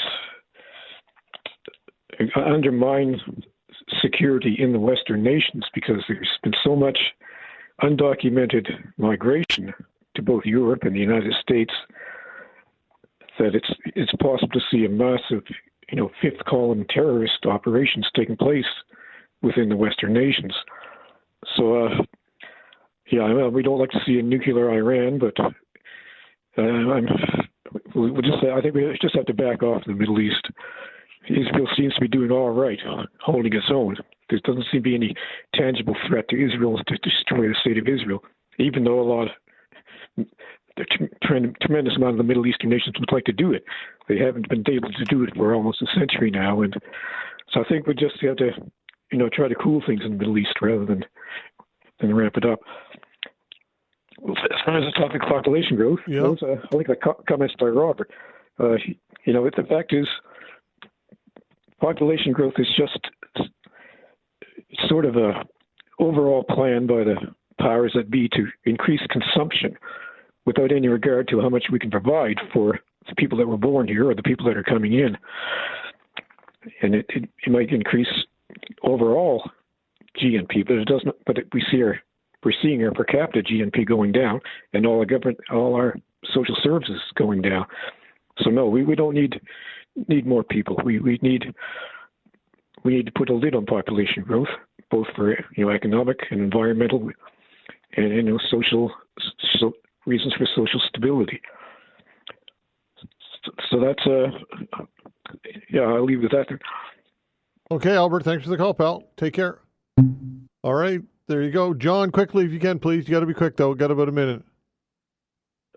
undermine security in the Western nations, because there's been so much undocumented migration to both Europe and the United States that it's possible to see a massive, fifth column terrorist operations taking place within the Western nations. So, we don't like to see a nuclear Iran, but I think we just have to back off the Middle East. Israel seems to be doing all right, holding its own. There doesn't seem to be any tangible threat to Israel to destroy the state of Israel, even though the tremendous amount of the Middle Eastern nations would like to do it. They haven't been able to do it for almost a century now, and so I think we just have to, try to cool things in the Middle East rather than ramp it up. As far as the topic of population growth, I like the comments by Robert. The fact is, population growth is just sort of a overall plan by the powers that be to increase consumption without any regard to how much we can provide for the people that were born here or the people that are coming in. And it might increase overall GNP, but it doesn't. But we're seeing our per capita GNP going down, and all our social services going down. So no, we don't need more people. We need to put a lid on population growth, both for economic and environmental and social reasons for social stability. So that's I'll leave it at that. Okay, Albert, thanks for the call, pal. Take care. All right, there you go. John, quickly, if you can, please. You got to be quick, though. Got about a minute.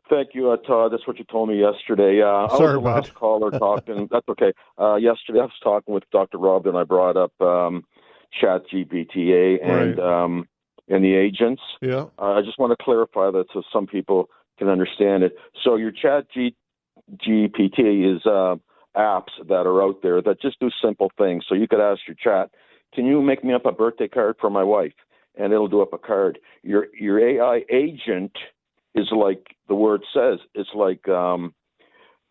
Thank you, Todd. That's what you told me yesterday. Sorry, I was the last caller talking. That's okay. Yesterday, I was talking with Dr. Rob, and I brought up Chat GPT and the agents. Yeah. I just want to clarify that so some people can understand it. So your Chat GPT is apps that are out there that just do simple things. So you could ask your chat, can you make me up a birthday card for my wife? And it'll do up a card. Your AI agent is like the word says. It's like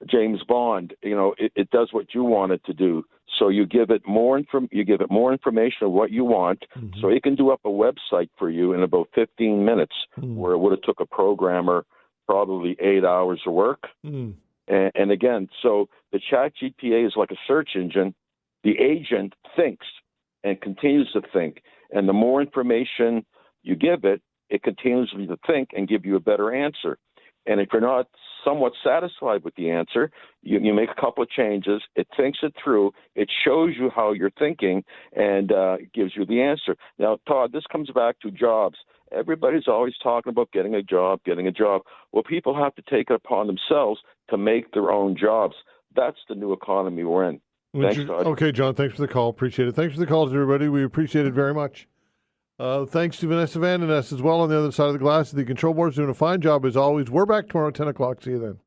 James Bond. It does what you want it to do. So you give it more information of what you want, so it can do up a website for you in about 15 minutes, where it would have took a programmer probably 8 hours of work. And again, so the Chat GPT is like a search engine. The agent thinks and continues to think, and the more information you give it, it continues to think and give you a better answer. And if you're not somewhat satisfied with the answer, you make a couple of changes. It thinks it through. It shows you how you're thinking and it gives you the answer. Now, Todd, this comes back to jobs. Everybody's always talking about getting a job. Well, people have to take it upon themselves to make their own jobs. That's the new economy we're in. Thanks, Todd. Okay, John, thanks for the call. Appreciate it. Thanks for the calls, everybody. We appreciate it very much. Thanks to Vanessa Van Ness as well on the other side of the glass. The control board's doing a fine job as always. We're back tomorrow at 10 o'clock. See you then.